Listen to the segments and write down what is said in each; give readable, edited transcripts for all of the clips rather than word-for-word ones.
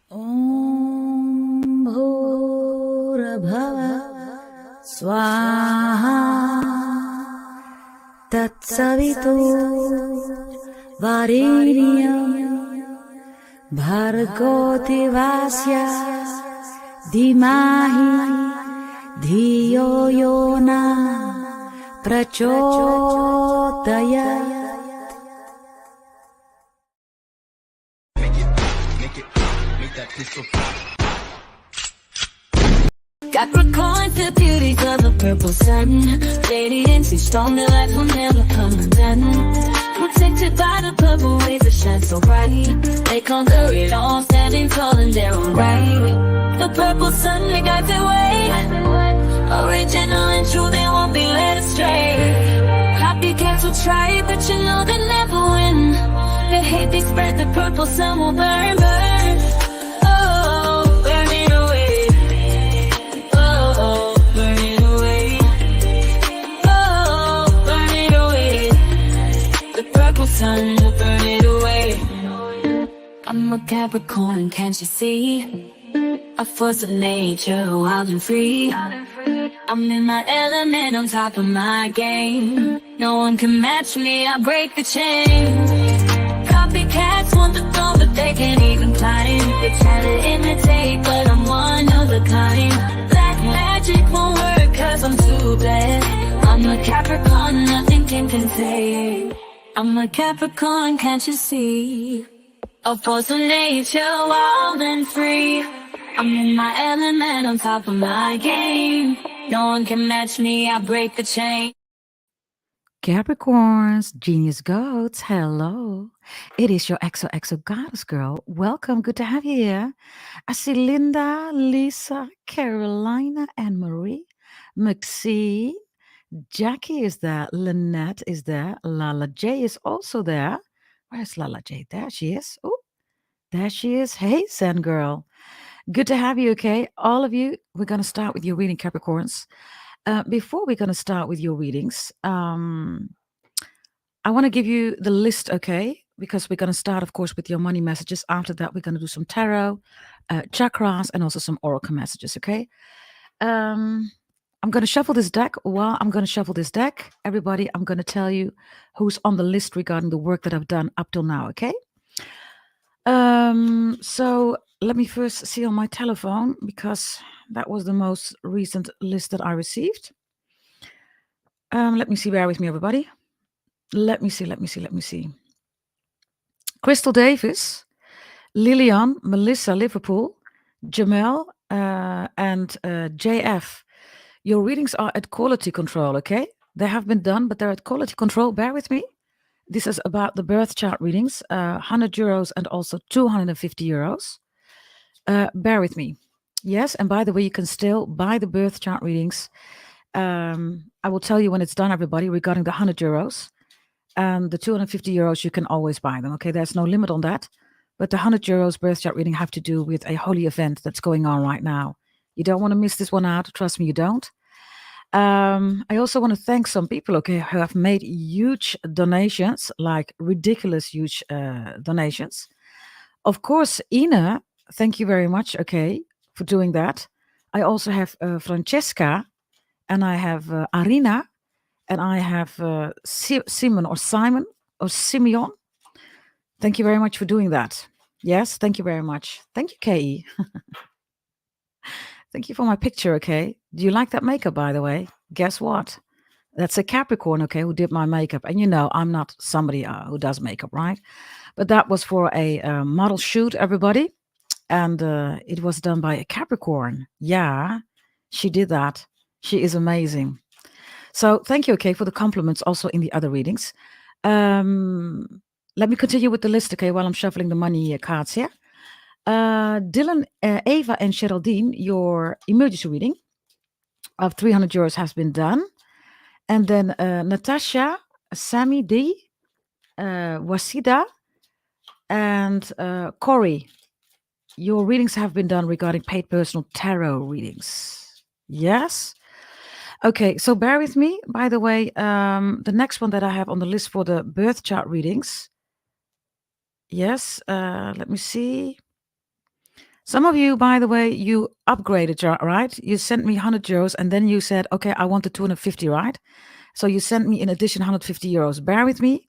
Om Bhurabhava Swaha Tatsavitur Varenyam Bhargo Devasya Dhimahi Dhiyo Yona Prachodayat. Capricorn, the beauties of a purple sun. Radiance is strong, the light will never come undone. Protected by the purple rays that shine so bright. They conquer it all, standing tall in their own right. The purple sun, they guide their way. Original and true, they won't be led astray. Copycats will try, but you know they never win. They hate, they spread, the purple sun will burn, burn. Oh, burn it away. Oh, burn it away. Oh, burn it away. The purple sun will burn it away. I'm a Capricorn, can't you see? A force of nature, wild and free. I'm in my element, on top of my game. No one can match me, I break the chain. Copycats want the throne, but they can't even climb. They try to imitate, but I'm one of a kind. Black magic won't work, cause I'm too bad. I'm a Capricorn, nothing can contain. I'm a Capricorn, can't you see? A force of nature, wild and free. I'm in my element, on top of my game. No one can match me, I break the chain. Capricorns, genius goats, hello. It is your XOXO goddess girl. Welcome, good to have you here. I see Linda, Lisa, Carolina, and Marie. Maxine, Jackie is there. Lynette is there. Lala J is also there. Where's Lala J? There she is. Oh, there she is. Hey, Zen girl. Good to have you, okay? All of you, we're going to start with your reading, Capricorns. Before we're going to start with your readings, I want to give you the list, okay? Because we're going to start, of course, with your money messages. After that, we're going to do some tarot, chakras, and also some oracle messages, okay? I'm going to shuffle this deck. While I'm going to shuffle this deck, everybody, I'm going to tell you who's on the list regarding the work that I've done up till now, okay? So let me first see on my telephone, because that was the most recent list that I received. Let me see, bear with me, everybody. Let me see. Crystal Davis, Lillian, Melissa Liverpool, Jamel, and JF. Your readings are at quality control, okay? They have been done, but they're at quality control. Bear with me. This is about the birth chart readings, €100 and also €250. Bear with me. Yes, and by the way, you can still buy the birth chart readings. I will tell you when it's done, everybody, regarding the €100 and the €250. You can always buy them. Okay, there's no limit on that. But the €100 birth chart reading have to do with a holy event that's going on right now. You don't want to miss this one out. Trust me, you don't. I also want to thank some people, okay, who have made huge donations, like ridiculous huge donations. Of course, Ina, thank you very much, okay, for doing that. I also have Francesca, and I have Arina, and I have Simon. Thank you very much for doing that. Yes, thank you very much. Thank you, K.E. Thank you for my picture, okay? Do you like that makeup, by the way? Guess what? That's a Capricorn, okay, who did my makeup. And you know, I'm not somebody who does makeup, right? But that was for a model shoot, everybody. And it was done by a Capricorn. Yeah, she did that. She is amazing. So thank you, okay, for the compliments also in the other readings. Let me continue with the list, okay, while I'm shuffling the money cards here. Dylan, Ava, and Geraldine, your emergency reading of €300 has been done. And then Natasha, Sammy D, Wasida, and Corey, your readings have been done regarding paid personal tarot readings. Yes? Okay, so bear with me. By the way, the next one that I have on the list for the birth chart readings. Yes, let me see. Some of you, by the way, you upgraded, right? You sent me 100 euros and then you said, okay, I want the 250, right? So you sent me in addition 150 euros. Bear with me.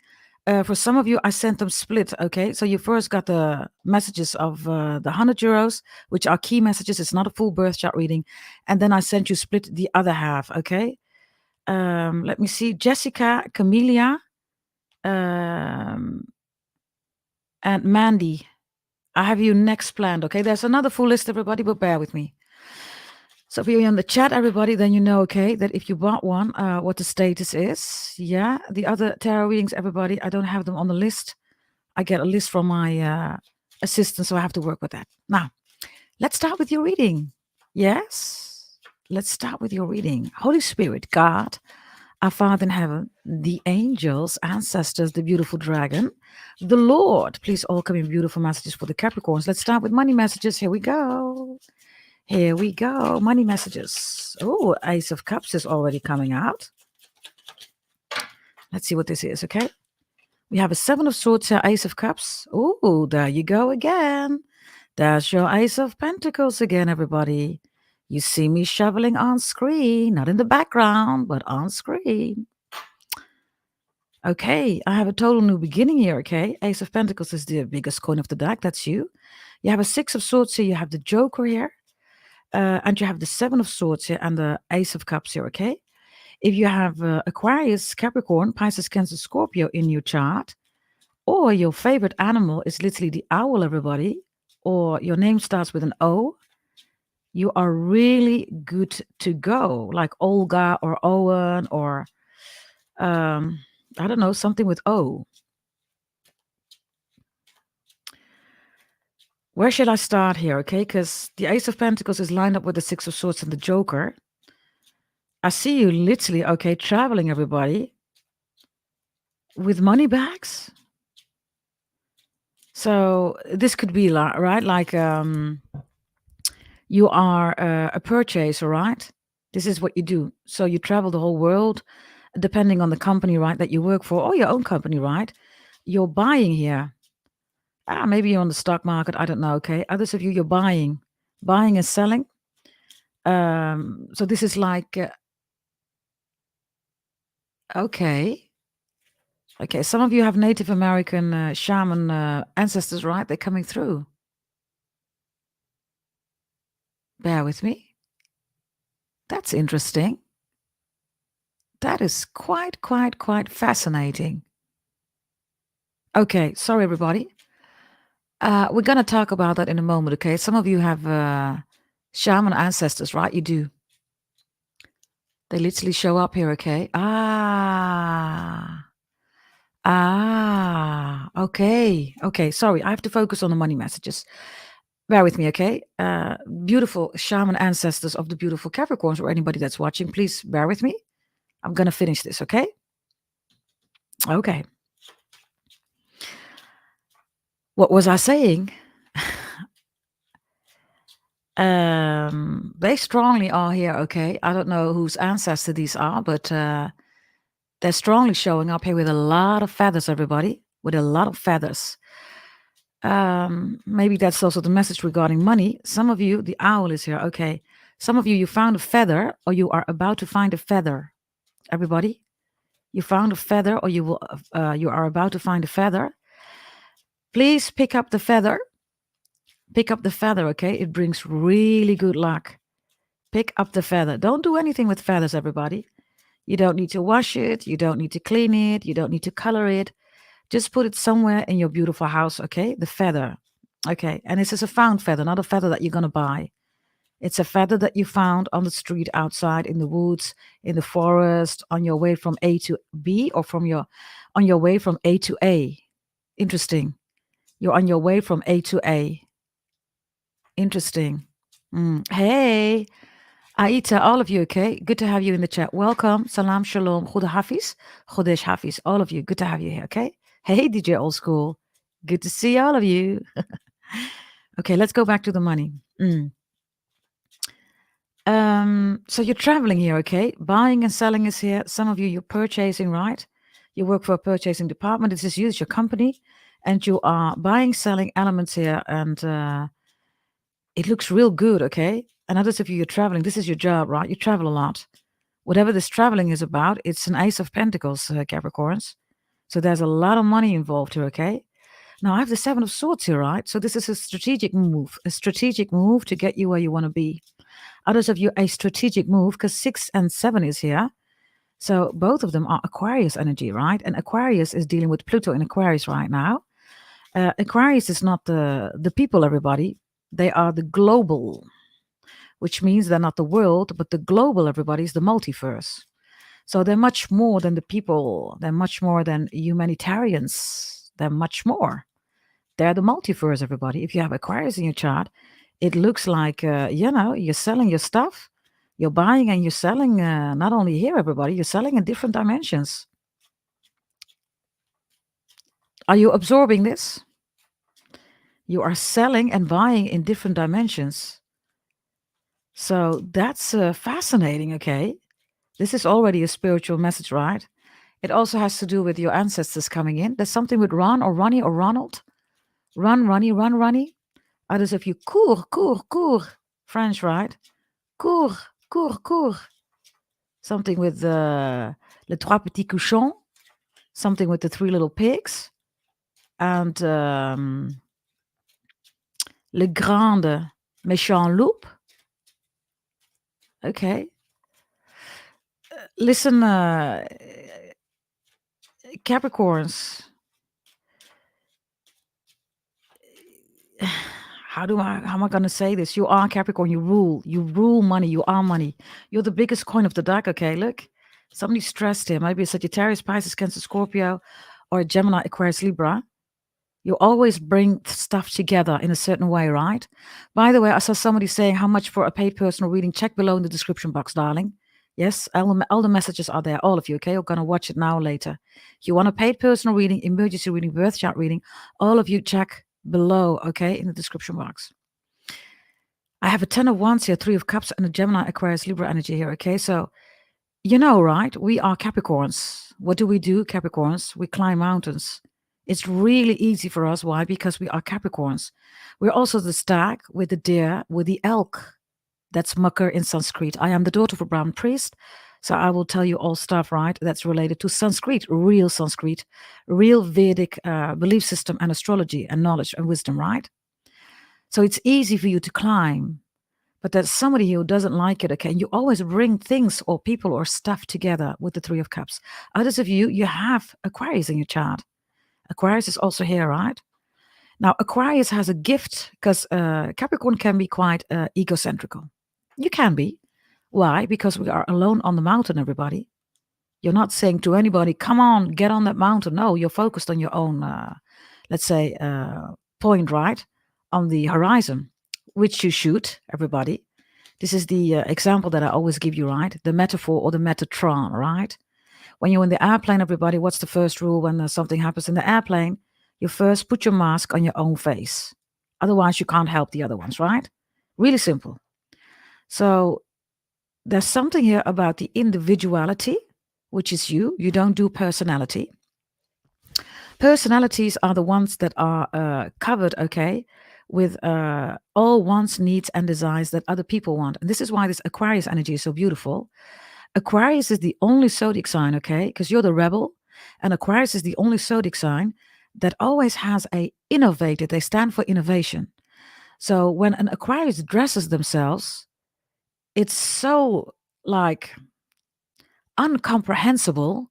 For some of you, I sent them split, okay? So you first got the messages of the 100 euros, which are key messages. It's not a full birth chart reading. And then I sent you split the other half, okay? Let me see. Jessica, Camelia, and Mandy. I have you next planned, okay? There's another full list, everybody, but bear with me. So if you're in the chat, everybody, then you know, okay, that if you bought one, what the status is. Yeah, the other tarot readings, everybody, I don't have them on the list. I get a list from my assistant, so I have to work with that. Now, let's start with your reading. Yes, let's start with your reading. Holy Spirit, God, our Father in heaven, the angels, ancestors, the beautiful dragon, the Lord. Please all come in beautiful messages for the Capricorns. Let's start with money messages. Here we go. Here we go. Money messages. Oh, Ace of Cups is already coming out. Let's see what this is, okay? We have a 7 of Swords here, Ace of Cups. Oh, there you go again. There's your Ace of Pentacles again, everybody. You see me shoveling on screen, not in the background, but on screen. Okay, I have a total new beginning here, okay? Ace of Pentacles is the biggest coin of the deck. That's you. You have a 6 of Swords here. You have the Joker here. And you have the 7 of Swords here and the Ace of Cups here, okay? If you have Aquarius, Capricorn, Pisces, Cancer, Scorpio in your chart, or your favorite animal is literally the owl, everybody, or your name starts with an O, you are really good to go, like Olga or Owen or, I don't know, something with O. Where should I start here, okay? Because the Ace of Pentacles is lined up with the 6 of Swords and the Joker. I see you literally, okay, traveling, everybody, with money bags. So this could be like, right, like you are a purchaser, right? This is what you do. So you travel the whole world, depending on the company, right, that you work for, or your own company, right? You're buying here. Maybe you're on the stock market. I don't know, okay? Others of you, you're buying and selling. So this is like, okay. Okay, some of you have Native American shaman ancestors, right? They're coming through. Bear with me. That's interesting. That is quite fascinating. Okay, sorry, everybody. We're going to talk about that in a moment, okay? Some of you have shaman ancestors, right? You do. They literally show up here, okay? Okay, sorry. I have to focus on the money messages. Bear with me, okay? Beautiful shaman ancestors of the beautiful Capricorns, or anybody that's watching, please bear with me. I'm going to finish this, okay? Okay. What was I saying? They strongly are here, okay? I don't know whose ancestor these are, but they're strongly showing up here with a lot of feathers, everybody. With a lot of feathers. Maybe that's also the message regarding money. Some of you, the owl is here, okay. Some of you, you found a feather, or you are about to find a feather. Everybody, you found a feather, or you are about to find a feather. Please pick up the feather. Pick up the feather, okay? It brings really good luck. Pick up the feather. Don't do anything with feathers, everybody. You don't need to wash it. You don't need to clean it. You don't need to color it. Just put it somewhere in your beautiful house, okay? The feather. Okay, and this is a found feather, not a feather that you're going to buy. It's a feather that you found on the street outside, in the woods, in the forest, on your way from A to B, or on your way from A to A. Interesting. You're on your way from A to A. Interesting. Hey, Aita, all of you, okay? Good to have you in the chat. Welcome. Salam, shalom, Goede Hafiz, Godesh Hafiz. All of you, good to have you here, okay? Hey, DJ Old School. Good to see all of you. Okay, let's go back to the money. So you're traveling here, okay? Buying and selling is here. Some of you, you're purchasing, right? You work for a purchasing department. This is you, it's your company. And you are buying, selling elements here. And it looks real good, okay? And others of you, you're traveling. This is your job, right? You travel a lot. Whatever this traveling is about, it's an Ace of Pentacles, Capricorns. So there's a lot of money involved here, okay? Now I have the Seven of Swords here, right? So this is a strategic move to get you where you want to be. Others of you, a strategic move, because 6 and 7 is here. So both of them are Aquarius energy, right? And Aquarius is dealing with Pluto in Aquarius right now. Aquarius is not the people, everybody. They are the global, which means they're not the world, but the global, everybody, is the multiverse. So they're much more than the people. They're much more than humanitarians. They're much more. They're the multiverse, everybody. If you have Aquarius in your chart, it looks like, you're selling your stuff. You're buying and you're selling, not only here, everybody, you're selling in different dimensions. Are you absorbing this? You are selling and buying in different dimensions. So that's fascinating, okay? This is already a spiritual message, right? It also has to do with your ancestors coming in. There's something with Ron or Ronnie or Ronald. Run, Ronnie, run, Ronnie. Others of you, cour. French, right? Cour. Something with les trois petits cochons. Something with the 3 little pigs. And le grande méchant loup. Okay. Listen, Capricorns. How am I going to say this? You are Capricorn. You rule money. You are money. You're the biggest coin of the deck. Okay, look. Somebody stressed here. Maybe a Sagittarius, Pisces, Cancer, Scorpio, or a Gemini, Aquarius, Libra. You always bring stuff together in a certain way, right? By the way, I saw somebody saying how much for a paid personal reading. Check below in the description box, darling. Yes, all the messages are there, all of you, okay? You're going to watch it now or later. If you want a paid personal reading, emergency reading, birth chart reading, all of you check below, okay, in the description box. I have a 10 of Wands here, 3 of Cups, and a Gemini, Aquarius, Libra energy here, okay? So, you know, right? We are Capricorns. What do, Capricorns? We climb mountains. It's really easy for us. Why? Because we are Capricorns. We're also the stag, with the deer, with the elk. That's Makar in Sanskrit. I am the daughter of a brown priest, so I will tell you all stuff, right, that's related to Sanskrit, real Vedic belief system and astrology and knowledge and wisdom, right? So it's easy for you to climb, but there's somebody who doesn't like it, okay? And you always bring things or people or stuff together with the 3 of Cups. Others of you have Aquarius in your chart. Aquarius is also here, right? Now, Aquarius has a gift because Capricorn can be quite egocentrical. You can be. Why? Because we are alone on the mountain, everybody. You're not saying to anybody, come on, get on that mountain. No, you're focused on your own, let's say, point, right? On the horizon, which you shoot, everybody. This is the example that I always give you, right? The metaphor or the Metatron, right? When you're in the airplane, everybody, what's the first rule when something happens in the airplane? You first put your mask on your own face. Otherwise, you can't help the other ones, right? Really simple. So there's something here about the individuality, which is you. You don't do personality. Personalities are the ones that are covered, okay, with all wants, needs, and desires that other people want. And this is why this Aquarius energy is so beautiful. Aquarius is the only zodiac sign, okay, because you're the rebel. And Aquarius is the only zodiac sign that always has a innovated. They stand for innovation. So when an Aquarius dresses themselves, it's so like incomprehensible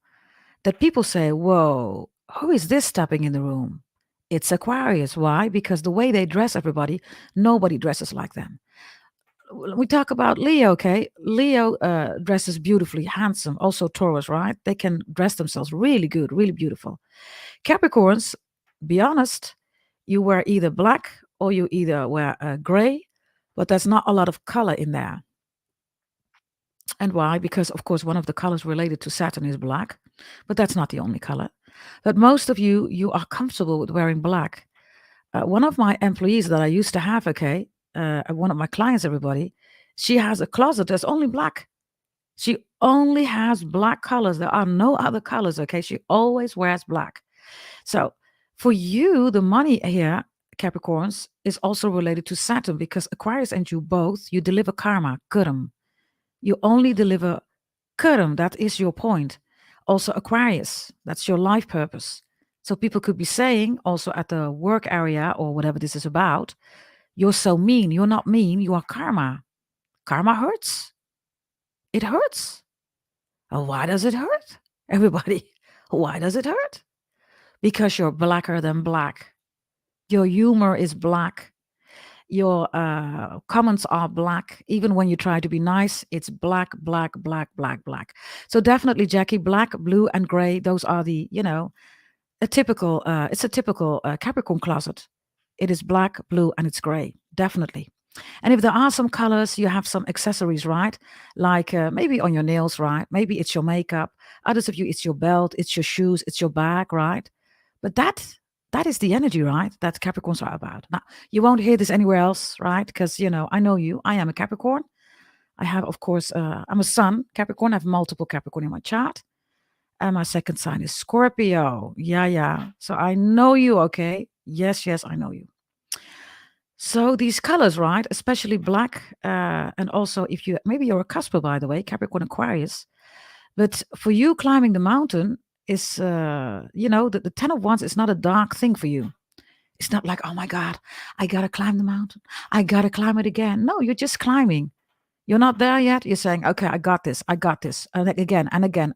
that people say, whoa, who is this stepping in the room? It's Aquarius. Why? Because the way they dress, everybody, nobody dresses like them. We talk about Leo, okay? Leo dresses beautifully, handsome. Also Taurus, right? They can dress themselves really good, really beautiful. Capricorns, be honest, you wear either black or you either wear gray, but there's not a lot of color in there. And why? Because, of course, one of the colors related to Saturn is black, but that's not the only color. But most of you are comfortable with wearing black. One of my employees that I used to have, okay, one of my clients, everybody, she has a closet that's only black. She only has black colors. There are no other colors, okay? She always wears black. So for you, the money here Capricorns, is also related to Saturn, because Aquarius and you both, you deliver karma, kurum. You only deliver kurum. That is your point. Also Aquarius, that's your life purpose. So people could be saying also at the work area or whatever this is about, you're so mean. You're not mean. You are karma. Karma hurts. It hurts. Oh, why does it hurt? Everybody, why does it hurt? Because you're blacker than black. Your humor is black. Your comments are black. Even when you try to be nice, it's black, black, black, black, black. So definitely, Jackie, black, blue, and gray, those are the, a typical, it's a typical Capricorn closet. It is black, blue, and it's gray, definitely. And if there are some colors, you have some accessories, right? Like maybe on your nails, right? Maybe it's your makeup. Others of you, it's your belt, it's your shoes, it's your bag, right? But that is the energy, right? That Capricorns are about. Now, you won't hear this anywhere else, right? Because, I know you. I am a Capricorn. I have, of course, I'm a Sun Capricorn. I have multiple Capricorn in my chart. And my second sign is Scorpio. Yeah. So I know you, okay? Yes, I know you. So these colors, right? Especially black, and also if maybe you're a cusper, by the way, Capricorn, Aquarius. But for you, climbing the mountain is, the 10 of Wands is not a dark thing for you. It's not like, oh my God, I got to climb the mountain. I got to climb it again. No, you're just climbing. You're not there yet. You're saying, okay, I got this. And again,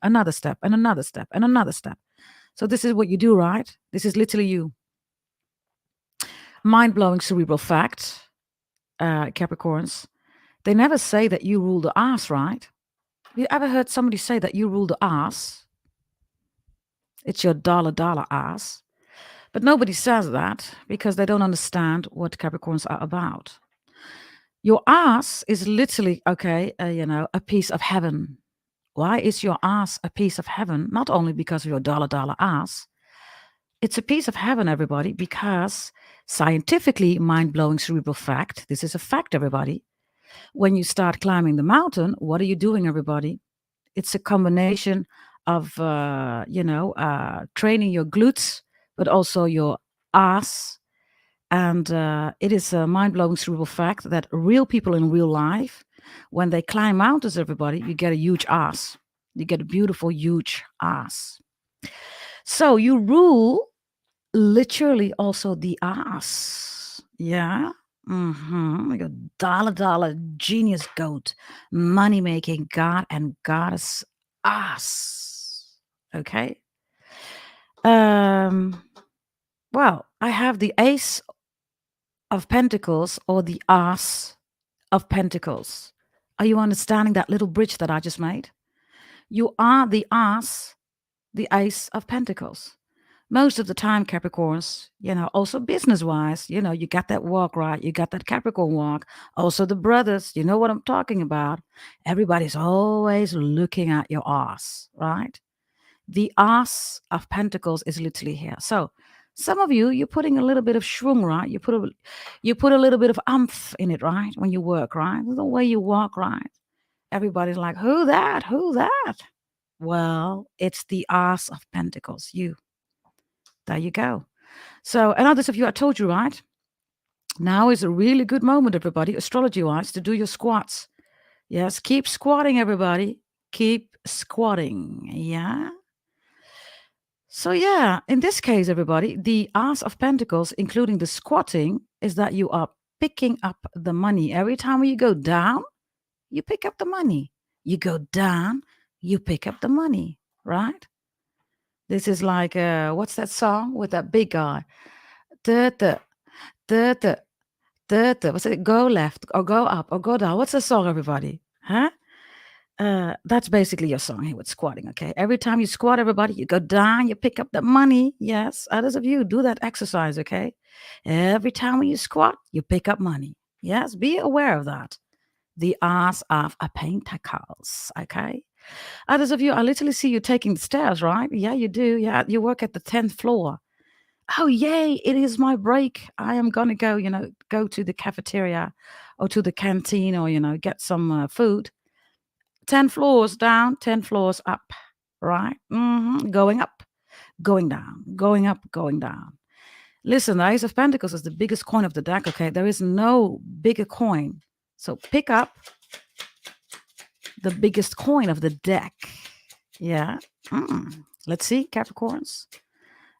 another step and another step and another step. So this is what you do, right? This is literally you. Mind-blowing cerebral fact, Capricorns. They never say that you rule the ass, right? Have you ever heard somebody say that you rule the ass? It's your dollar ass. But nobody says that because they don't understand what Capricorns are about. Your ass is literally, a piece of heaven. Why is your ass a piece of heaven? Not only because of your dollar ass. It's a piece of heaven, everybody, because scientifically, mind-blowing cerebral fact, this is a fact, everybody. When you start climbing the mountain, what are you doing, everybody? It's a combination of, training your glutes, but also your ass. And it is a mind-blowing cerebral fact that real people in real life, when they climb mountains, everybody, you get a huge ass. You get a beautiful, huge ass. So you rule literally also the ass. Yeah. Your dollar genius goat, money-making god and goddess ass. Okay. Well, I have the Ace of Pentacles or the Ass of Pentacles. Are you understanding that little bridge that I just made? You are the ass, the Ace of Pentacles. Most of the time, Capricorns, also business-wise, you got that walk, right? You got that Capricorn walk. Also the brothers, you know what I'm talking about. Everybody's always looking at your ass, right? The Ass of Pentacles is literally here. So some of you, you're putting a little bit of schwung, right? You put a little bit of umph in it, right? When you work, right? The way you walk, right? Everybody's like, who that? Well, it's the Ass of Pentacles, you. There you go. So, and others of you, I told you, right? Now is a really good moment, everybody, astrology-wise, to do your squats. Yes, keep squatting, everybody. Keep squatting, yeah? So, yeah, in this case, everybody, the Ace of Pentacles, including the squatting, is that you are picking up the money. Every time you go down, you pick up the money. You go down, you pick up the money, right? This is like, what's that song with that big guy? What's it? Go left or go up or go down. What's the song, everybody? Huh? That's basically your song here with squatting, okay? Every time you squat, everybody, you go down, you pick up the money. Yes, others of you, do that exercise, okay? Every time you squat, you pick up money. Yes, be aware of that. The Ace of Pentacles, okay? Others of you, I literally see you taking the stairs, right? Yeah, you do. Yeah, you work at the 10th floor. Oh, yay, it is my break. I am going to go, go to the cafeteria or to the canteen or, get some food. 10 floors down, 10 floors up, right? Going up, going down, going up, going down. Listen, the Ace of Pentacles is the biggest coin of the deck, okay? There is no bigger coin. So pick up the biggest coin of the deck. Yeah. Let's see, Capricorns.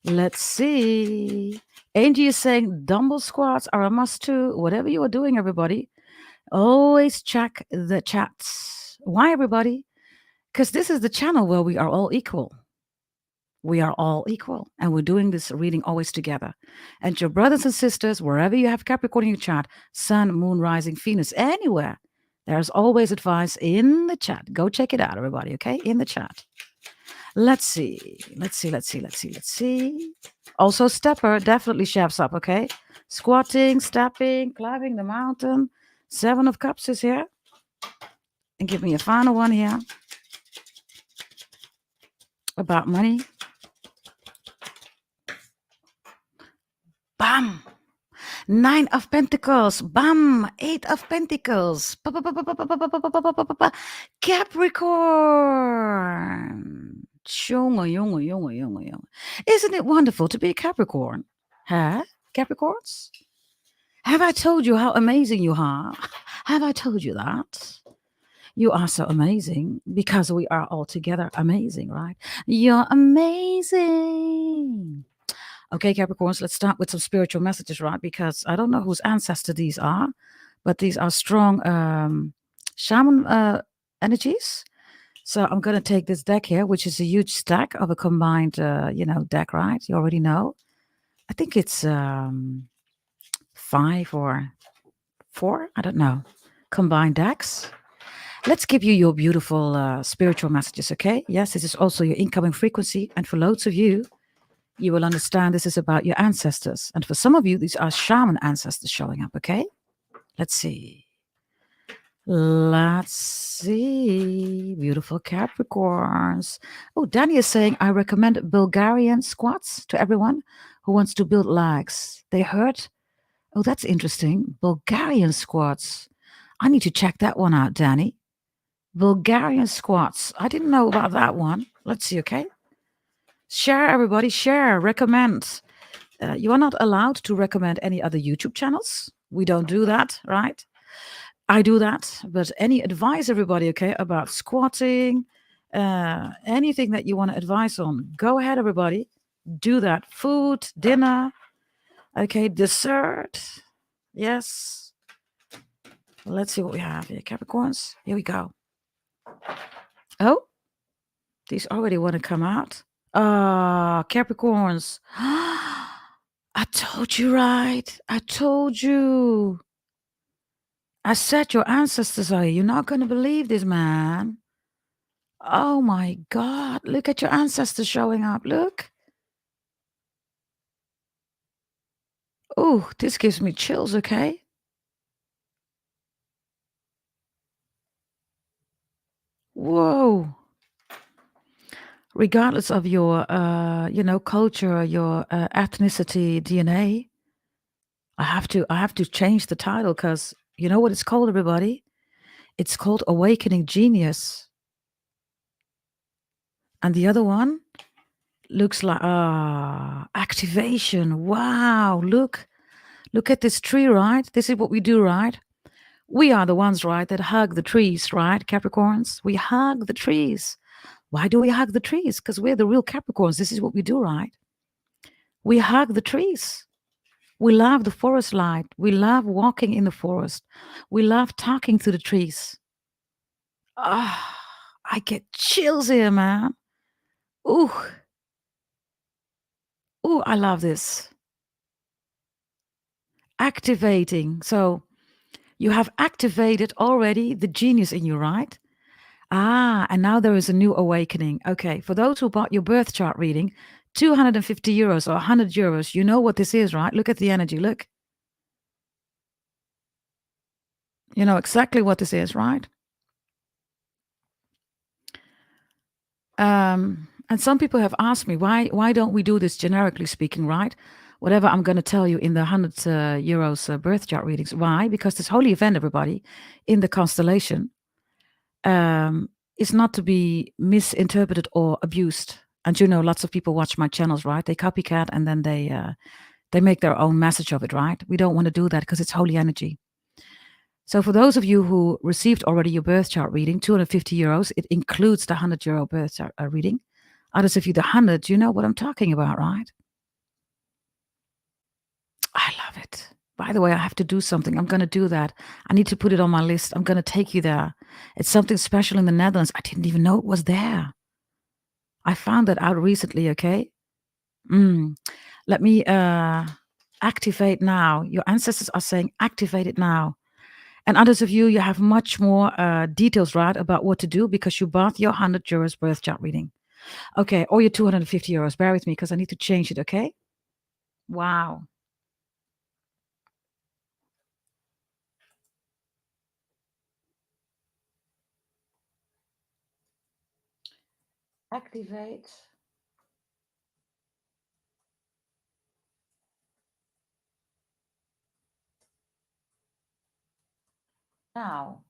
Let's see. Angie is saying dumbbell squats are a must too. Whatever you are doing, everybody, always check the chats. Why, everybody? Because this is the channel where we are all equal. We are all equal, and we're doing this reading always together. And your brothers and sisters, wherever you have Capricorn in your chart, Sun, Moon, Rising, Venus, anywhere, there's always advice in the chat. Go check it out, everybody, okay? In the chat. Let's see. Also, stepper definitely chefs up, okay? Squatting, stepping, climbing the mountain. 7 of Cups is here. And give me a final one here. About money. Bam! 9 of Pentacles. Bam! 8 of Pentacles. Capricorn. Jongen. Isn't it wonderful to be a Capricorn? Huh? Capricorns? Have I told you how amazing you are? Have I told you that? You are so amazing because we are all together amazing, right? You're amazing. Okay, Capricorns, let's start with some spiritual messages, right? Because I don't know whose ancestor these are, but these are strong shaman energies. So I'm going to take this deck here, which is a huge stack of a combined, deck, right? You already know. I think it's 5 or 4. I don't know. Combined decks. Let's give you your beautiful spiritual messages, okay? Yes, this is also your incoming frequency. And for loads of you, you will understand this is about your ancestors. And for some of you, these are shaman ancestors showing up, okay? Let's see. Beautiful Capricorns. Oh, Danny is saying, I recommend Bulgarian squats to everyone who wants to build legs. They hurt. Oh, that's interesting. Bulgarian squats. I need to check that one out, Danny. Bulgarian squats. I didn't know about that one. Let's see, okay? Share, everybody. Share. Recommend. You are not allowed to recommend any other YouTube channels. We don't do that, right? I do that. But any advice, everybody, okay, about squatting, anything that you want to advise on, go ahead, everybody. Do that. Food, dinner, okay, dessert. Yes. Let's see what we have here. Capricorns. Here we go. Oh, these already want to come out. Capricorns. I told you, right? I told you. I said your ancestors are here. You're not going to believe this, man. Oh my God. Look at your ancestors showing up. Look. Oh, this gives me chills, okay? Whoa. Regardless of your, culture, your ethnicity, DNA, I have to change the title because you know what it's called, everybody? It's called Awakening Genius. And the other one looks like activation. Wow, look at this tree, right? This is what we do, right? We are the ones, right, that hug the trees, right, Capricorns? We hug the trees. Why do we hug the trees? Because we're the real Capricorns. This is what we do, right? We hug the trees. We love the forest light. We love walking in the forest. We love talking to the trees. I get chills here, man. Ooh, I love this. Activating. So you have activated already the genius in you, right? And now there is a new awakening. Okay, for those who bought your birth chart reading, 250 euros or 100 euros, you know what this is, right? Look at the energy, look. You know exactly what this is, right? And some people have asked me, why don't we do this generically speaking, right? Whatever I'm going to tell you in the 100 euros birth chart readings. Why? Because this holy event, everybody, in the constellation, is not to be misinterpreted or abused. And lots of people watch my channels, right? They copycat and then they They make their own message of it, right? We don't want to do that because it's holy energy. So for those of you who received already your birth chart reading, 250 euros, it includes the 100 euro birth chart reading. Others of you, the 100, you know what I'm talking about, right? I love it. By the way, I have to do something. I'm going to do that. I need to put it on my list. I'm going to take you there. It's something special in the Netherlands. I didn't even know it was there. I found that out recently, okay? Let me activate now. Your ancestors are saying activate it now. And others of you, you have much more details, right, about what to do because you bought your 100 euros birth chart reading. Okay, or your 250 euros. Bear with me because I need to change it, okay? Wow. Activate. Now.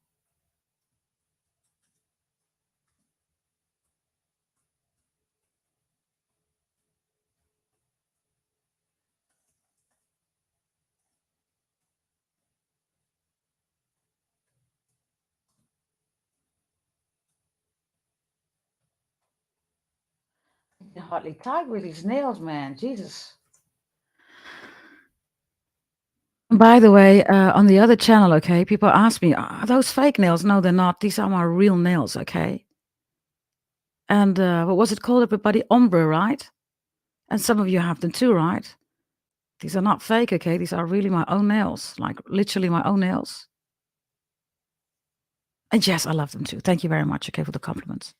I can hardly type with these nails, man. Jesus. By the way, on the other channel, okay, people ask me, are those fake nails? No, they're not. These are my real nails, okay? And what was it called, everybody? Ombre, right? And some of you have them too, right? These are not fake, okay? These are really my own nails, like literally my own nails. And yes, I love them too. Thank you very much, okay, for the compliments.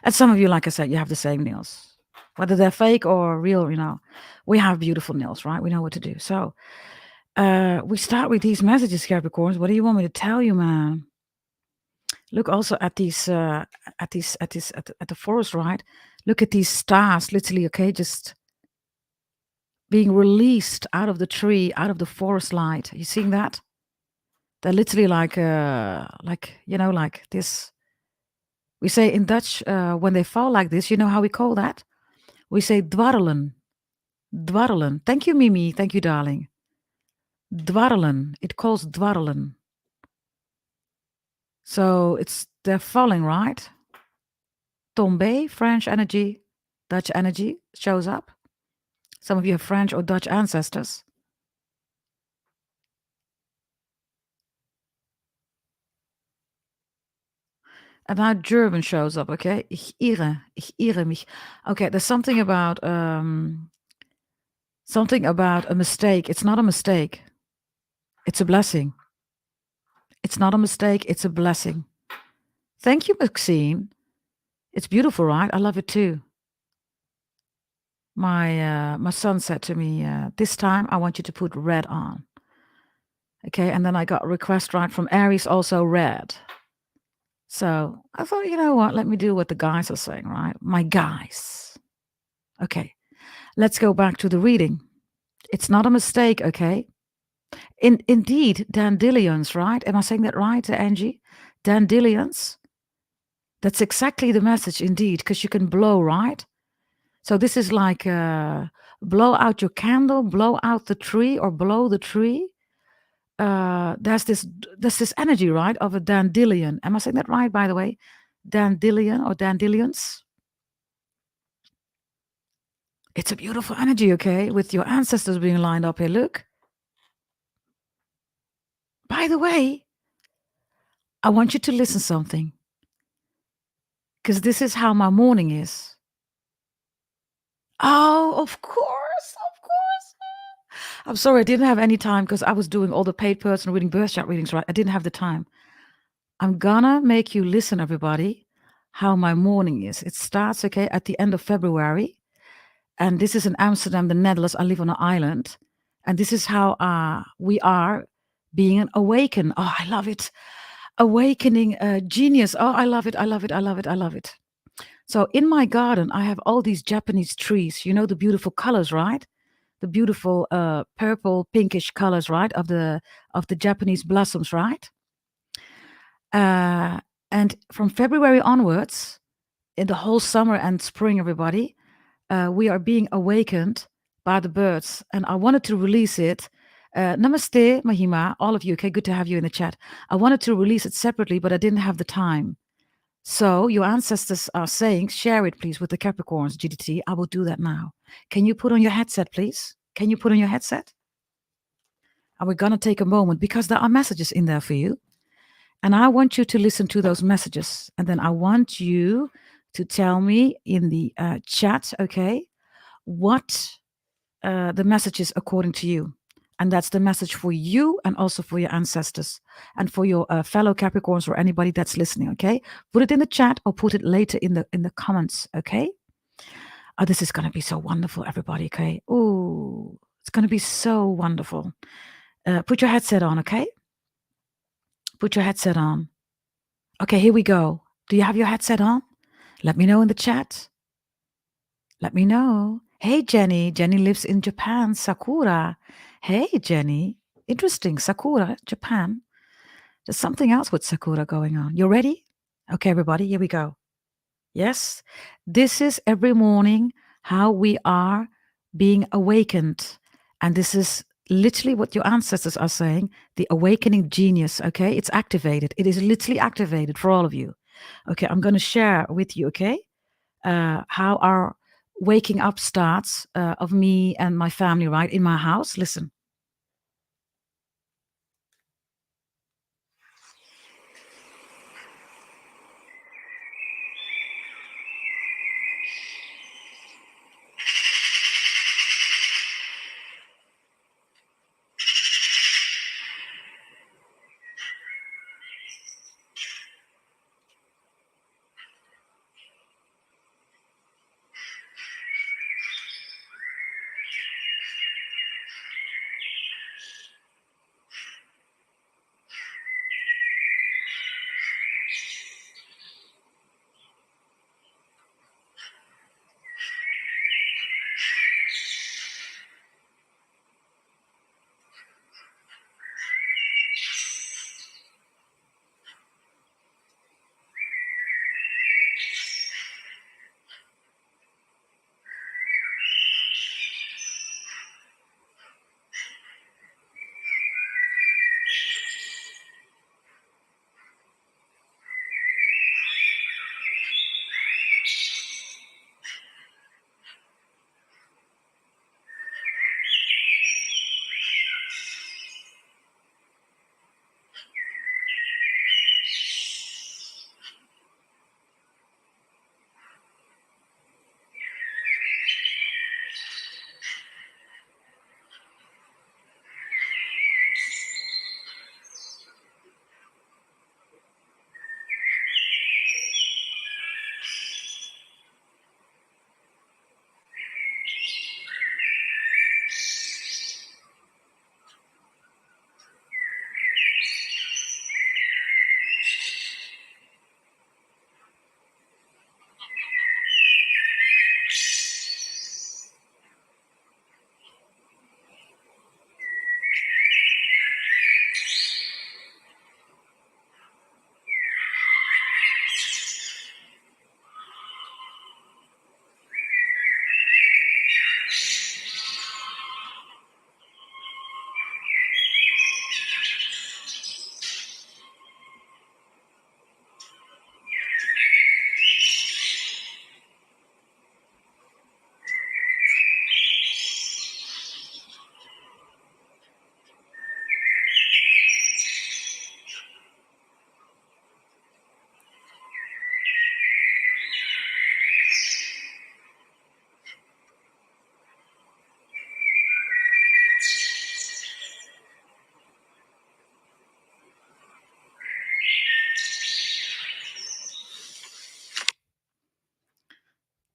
And some of you, like I said, you have the same nails. Whether they're fake or real, you know, we have beautiful nails, right? We know what to do. So we start with these messages, Capricorns. What do you want me to tell you, man? Look also at these, at the forest, right? Look at these stars, literally, okay, just being released out of the tree, out of the forest light. You seeing that? They're literally like you know, like this. We say in Dutch when they fall like this. You know how we call that? We say dwarrelen. Dwarrelen. Thank you, Mimi. Thank you, darling. Dwarrelen. It calls dwarrelen. So they're falling, right? Tombe, French energy, Dutch energy shows up. Some of you have French or Dutch ancestors. And now German shows up, okay? Ich irre mich. Okay, there's something about a mistake. It's not a mistake. It's a blessing. It's not a mistake. It's a blessing. Thank you, Maxine. It's beautiful, right? I love it too. My son said to me, this time I want you to put red on. Okay, and then I got a request, right, from Aries, also red. So I thought, you know what? Let me do what the guys are saying, right? My guys. Okay, let's go back to the reading. It's not a mistake, okay? Indeed, dandelions, right? Am I saying that right, Angie? Dandelions. That's exactly the message, indeed, because you can blow, right? So this is like blow out your candle, blow out the tree, or blow the tree. There's this energy, right, of a dandelion. Am I saying that right, by the way? Dandelion or dandelions. It's a beautiful energy, okay, with your ancestors being lined up here. Look. By the way, I want you to listen something, because this is how my morning is. Oh, of course, of course. I'm sorry, I didn't have any time because I was doing all the paid person reading birth chart readings, right? I didn't have the time. I'm gonna make you listen, everybody, how my morning is. It starts, okay, at the end of February. And this is in Amsterdam, the Netherlands. I live on an island. And this is how we are being awakened. Oh, I love it. Awakening genius. Oh, I love it. I love it. I love it. I love it. So in my garden, I have all these Japanese trees. You know, the beautiful colors, right? The beautiful purple, pinkish colors, right? Of the Japanese blossoms, right? And from February onwards, in the whole summer and spring, everybody, we are being awakened by the birds, and I wanted to release it. Namaste, Mahima, all of you. Okay, good to have you in the chat. I wanted to release it separately, but I didn't have the time. So your ancestors are saying, share it, please, with the Capricorns, GDT. I will do that now. Can you put on your headset, please? Can you put on your headset? And we're going to take a moment because there are messages in there for you. And I want you to listen to those messages. And then I want you to tell me in the chat, okay, what the message is according to you. And that's the message for you and also for your ancestors and for your fellow Capricorns or anybody that's listening, okay? Put it in the chat or put it later in the comments, okay? Oh, this is going to be so wonderful, everybody, okay? Ooh, it's going to be so wonderful. Put your headset on, okay? Put your headset on. Okay, here we go. Do you have your headset on? Let me know in the chat. Let me know. Hey, Jenny. Jenny lives in Japan. Sakura. Hey, Jenny. Interesting. Sakura, Japan. There's something else with Sakura going on. You ready? Okay, everybody, here we go. Yes, this is every morning how we are being awakened. And this is literally what your ancestors are saying, the awakening genius, okay? It's activated. It is literally activated for all of you. Okay, I'm going to share with you, okay, how our waking up starts of me and my family, right, in my house. Listen.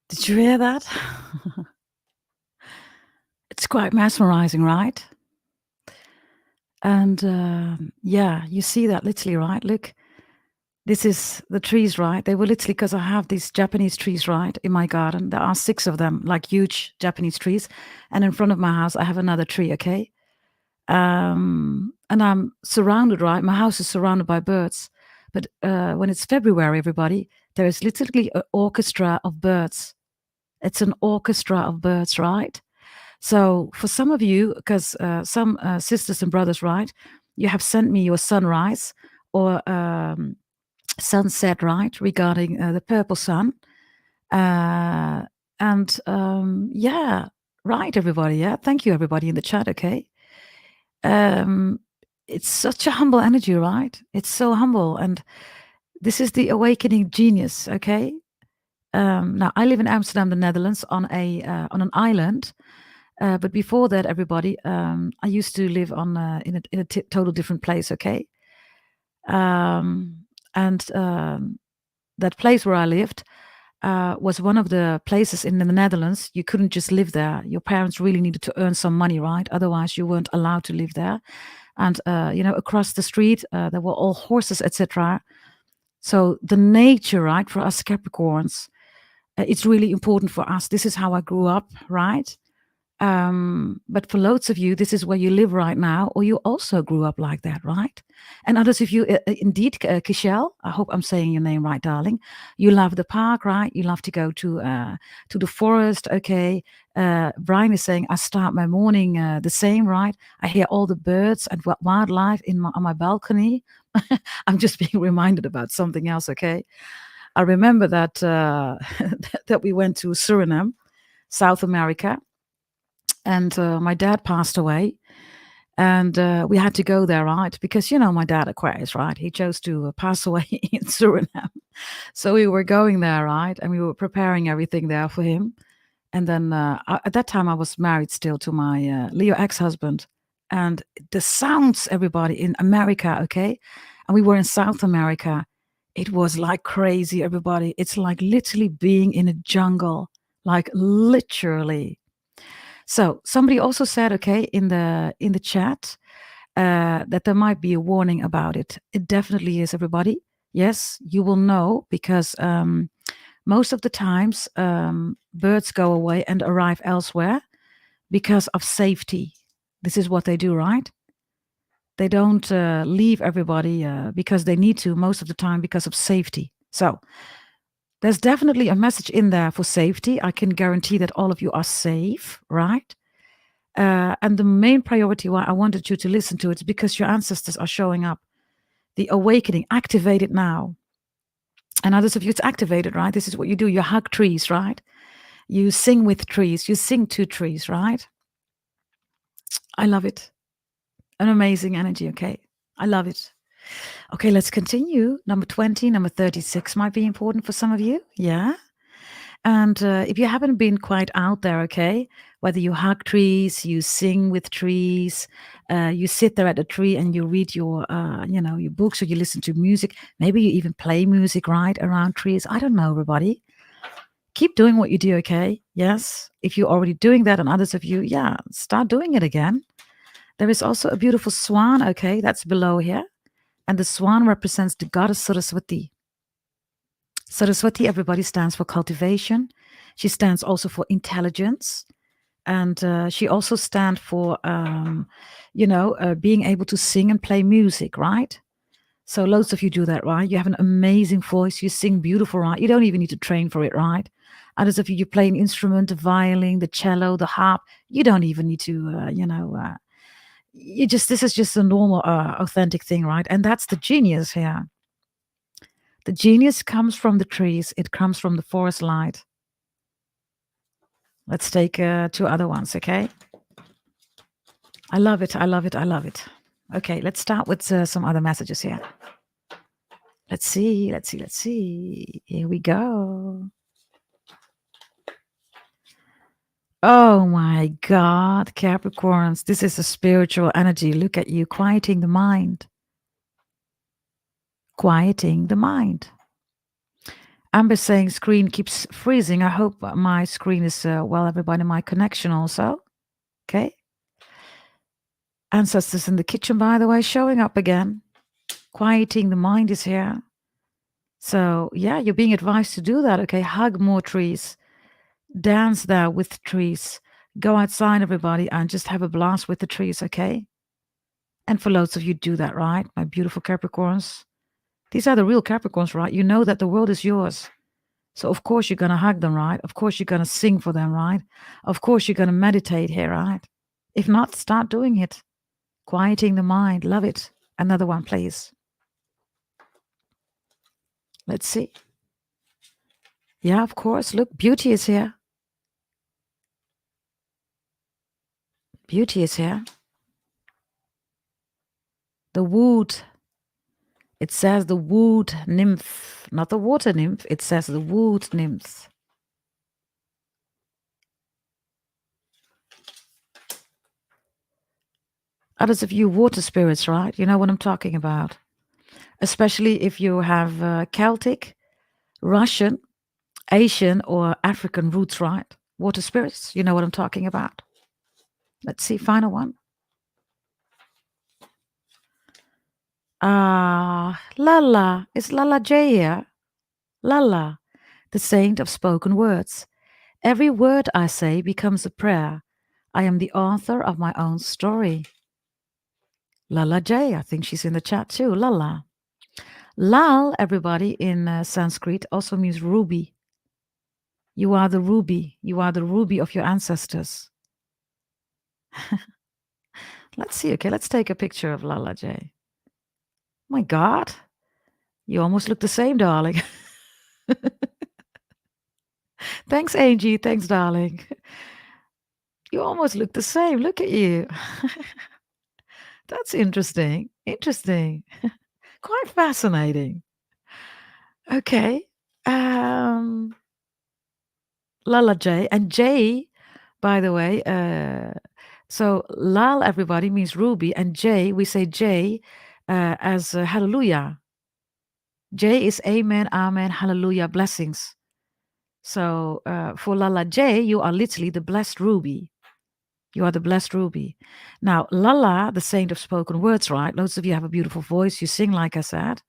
Did you hear that? It's quite mesmerizing, right? And yeah, you see that literally, right? Look, this is the trees, right? They were literally, because I have these Japanese trees, right, in my garden. There are 6 of them, like huge Japanese trees. And in front of my house, I have another tree, okay? And I'm surrounded, right? My house is surrounded by birds. But when it's February, everybody, there is literally an orchestra of birds. It's an orchestra of birds, right? So for some of you, because some sisters and brothers, right, you have sent me your sunrise or sunset, right, regarding the purple sun. And yeah, right, everybody. Yeah, thank you, everybody in the chat. Okay. It's such a humble energy, right? It's so humble, and this is the awakening genius. Okay. Now I live in Amsterdam, the Netherlands, on an island. But before that, everybody, I used to live on in a total different place. Okay. And that place where I lived was one of the places in the Netherlands. You couldn't just live there. Your parents really needed to earn some money, right? Otherwise, you weren't allowed to live there. And across the street, there were all horses, etc. So the nature, right, for us Capricorns, it's really important for us. This is how I grew up, right? But for loads of you, this is where you live right now, or you also grew up like that, right? And others of you, indeed, Kishel, I hope I'm saying your name right, darling. You love the park, right? You love to go to the forest, okay? Brian is saying, I start my morning the same, right? I hear all the birds and wildlife on my balcony. I'm just being reminded about something else, okay? I remember that that we went to Suriname, South America, and my dad passed away, and we had to go there, right? Because my dad, Aquarius, right? He chose to pass away in Suriname, so we were going there, right? And we were preparing everything there for him. And then at that time, I was married still to my Leo ex-husband, and the sounds, everybody in America, okay, and we were in South America. It was like crazy, everybody. It's like literally being in a jungle, like literally. So somebody also said, okay, in the chat, that there might be a warning about it. It definitely is, everybody. Yes, you will know, because most of the times birds go away and arrive elsewhere because of safety. This is what they do, right? They don't leave everybody because they need to, most of the time because of safety. So there's definitely a message in there for safety. I can guarantee that all of you are safe, right? And the main priority why I wanted you to listen to it is because your ancestors are showing up. The awakening, activate it now. And others of you, it's activated, right? This is what you do. You hug trees, right? You sing with trees. You sing to trees, right? I love it. An amazing energy, okay? I love it. Okay, let's continue. Number 20, number 36 might be important for some of you. Yeah. And if you haven't been quite out there, okay, whether you hug trees, you sing with trees, you sit there at a tree and you read your books, or you listen to music, maybe you even play music, right, around trees. I don't know, everybody. Keep doing what you do, okay? Yes. If you're already doing that, and others of you, yeah, start doing it again. There is also a beautiful swan, okay, that's below here. And the swan represents the goddess Saraswati. Saraswati, everybody, stands for cultivation. She stands also for intelligence. And she also stands for, being able to sing and play music, right? So loads of you do that, right? You have an amazing voice. You sing beautiful, right? You don't even need to train for it, right? Others of you, you play an instrument, the violin, the cello, the harp. You don't even need to, this is just a normal, authentic thing, right? And that's the genius here. The genius comes from the trees. It comes from the forest light. Let's take 2 other ones, okay? I love it. I love it. I love it. Okay, let's start with some other messages here. Let's see. Let's see. Let's see. Here we go. Oh my God, Capricorns. This is a spiritual energy. Look at you, quieting the mind. Quieting the mind. Amber saying screen keeps freezing. I hope my screen is, everybody, my connection also. Okay. Ancestors in the kitchen, by the way, showing up again. Quieting the mind is here. So, yeah, you're being advised to do that, okay? Hug more trees. Dance there with trees. Go outside, everybody, and just have a blast with the trees, okay? And for loads of you, do that, right? My beautiful Capricorns. These are the real Capricorns, right? You know that the world is yours. So of course you're going to hug them, right? Of course you're going to sing for them, right? Of course you're going to meditate here, right? If not, start doing it. Quieting the mind. Love it. Another one, please. Let's see. Yeah, of course. Look, beauty is here. Beauty is here. The wood. It says the wood nymph, not the water nymph. It says the wood nymph. Others of you water spirits, right? You know what I'm talking about. Especially if you have Celtic, Russian, Asian, or African roots, right? Water spirits, you know what I'm talking about. Let's see, final one. Lala. Is Lala J here? Lala, the saint of spoken words. Every word I say becomes a prayer. I am the author of my own story. Lala J, I think she's in the chat too. Lala. Lal, everybody, in Sanskrit also means ruby. You are the ruby. You are the ruby of your ancestors. Let's see. Okay, let's take a picture of Lala J. My God, you almost look the same, darling. Thanks, Angie. Thanks, darling. You almost look the same. Look at you. That's interesting. Interesting. Quite fascinating. Okay. Lala J. And J, by the way, so Lal, everybody, means ruby. And J, we say J as hallelujah. J is amen, amen, hallelujah, blessings. So for Lala J, you are literally the blessed ruby. You are the blessed ruby. Now, Lala, the saint of spoken words, right? Loads of you have a beautiful voice. You sing, like I said.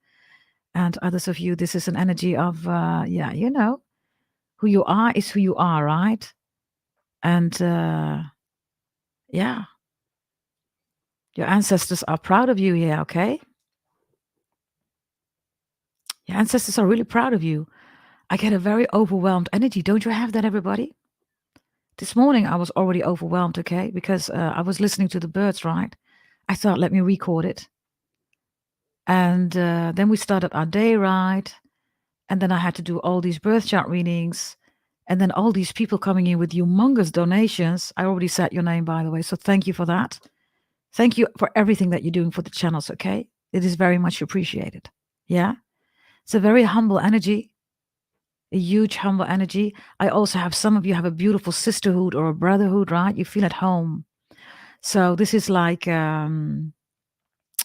And others of you, this is an energy of, you know, who you are is who you are, right? And yeah, your ancestors are proud of you here, okay? Your ancestors are really proud of you. I get a very overwhelmed energy. Don't you have that, everybody? This morning I was already overwhelmed, okay? Because I was listening to the birds, right? I thought, let me record it. And then we started our day, right? And then I had to do all these birth chart readings. And then all these people coming in with humongous donations. I already said your name, by the way. So thank you for that. Thank you for everything that you're doing for the channels, okay? It is very much appreciated. Yeah? It's a very humble energy. A huge humble energy. I also have some of you have a beautiful sisterhood or a brotherhood, right? You feel at home. So this is like, you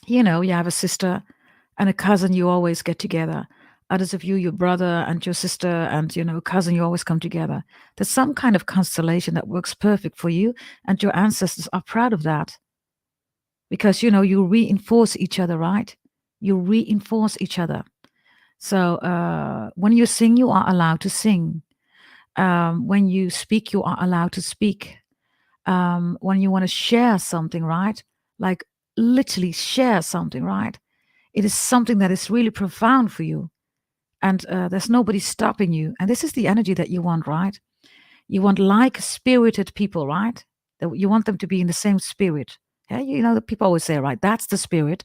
know, you have a sister and a cousin, you always get together. Others of you, your brother and your sister and, you know, cousin, you always come together. There's some kind of constellation that works perfect for you, and your ancestors are proud of that. Because, you know, you reinforce each other, right? You reinforce each other. So when you sing, you are allowed to sing. When you speak, you are allowed to speak. When you want to share something, right? Like literally share something, right? It is something that is really profound for you. And there's nobody stopping you. And this is the energy that you want, right? You want like-spirited people, right? You want them to be in the same spirit. Yeah, you know, the people always say, right, that's the spirit,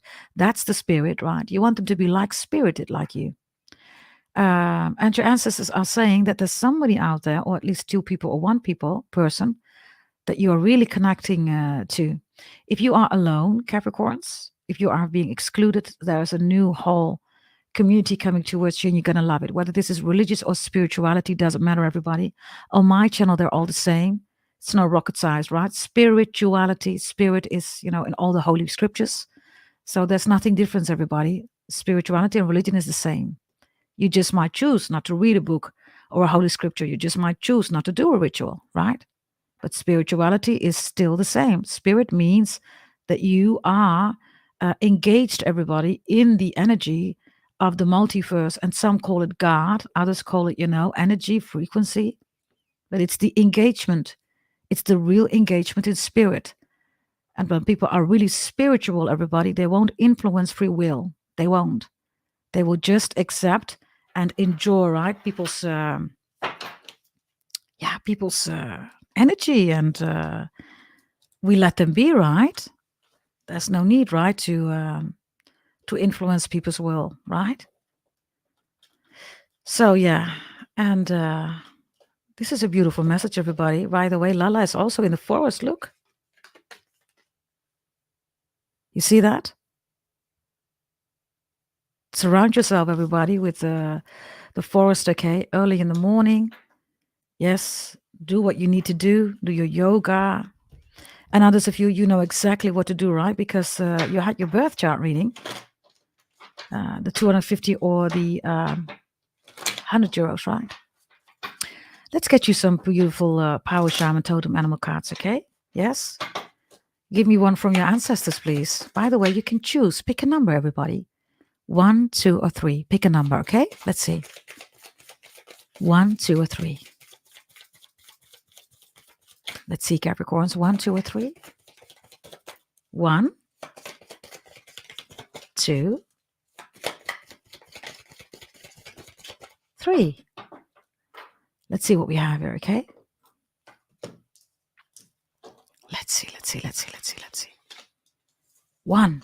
right? You want them to be like-spirited like you. And your ancestors are saying that there's somebody out there, or at least two people or one person, that you are really connecting to. If you are alone, Capricorns, if you are being excluded, there's a new whole community coming towards you and you're going to love it. Whether this is religious or spirituality, doesn't matter, everybody. On my channel, they're all the same. It's no rocket science, right? Spirituality, spirit is, you know, in all the holy scriptures. So there's nothing different, everybody. Spirituality and religion is the same. You just might choose not to read a book or a holy scripture. You just might choose not to do a ritual, right? But spirituality is still the same. Spirit means that you are engaged, everybody, in the energy of the multiverse. And some call it God. Others call it, you know, energy, frequency. But it's the engagement. It's the real engagement in spirit. And when people are really spiritual, everybody, they won't influence free will. They won't. They will just accept and enjoy, right? People's energy, and we let them be, right? There's no need, right, to influence people's will, right? So yeah, and this is a beautiful message, everybody. By the way, Lala is also in the forest. Look, you see that? Surround yourself, everybody, with the forest. Okay, early in the morning. Yes, do what you need to do. Do your yoga. And others of you, you know exactly what to do, right? Because you had your birth chart reading, the 250 or the 100 euros, right? Let's get you some beautiful power shaman totem animal cards, okay? Yes? Give me one from your ancestors, please. By the way, you can choose. Pick a number, everybody. 1, 2, or 3. Pick a number, okay? Let's see. 1, 2, or 3. Let's see, Capricorns. 1, 2, or 3. 1, 2, 3. Let's see what we have here, okay? Let's see. 1.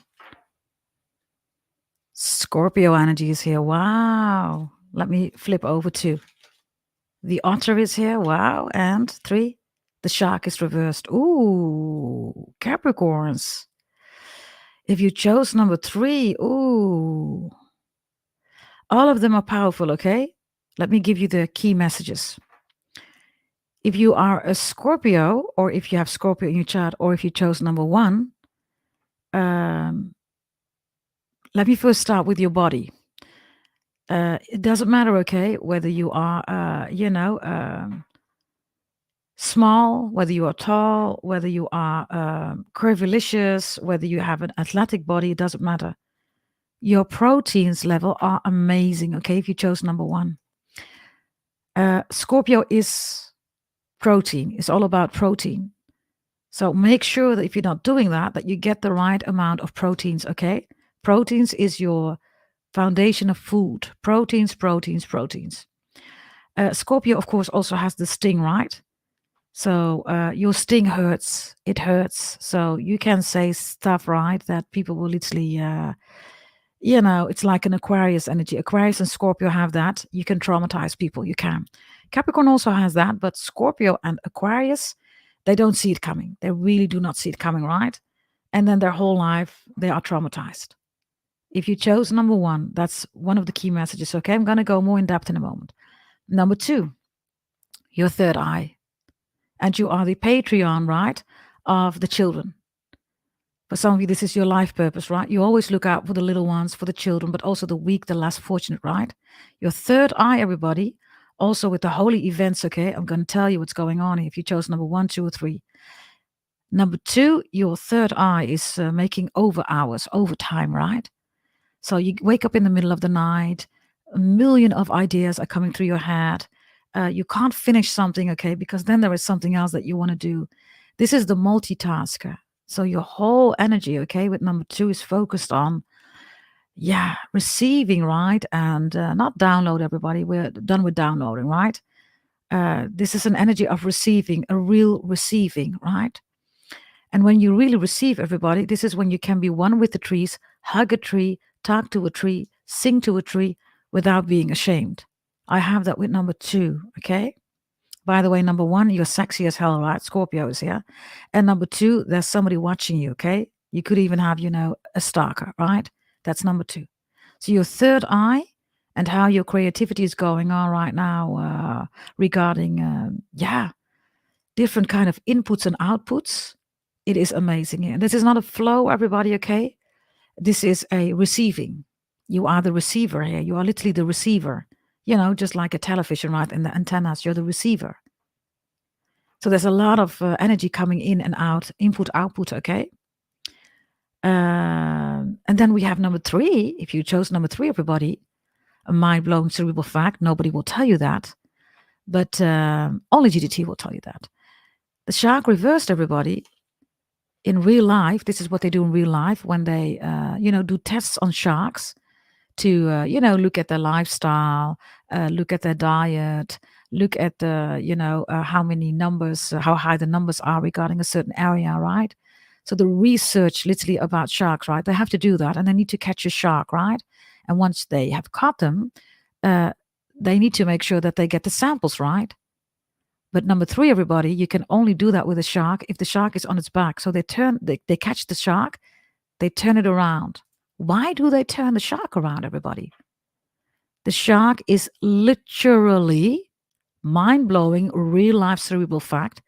Scorpio energy is here. Wow. Let me flip over 2. The otter is here. Wow. And 3. The shark is reversed. Ooh, Capricorns. If you chose number 3, ooh. All of them are powerful, okay? Let me give you the key messages. If you are a Scorpio, or if you have Scorpio in your chart, or if you chose number 1, let me first start with your body. It doesn't matter, okay, whether you are, small, whether you are tall, whether you are curvilicious, whether you have an athletic body, it doesn't matter. Your proteins level are amazing, okay, if you chose number 1. Scorpio is protein. It's all about protein. So make sure that if you're not doing that, that you get the right amount of proteins, okay? Proteins is your foundation of food. Proteins. Scorpio, of course, also has the sting, right? So your sting hurts. It hurts. So you can say stuff, right, that people will literally, it's like an Aquarius energy. Aquarius and Scorpio have that. You can traumatize people. You can. Capricorn also has that, but Scorpio and Aquarius, they don't see it coming. They really do not see it coming, right? And then their whole life, they are traumatized. If you chose number 1, that's one of the key messages. Okay, I'm going to go more in depth in a moment. Number 2, your third eye. And you are the Patreon, right, of the children. For some of you, this is your life purpose, right? You always look out for the little ones, for the children, but also the weak, the less fortunate, right? Your third eye, everybody, also with the holy events, okay? I'm going to tell you what's going on if you chose number 1, 2, or 3. Number 2, your third eye is making overtime, right? So you wake up in the middle of the night, a million of ideas are coming through your head. You can't finish something, okay, because then there is something else that you want to do. This is the multitasker. So your whole energy, okay, with number 2 is focused on, receiving, right? And not download, everybody. We're done with downloading, right? This is an energy of receiving, a real receiving, right? And when you really receive, everybody, this is when you can be one with the trees, hug a tree, talk to a tree, sing to a tree without being ashamed. I have that with number 2, okay? By the way, number 1, you're sexy as hell, right? Scorpio is here. And number 2, there's somebody watching you, okay? You could even have, a stalker, right? That's number 2. So your third eye and how your creativity is going on right now regarding, different kind of inputs and outputs. It is amazing here. This is not a flow, everybody, okay? This is a receiving. You are the receiver here. You are literally the receiver. Just like a television, right? And the antennas, you're the receiver. So there's a lot of energy coming in and out, input, output, okay? And then we have number 3. If you chose number 3, everybody, a mind-blowing cerebral fact, nobody will tell you that. But only GDT will tell you that. The shark reversed, everybody. In real life, this is what they do in real life when they, do tests on sharks to, look at their lifestyle, look at their diet, look at the, how many numbers, how high the numbers are regarding a certain area, right? So the research literally about sharks, right? They have to do that and they need to catch a shark, right? And once they have caught them, they need to make sure that they get the samples right. But number 3, everybody, you can only do that with a shark if the shark is on its back. So they catch the shark, they turn it around. Why do they turn the shark around, everybody? The shark is literally, mind-blowing, real-life cerebral fact,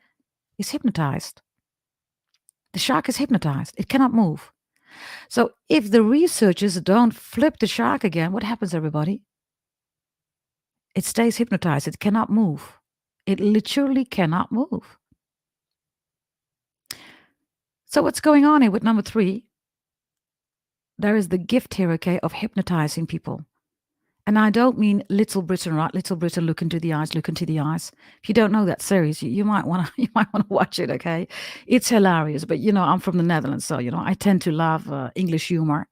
is hypnotized. The shark is hypnotized. It cannot move. So if the researchers don't flip the shark again, what happens, everybody? It stays hypnotized. It cannot move. It literally cannot move. So what's going on here with number 3? There is the gift here, okay, of hypnotizing people. And I don't mean Little Britain, right? Little Britain, look into the eyes, look into the eyes. If you don't know that series, you might want to watch it, okay? It's hilarious, but I'm from the Netherlands, so I tend to love English humor.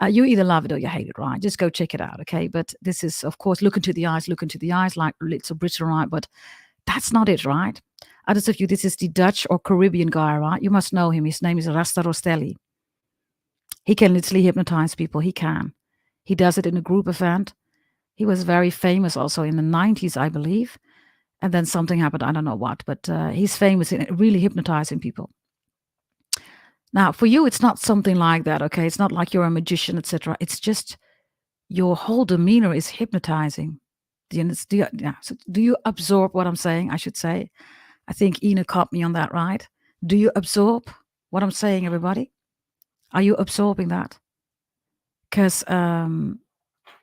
You either love it or you hate it, right? Just go check it out, okay? But this is, of course, look into the eyes, like Little Britain, right? But that's not it, right? Others of you, this is the Dutch or Caribbean guy, right? You must know him. His name is Rasta Rostelli. He can literally hypnotize people. He can. He does it in a group event. He was very famous also in the 90s, I believe. And then something happened. I don't know what, but he's famous in really hypnotizing people. Now, for you, it's not something like that, okay? It's not like you're a magician, etc. It's just your whole demeanor is hypnotizing. Do you absorb what I'm saying, I should say? I think Ina caught me on that, right? Do you absorb what I'm saying, everybody? Are you absorbing that? Because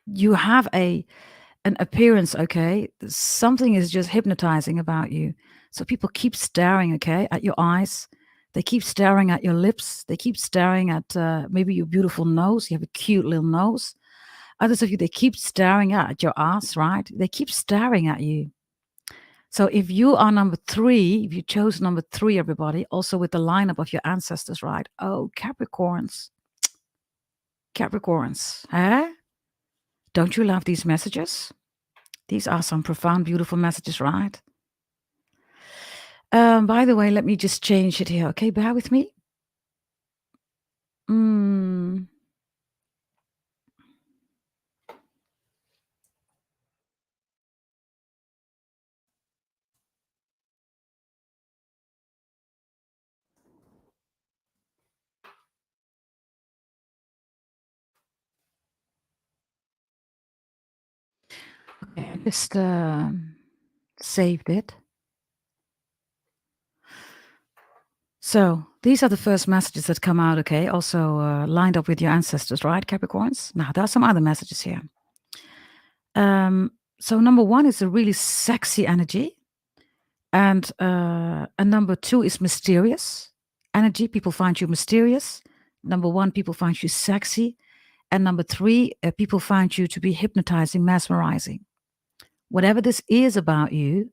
you have an appearance, okay? Something is just hypnotizing about you. So people keep staring, okay, at your eyes. They keep staring at your lips. They keep staring at maybe your beautiful nose. You have a cute little nose. Others of you, they keep staring at your ass, right? They keep staring at you. So if you are number 3, if you chose number 3, everybody, also with the lineup of your ancestors, right? Oh, Capricorns. Capricorns, eh? Don't you love these messages? These are some profound, beautiful messages, right? By the way, let me just change it here, okay? Bear with me. Okay, I just saved it. So these are the first messages that come out, okay? Also lined up with your ancestors, right, Capricorns? Now, there are some other messages here. So number 1 is a really sexy energy. And number 2 is mysterious energy. People find you mysterious. Number 1, people find you sexy. And number 3, people find you to be hypnotizing, mesmerizing. Whatever this is about you,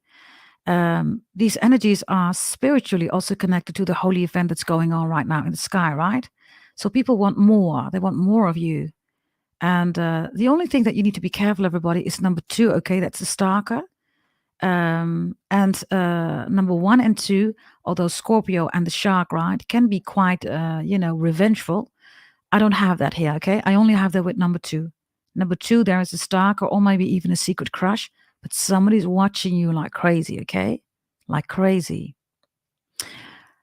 these energies are spiritually also connected to the holy event that's going on right now in the sky, right? So people want more. They want more of you. And the only thing that you need to be careful, everybody, is number 2, okay? That's the stalker. And number 1 and 2, although Scorpio and the shark, right, can be quite, revengeful. I don't have that here, okay? I only have that with number 2. Number 2, there is a stalker or maybe even a secret crush, but somebody's watching you like crazy, okay? Like crazy.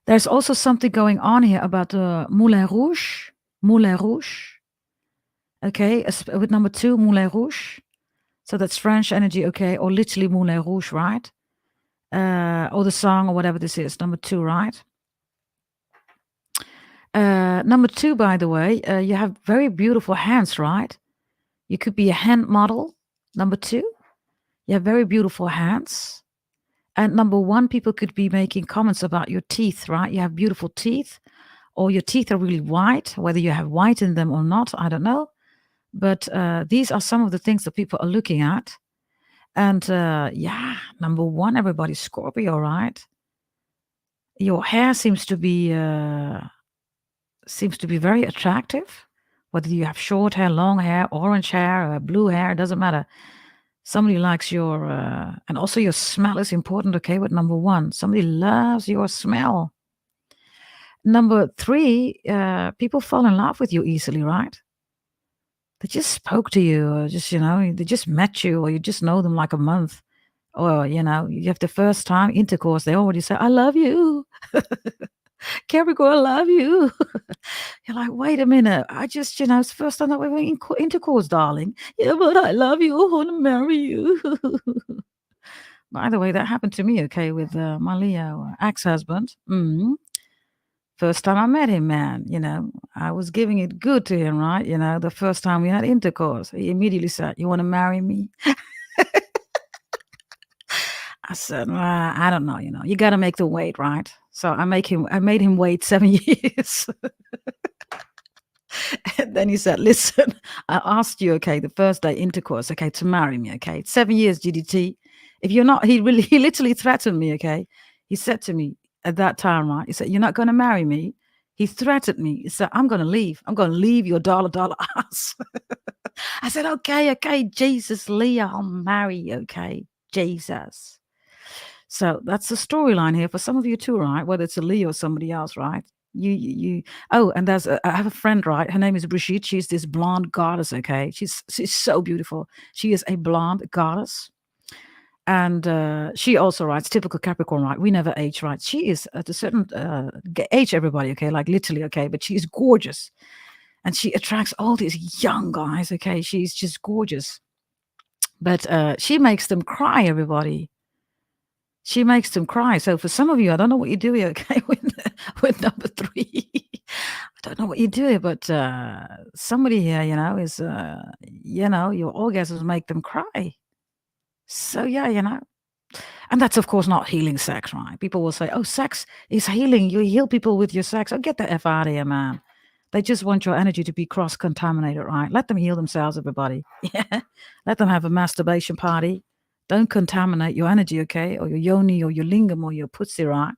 There's also something going on here about the Moulin Rouge. Moulin Rouge. Okay, with number 2, Moulin Rouge. So that's French energy, okay? Or literally Moulin Rouge, right? Or the song or whatever this is, number 2, right? Number 2, by the way, you have very beautiful hands, right? You could be a hand model, number 2. You have very beautiful hands. And number 1, people could be making comments about your teeth, right? You have beautiful teeth, or your teeth are really white, whether you have white in them or not, I don't know. But these are some of the things that people are looking at. And number 1, everybody, Scorpio, right? Your hair seems to be very attractive. Whether you have short hair, long hair, orange hair, or blue hair, it doesn't matter. Somebody likes your, and also your smell is important, okay, with number 1. Somebody loves your smell. Number 3, people fall in love with you easily, right? They just spoke to you, or just, they just met you, or you just know them like a month. Or, you have the first time intercourse, they already say, I love you. Capricorn, I love you. You're like, wait a minute. I just, it's the first time that we're having intercourse, darling. Yeah, but I love you. I want to marry you. By the way, that happened to me, okay, with my Leo ex-husband. First time I met him, man, I was giving it good to him, right? The first time we had intercourse, he immediately said, you want to marry me? I said, well, I don't know, you got to make the wait, right? So I made him wait 7 years. And then he said, listen, I asked you, okay, the first day intercourse, okay, to marry me, okay? 7 years, GDT. If you're not, he literally threatened me, okay? He said to me at that time, right? He said, you're not going to marry me. He threatened me. He said, I'm going to leave. I'm going to leave your dollar ass. I said, okay, Jesus, Leah, I'll marry you, okay? Jesus. So that's the storyline here for some of you too, right? Whether it's a Leo or somebody else, right? Oh, and I have a friend, right? Her name is Brigitte. She's this blonde goddess, okay? She's so beautiful. She is a blonde goddess. And she also writes, typical Capricorn, right? We never age, right? She is at a certain age, everybody, okay? Like literally, okay? But she is gorgeous. And she attracts all these young guys, okay? She's just gorgeous. But she makes them cry, everybody. She makes them cry. So for some of you, I don't know what you do here, okay, with number 3. I don't know what you do here, but somebody here, is, your orgasms make them cry. So, yeah, and that's, of course, not healing sex, right? People will say, oh, sex is healing. You heal people with your sex. Oh, get the F out of here, man. They just want your energy to be cross-contaminated, right? Let them heal themselves, everybody. Yeah. Let them have a masturbation party. Don't contaminate your energy, okay? Or your yoni, or your lingam, or your pussy, right?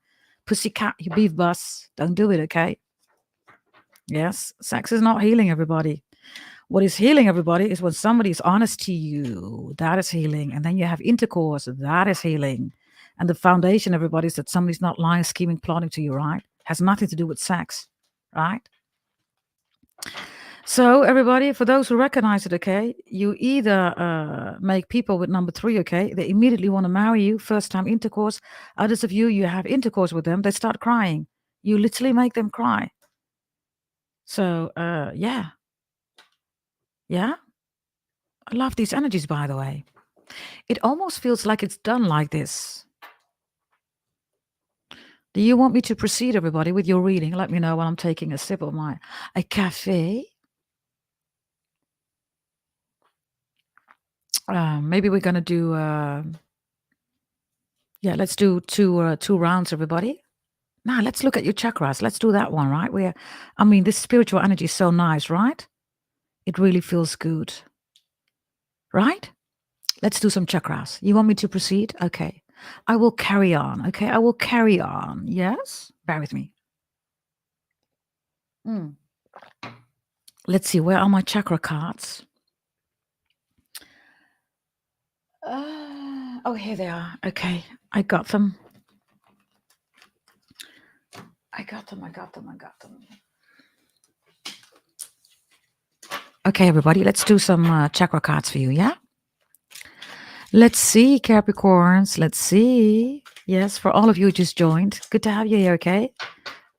Pussycat, your beef bus. Don't do it, okay? Yes, sex is not healing, everybody. What is healing, everybody, is when somebody is honest to you. That is healing. And then you have intercourse. That is healing. And the foundation, everybody, is that somebody's not lying, scheming, plotting to you, right? Has nothing to do with sex, right? So, everybody, for those who recognize it, okay, you either make people with number 3, okay, they immediately want to marry you, first time intercourse. Others of you have intercourse with them, they start crying. You literally make them cry. So, yeah. Yeah. I love these energies, by the way. It almost feels like it's done like this. Do you want me to proceed, everybody, with your reading? Let me know when I'm taking a sip of a cafe. Maybe we're going to do, let's do two rounds, everybody. Now, let's look at your chakras. Let's do that one, right? This spiritual energy is so nice, right? It really feels good, right? Let's do some chakras. You want me to proceed? Okay. I will carry on, okay? I will carry on. Yes? Bear with me. Let's see, where are my chakra cards? Oh, here they are. Okay, I got them. I got them. Okay, everybody, let's do some chakra cards for you, yeah? Let's see, Capricorns. Let's see. Yes, for all of you who just joined, good to have you here, okay?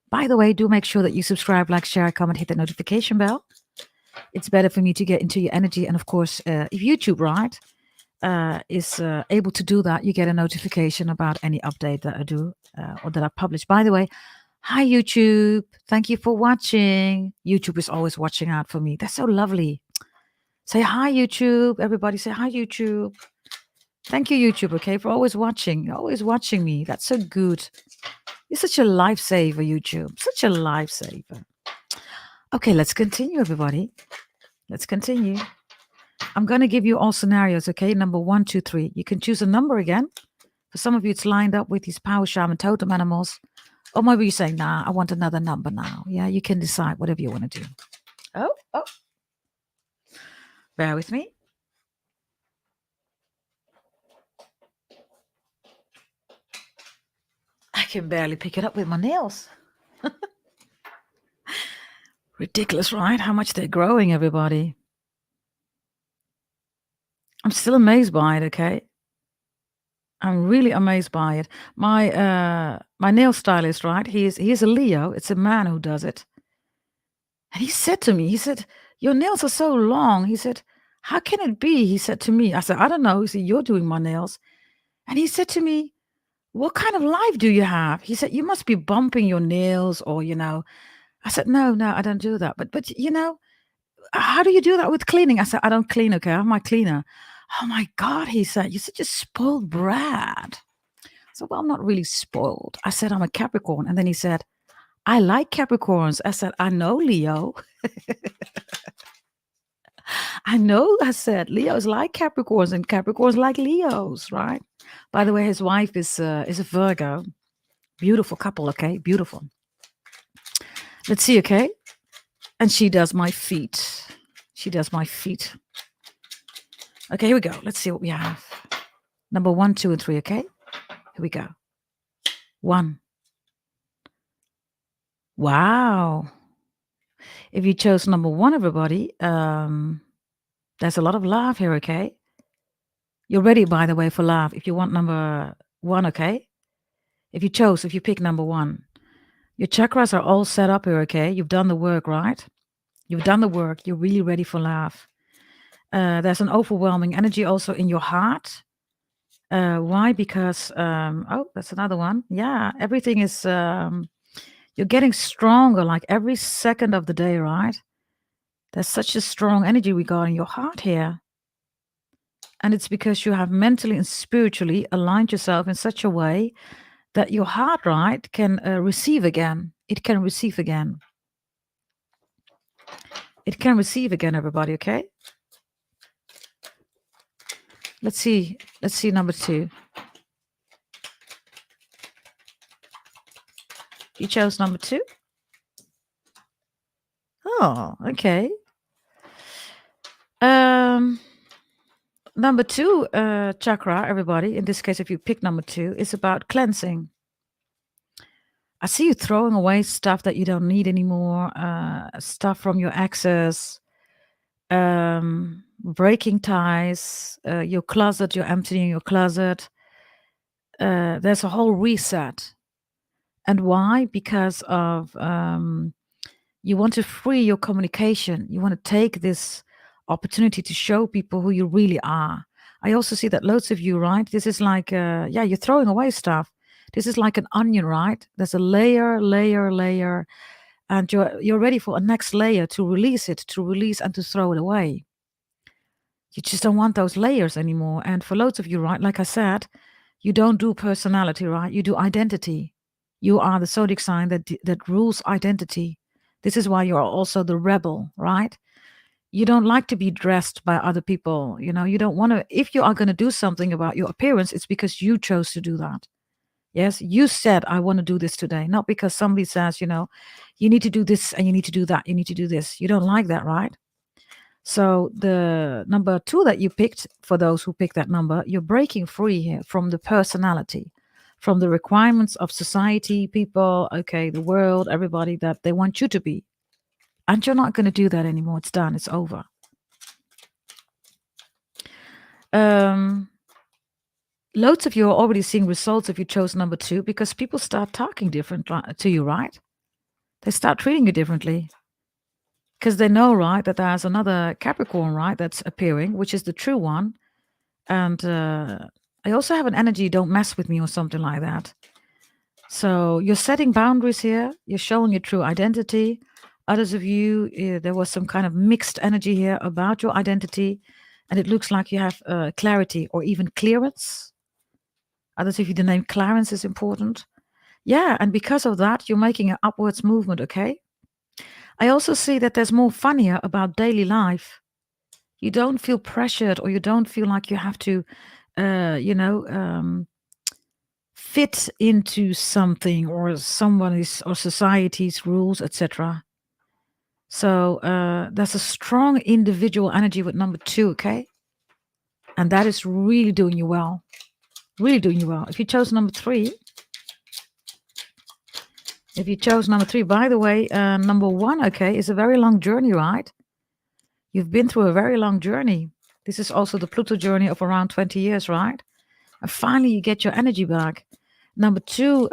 By the way, do make sure that you subscribe, like, share, comment, hit the notification bell. It's better for me to get into your energy. And of course, if YouTube, right, is able to do that, you get a notification about any update that I do or that I publish. By the way, hi, YouTube. Thank you for watching. YouTube is always watching out for me. That's so lovely. Say hi, YouTube. Everybody say hi, YouTube. Thank you, YouTube, okay, for always watching me. That's so good. You're such a lifesaver, YouTube. Such a lifesaver. Okay, let's continue, everybody. Let's continue. I'm going to give you all scenarios, okay? Number 1, 2, 3. You can choose a number again. For some of you, it's lined up with these power shaman totem animals. Or maybe you're saying, nah, I want another number now. Yeah, you can decide whatever you want to do. Oh, Bear with me. I can barely pick it up with my nails. Ridiculous, right? How much they're growing, everybody. I'm still amazed by it, okay? I'm really amazed by it. My nail stylist, right? He's a Leo. It's a man who does it. And he said to me, he said, "Your nails are so long." He said, "How can it be?" He said to me. I said, "I don't know." He said, "You're doing my nails." And he said to me, "What kind of life do you have?" He said, "You must be bumping your nails or, I said, "No, I don't do that. But how do you do that with cleaning?" I said, "I don't clean, okay? I have my cleaner." "Oh my God," he said, "you're such a spoiled brat." So, well, I'm not really spoiled. I said, "I'm a Capricorn." And then he said, "I like Capricorns." I said, "I know, Leo." I know, I said, Leos like Capricorns and Capricorns like Leos, right? By the way, his wife is a Virgo. Beautiful couple, okay? Beautiful. Let's see, okay? And she does my feet. She does my feet. Okay, here we go. Let's see what we have. Number 1, 2, and 3, okay? Here we go. 1. Wow. If you chose number 1, everybody, there's a lot of love here, okay? You're ready, by the way, for love. If you want number 1, okay? If you pick number 1, your chakras are all set up here, okay? You've done the work, right? You've done the work. You're really ready for love. There's an overwhelming energy also in your heart. Why? Because, that's another one. Yeah, everything is, you're getting stronger like every second of the day, right? There's such a strong energy regarding your heart here. And it's because you have mentally and spiritually aligned yourself in such a way that your heart, right, can receive again. It can receive again. It can receive again, everybody, okay? Let's see number 2. You chose number 2? Oh, okay. Number 2 chakra, everybody, in this case, if you pick number 2, is about cleansing. I see you throwing away stuff that you don't need anymore, stuff from your exes, breaking ties, your closet, you're emptying your closet. There's a whole reset. And why? Because of you want to free your communication. You want to take this opportunity to show people who you really are. I also see that loads of you, right? This is like, you're throwing away stuff. This is like an onion, right? There's a layer, and you're ready for a next layer to release and to throw it away. You just don't want those layers anymore. And for loads of you, right, like I said, you don't do personality, right? You do identity. You are the zodiac sign that rules identity. This is why you are also the rebel, right? You don't like to be dressed by other people. You don't want to, if you are going to do something about your appearance, it's because you chose to do that. Yes, you said, "I want to do this today," not because somebody says, you need to do this and you need to do that. You need to do this. You don't like that, right? So the number 2 that you picked, for those who picked that number, you're breaking free here from the personality, from the requirements of society, people, okay, the world, everybody, that they want you to be. And you're not going to do that anymore. It's done. It's over. Loads of you are already seeing results if you chose number 2, because people start talking different to you, right? They start treating you differently. Because they know, right, that there's another Capricorn, right, that's appearing, which is the true one. And I also have an energy, "Don't mess with me," or something like that. So you're setting boundaries here. You're showing your true identity. Others of you, there was some kind of mixed energy here about your identity. And it looks like you have clarity or even clearance. Others of you, the name Clarence is important. Yeah, and because of that, you're making an upwards movement, okay? I also see that there's more fun here about daily life. You don't feel pressured, or you don't feel like you have to, fit into something or somebody's or society's rules, etc. So there's a strong individual energy with number 2, okay? And that is really doing you well. Really doing you well. If you chose number 3, by the way, number 1, okay, is a very long journey, right? You've been through a very long journey. This is also the Pluto journey of around 20 years, right? And finally, you get your energy back. Number 2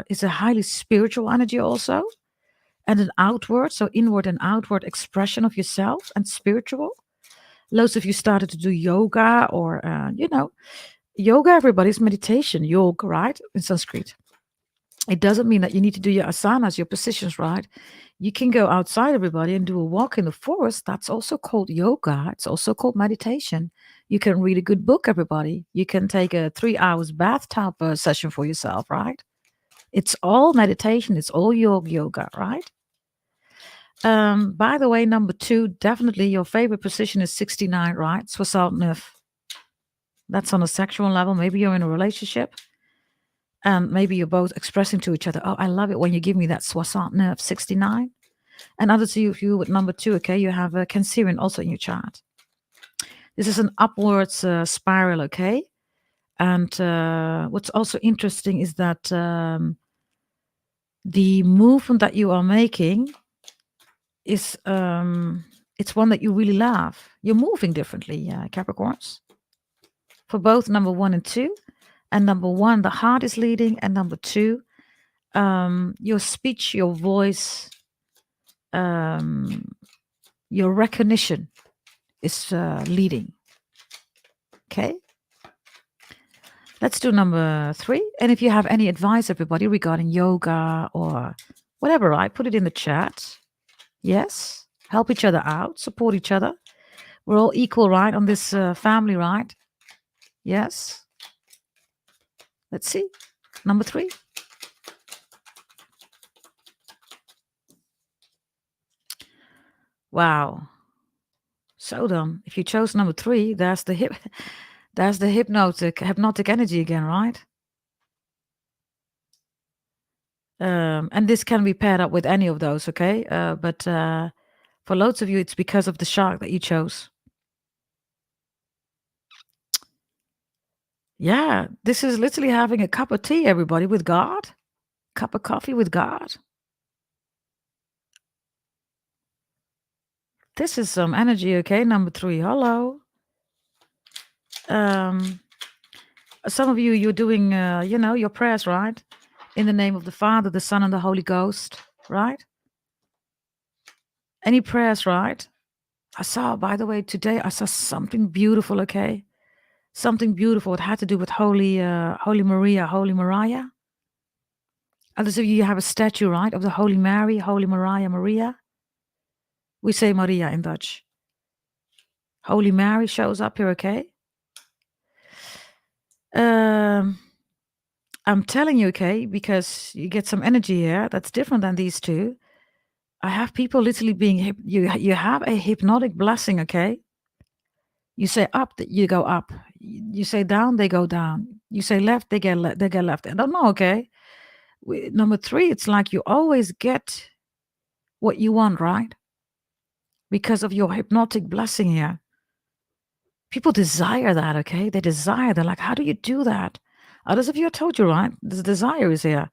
is a highly spiritual energy also, and an outward, so inward and outward expression of yourself and spiritual. Loads of you started to do yoga or, yoga, everybody's meditation, yoga, right? In Sanskrit. It doesn't mean that you need to do your asanas, your positions, right? You can go outside, everybody, and do a walk in the forest. That's also called yoga. It's also called meditation. You can read a good book, everybody. You can take a 3 hours bathtub session for yourself, right? It's all meditation. It's all yoga, right? By the way, number 2, definitely your favorite position is 69, right? 69. That's on a sexual level. Maybe you're in a relationship. And maybe you're both expressing to each other, oh, I love it when you give me that 69. And others of you with number 2, okay, you have a Cancerian also in your chart. This is an upwards spiral, okay? And what's also interesting is that the movement that you are making is, it's one that you really love. You're moving differently, Capricorns. For both number 1 and 2. And number 1, the heart is leading. And number 2, your speech, your voice, your recognition is leading. Okay. Let's do number 3. And if you have any advice, everybody, regarding yoga or whatever, right, put it in the chat. Yes. Help each other out. Support each other. We're all equal, right, on this family, right? Yes. Let's see. Number 3. Wow. So then, if you chose number 3, there's the hypnotic energy again, right? And this can be paired up with any of those, okay? But for loads of you, it's because of the shark that you chose. Yeah, this is literally having a cup of tea, everybody, with God. Cup of coffee with God. This is some energy, okay? Number 3, hello. Some of you, you're doing, your prayers, right? In the name of the Father, the Son, and the Holy Ghost, right? Any prayers, right? I saw, by the way, today, I saw something beautiful, okay? Something beautiful. It had to do with Holy Maria, Holy Mariah. Others of you have a statue, right, of the Holy Mary, Holy Mariah, Maria. We say Maria in Dutch. Holy Mary shows up here, okay? I'm telling you, okay, because you get some energy here that's different than these two. I have people literally being, you have a hypnotic blessing, okay? You say up, you go up. You say down, they go down. You say left, they get left. I don't know, okay? Number 3, it's like you always get what you want, right? Because of your hypnotic blessing here. People desire that, okay? They desire that. Like, how do you do that? Others of you, I told you, right? The desire is here.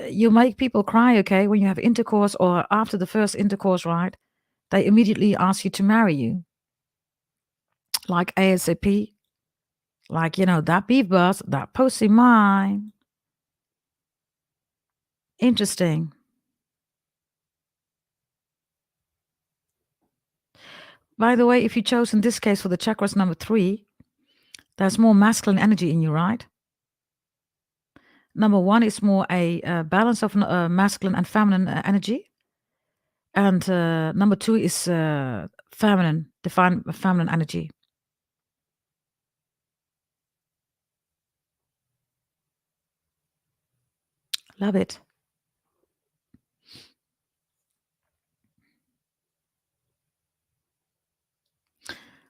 You make people cry, okay, when you have intercourse or after the first intercourse, right? They immediately ask you to marry you. Like ASAP. Like, that beef buzz, that pussy mine. Interesting. By the way, if you chose in this case for the chakras number 3, there's more masculine energy in you, right? Number 1 is more a balance of masculine and feminine energy. And number 2 is feminine, divine feminine energy. Love it.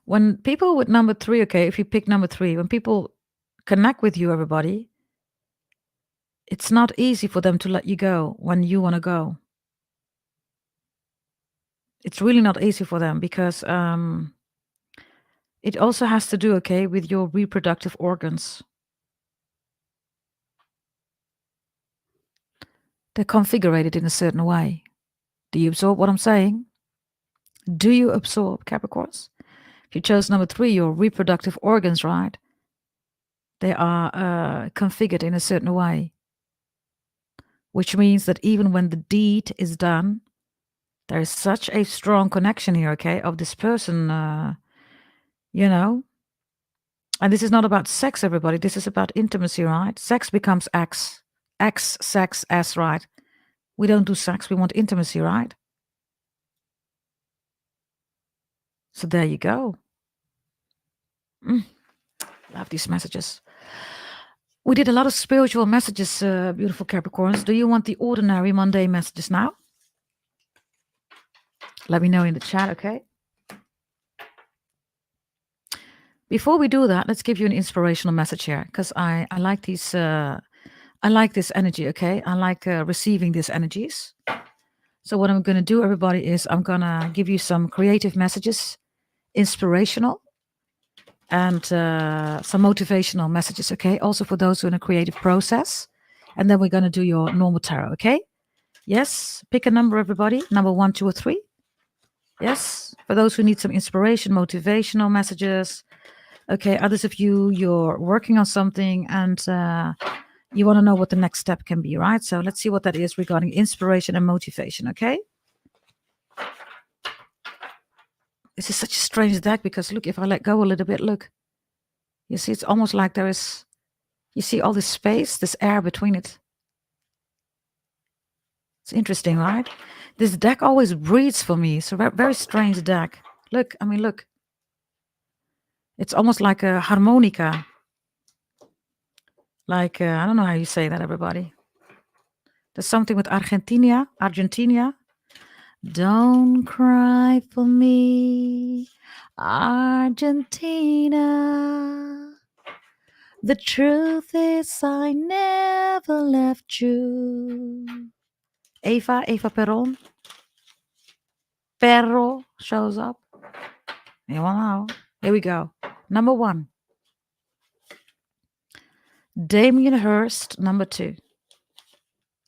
When people with number 3, okay, if you pick number 3, when people connect with you, everybody, it's not easy for them to let you go when you want to go. it's really not easy for them because it also has to do, okay, with your reproductive organs. They're configured in a certain way. Do you absorb what I'm saying? Do you absorb, Capricorns? If you chose number 3, your reproductive organs, right? They are configured in a certain way, which means that even when the deed is done, there is such a strong connection here, okay, of this person, you know. And this is not about sex, everybody. This is about intimacy, right? Sex becomes X. X, sex, S, right? We don't do sex. We want intimacy, right? So there you go. Love these messages. We did a lot of spiritual messages, beautiful Capricorns. Do you want the ordinary Monday messages now? Let me know in the chat, okay? Before we do that, let's give you an inspirational message here, because I like these. I like this energy, okay? I like receiving these energies. So what I'm going to do, everybody, is I'm going to give you some creative messages, inspirational, and some motivational messages, okay? Also for those who are in a creative process. And then we're going to do your normal tarot, okay? Yes, pick a number, everybody. Number 1, 2, or 3. Yes, for those who need some inspiration, motivational messages. Okay, others of you, you're working on something and you want to know what the next step can be, right? So let's see what that is regarding inspiration and motivation, okay? This is such a strange deck because look, if I let go a little bit, look. You see, it's almost like there is, you see all this space, this air between it. It's interesting, right? This deck always breathes for me. It's a very strange deck. Look, I mean, look. It's almost like a harmonica. Like, I don't know how you say that, everybody. There's something with Argentina. Don't cry for me, Argentina. The truth is I never left you. Eva Peron. Perro shows up. You want to know? Here we go. Number 1. Damien Hirst, number 2.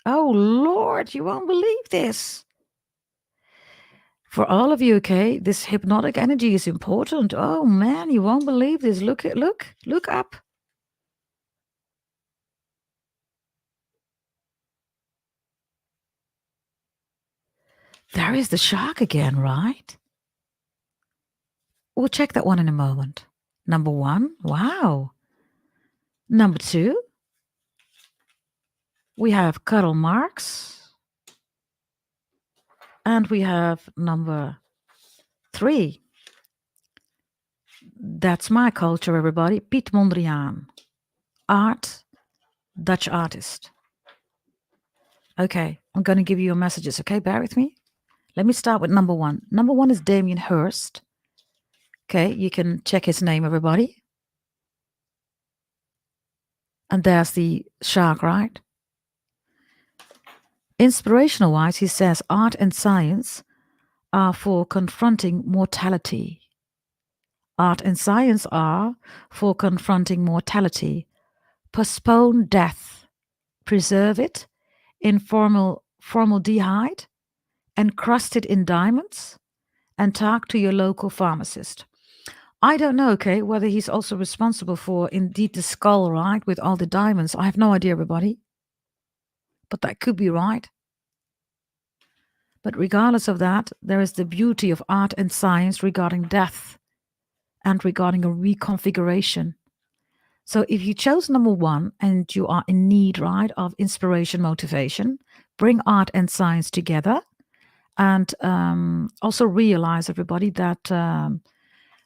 Oh, Lord, you won't believe this. For all of you, okay, this hypnotic energy is important. Oh, man, you won't believe this. Look up. There is the shark again, right? We'll check that one in a moment. Number 1, wow. Number 2, we have Karl Marx. And we have number 3. That's my culture, everybody. Piet Mondriaan. Art, Dutch artist. Okay, I'm going to give you your messages, okay? Bear with me. Let me start with number 1. Number 1 is Damien Hirst. Okay, you can check his name, everybody. And there's the shark, right? Inspirational-wise, he says, art and science are for confronting mortality. Art and science are for confronting mortality. Postpone death. Preserve it in formaldehyde, encrust it in diamonds, and talk to your local pharmacist. I don't know, okay, whether he's also responsible for indeed the skull, right, with all the diamonds. I have no idea, everybody. But that could be right. But regardless of that, there is the beauty of art and science regarding death and regarding a reconfiguration. So if you chose number 1 and you are in need, right, of inspiration, motivation, bring art and science together. And also realize, everybody, that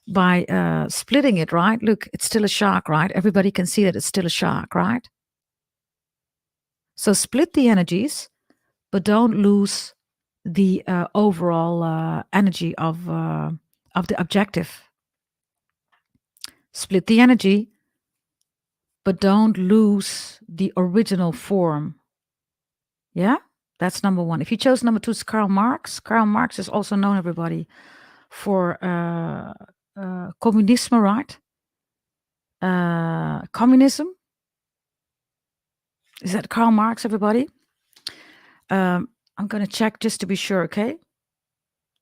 by splitting it, right, look, it's still a shark, right? Everybody can see that it's still a shark, right? So split the energies, but don't lose the overall energy of the objective. Split the energy, but don't lose the original form. Yeah? That's number one. If you chose number two, it's Karl Marx. Karl Marx is also known, everybody, for communism, right? Communism. Is that Karl Marx, everybody? I'm going to check just to be sure, okay?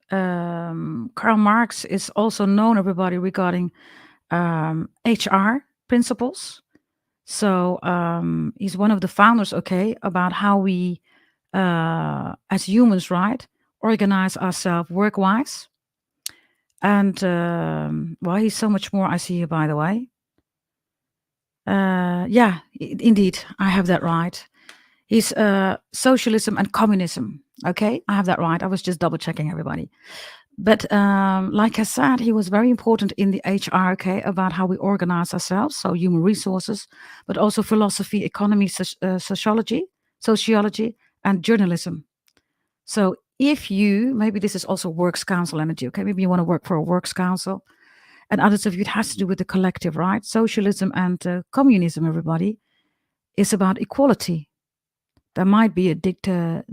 Karl Marx is also known, everybody, regarding HR principles. So he's one of the founders, okay, about how we, as humans, right, organize ourselves work-wise. And well, he's so much more. I see you, by the way. Yeah, indeed, I have that right. He's socialism and communism. Okay, I have that right. I was just double checking, everybody. But like I said, he was very important in the HR, okay, about how we organize ourselves, so human resources, but also philosophy, economy, sociology, and journalism. So if you, maybe this is also works council energy, okay, maybe you want to work for a works council, and others of you, it has to do with the collective, right? Socialism and communism, everybody, is about equality. There might be a dictator,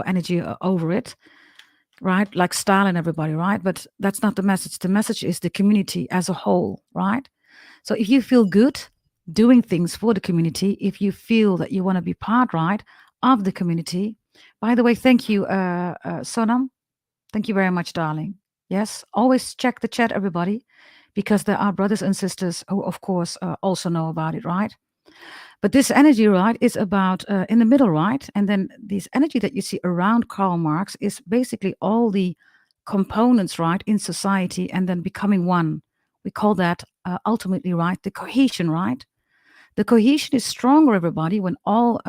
energy over it, right? Like Stalin, everybody, right? But that's not the message. The message is the community as a whole, right? So if you feel good doing things for the community, if you feel that you want to be part, right, of the community. By the way, thank you, Sonam. Thank you very much, darling. Yes, always check the chat, everybody, because there are brothers and sisters who, of course, also know about it, right? But this energy, right, is about in the middle, right? And then this energy that you see around Karl Marx is basically all the components, right, in society and then becoming one. We call that ultimately, right, the cohesion, right? The cohesion is stronger, everybody, when all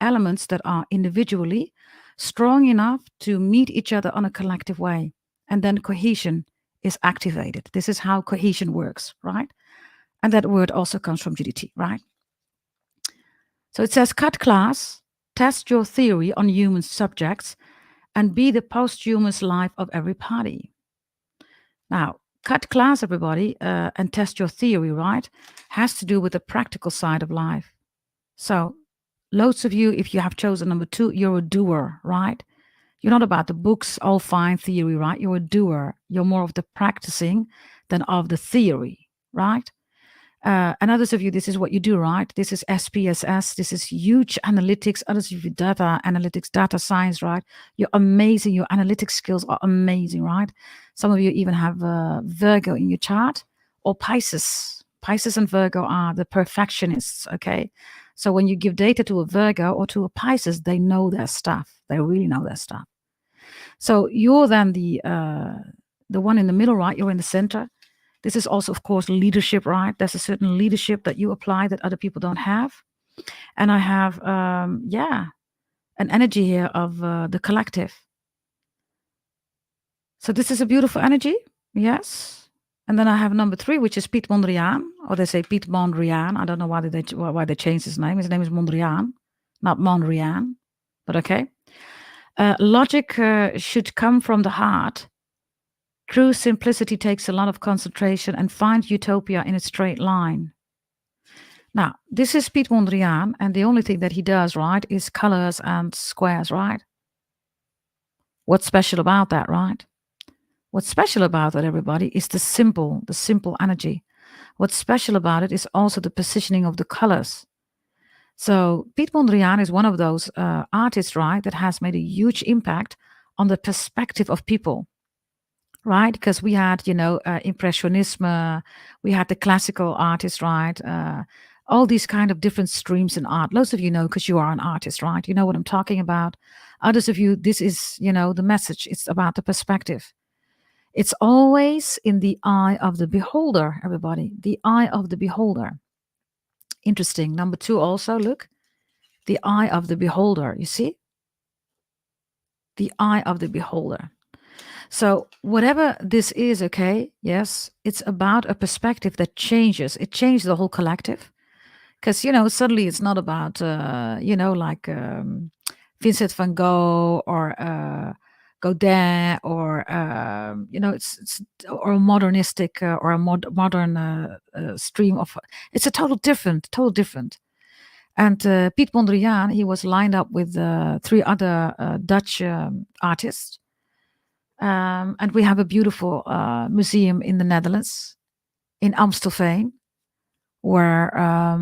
elements that are individually strong enough to meet each other on a collective way. And then cohesion is activated. This is how cohesion works, right? And that word also comes from GDT, right? So it says, cut class, test your theory on human subjects, and be the posthumous life of every party. Now, cut class, everybody, and test your theory, right, has to do with the practical side of life. So loads of you, if you have chosen number two, you're a doer, right? You're not about the books, all fine theory, right? You're a doer. You're more of the practicing than of the theory, right? And others of you, this is what you do, right? This is SPSS. This is huge analytics. Others of you, data analytics, data science, right? You're amazing. Your analytics skills are amazing, right? Some of you even have Virgo in your chart or Pisces. Pisces and Virgo are the perfectionists, okay? So when you give data to a Virgo or to a Pisces, they know their stuff. They really know their stuff. So you're then the one in the middle, right? You're in the center. This is also, of course, leadership, right? There's a certain leadership that you apply that other people don't have. And I have, an energy here of the collective. So this is a beautiful energy, yes. And then I have number 3, which is Piet Mondriaan, or they say Piet Mondriaan. I don't know why they changed his name. His name is Mondriaan, not Mondriaan, but okay. Logic should come from the heart. True simplicity takes a lot of concentration and find utopia in a straight line. Now, this is Piet Mondriaan, and the only thing that he does, right, is colors and squares, right? What's special about that, right? What's special about that, everybody, is the simple energy. What's special about it is also the positioning of the colors. So Piet Mondriaan is one of those artists, right, that has made a huge impact on the perspective of people. Right, because we had, Impressionism, we had the classical artists, right? All these kind of different streams in art. Most of you know because you are an artist, right? You know what I'm talking about. Others of you, this is, the message. It's about the perspective. It's always in the eye of the beholder, everybody. The eye of the beholder. Interesting. Number 2 also, look. The eye of the beholder, you see? The eye of the beholder. So whatever this is, okay, yes, it's about a perspective that changes. It changes the whole collective. Because, suddenly it's not about, like Vincent van Gogh or Godin or, it's or a modernistic or a modern stream of, it's a total different. And Piet Mondriaan, he was lined up with 3 other Dutch artists. And we have a beautiful museum in the Netherlands, in Amstelveen, where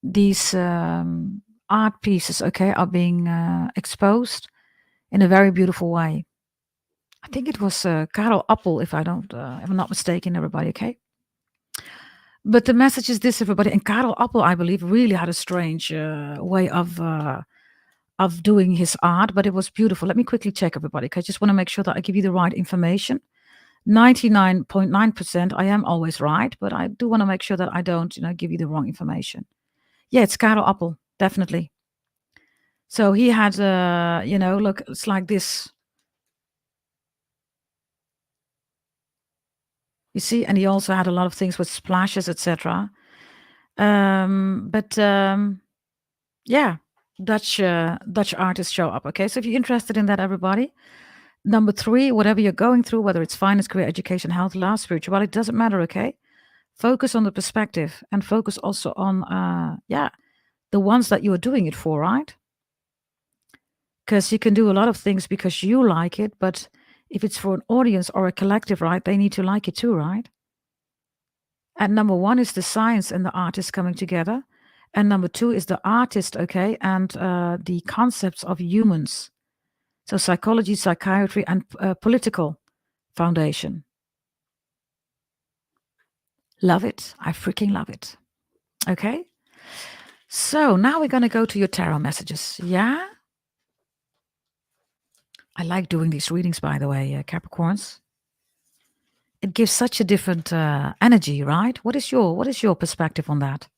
these art pieces, are being exposed in a very beautiful way. I think it was Karel Appel, if I'm not mistaken, everybody, okay? But the message is this, everybody. And Karel Appel, I believe, really had a strange way of doing his art, but it was beautiful. Let me quickly check, everybody, because I just want to make sure that I give you the right information. 99.9%, I am always right, but I do want to make sure that I don't, give you the wrong information. Yeah, it's Karel Appel, definitely. So he had, look, it's like this. You see, and he also had a lot of things with splashes, etc. Yeah, Dutch artists show up. Okay, so if you're interested in that, everybody. Number 3, whatever you're going through, whether it's finance, career, education, health, love, spirituality, it doesn't matter. Okay, focus on the perspective and focus also on the ones that you are doing it for, right? Because you can do a lot of things because you like it, but if it's for an audience or a collective, right, they need to like it too, right? And number 1 is the science and the artist coming together. And number 2 is the artist, okay, and the concepts of humans. So psychology, psychiatry, and political foundation. Love it. I freaking love it. Okay. So now we're going to go to your tarot messages. Yeah. I like doing these readings, by the way, Capricorns. It gives such a different energy, right? What is your perspective on that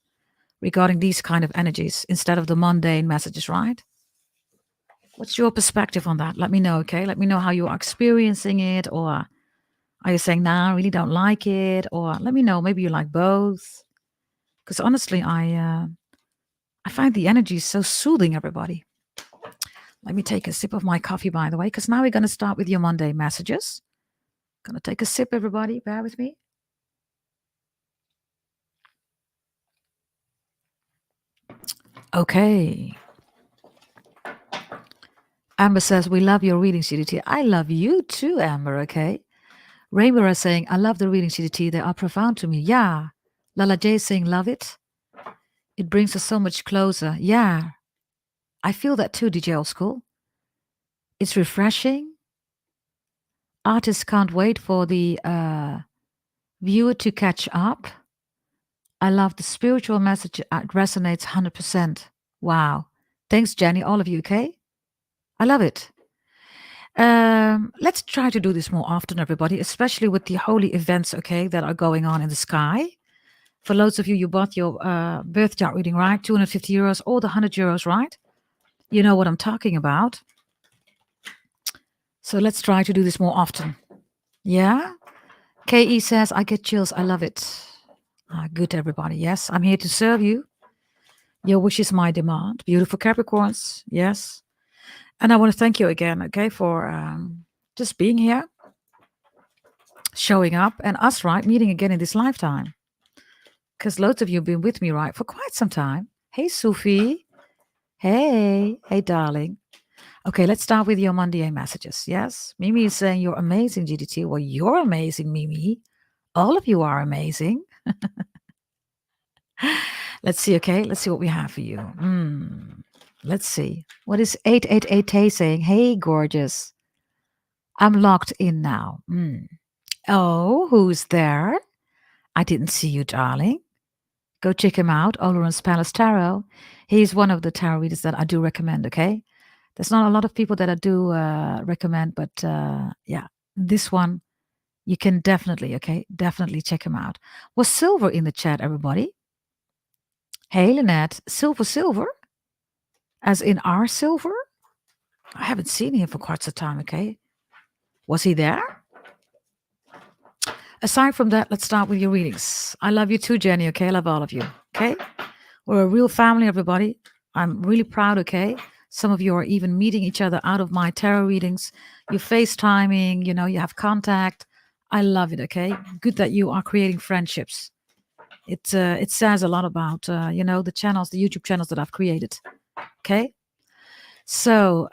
regarding these kind of energies instead of the mundane messages, right? What's your perspective on that? Let me know, okay? Let me know how you are experiencing it, or are you saying, nah, I really don't like it? Or let me know, maybe you like both. Because honestly, I find the energy so soothing, everybody. Let me take a sip of my coffee, by the way, because now we're going to start with your Monday messages. Going to take a sip, everybody. Bear with me. Okay. Amber says, we love your reading, CDT. I love you too, Amber, okay? Rainbow is saying, I love the reading, CDT. They are profound to me. Yeah. Lala J saying, love it. It brings us so much closer. Yeah. I feel that too, DJ Old School. It's refreshing. Artists can't wait for the viewer to catch up. I love the spiritual message. It resonates 100%. Wow. Thanks, Jenny. All of you, okay? I love it. Let's try to do this more often, everybody, especially with the holy events, okay, that are going on in the sky. For loads of you, you bought your birth chart reading, right? 250 euros or the 100 euros, right? You know what I'm talking about. So let's try to do this more often. Yeah? KE says, I get chills. I love it. Good, everybody. Yes, I'm here to serve you. Your wish is my demand. Beautiful Capricorns. Yes. And I want to thank you again, okay, for just being here, showing up, and us, right, meeting again in this lifetime. Because loads of you have been with me, right, for quite some time. Hey, Sophie. Hey, darling. Okay, let's start with your Monday messages. Yes, Mimi is saying you're amazing, GDT. Well, you're amazing, Mimi. All of you are amazing. Let's see, okay? Let's see what we have for you. Let's see. What is 888 saying? Hey, gorgeous. I'm locked in now. Oh, who's there? I didn't see you, darling. Go check him out, Oloron's Palace Tarot. He's one of the tarot readers that I do recommend, okay? There's not a lot of people that I do recommend, but yeah, this one, you can definitely check him out. Was Silver in the chat, everybody? Hey, Lynette. Silver? As in our Silver? I haven't seen him for quite some time, okay? Was he there? Aside from that, let's start with your readings. I love you too, Jenny, okay? I love all of you, okay? We're a real family, everybody. I'm really proud, okay? Some of you are even meeting each other out of my tarot readings. You're FaceTiming, you have contact. I love it, okay? Good that you are creating friendships. It says a lot about the channels, the YouTube channels that I've created. Okay, so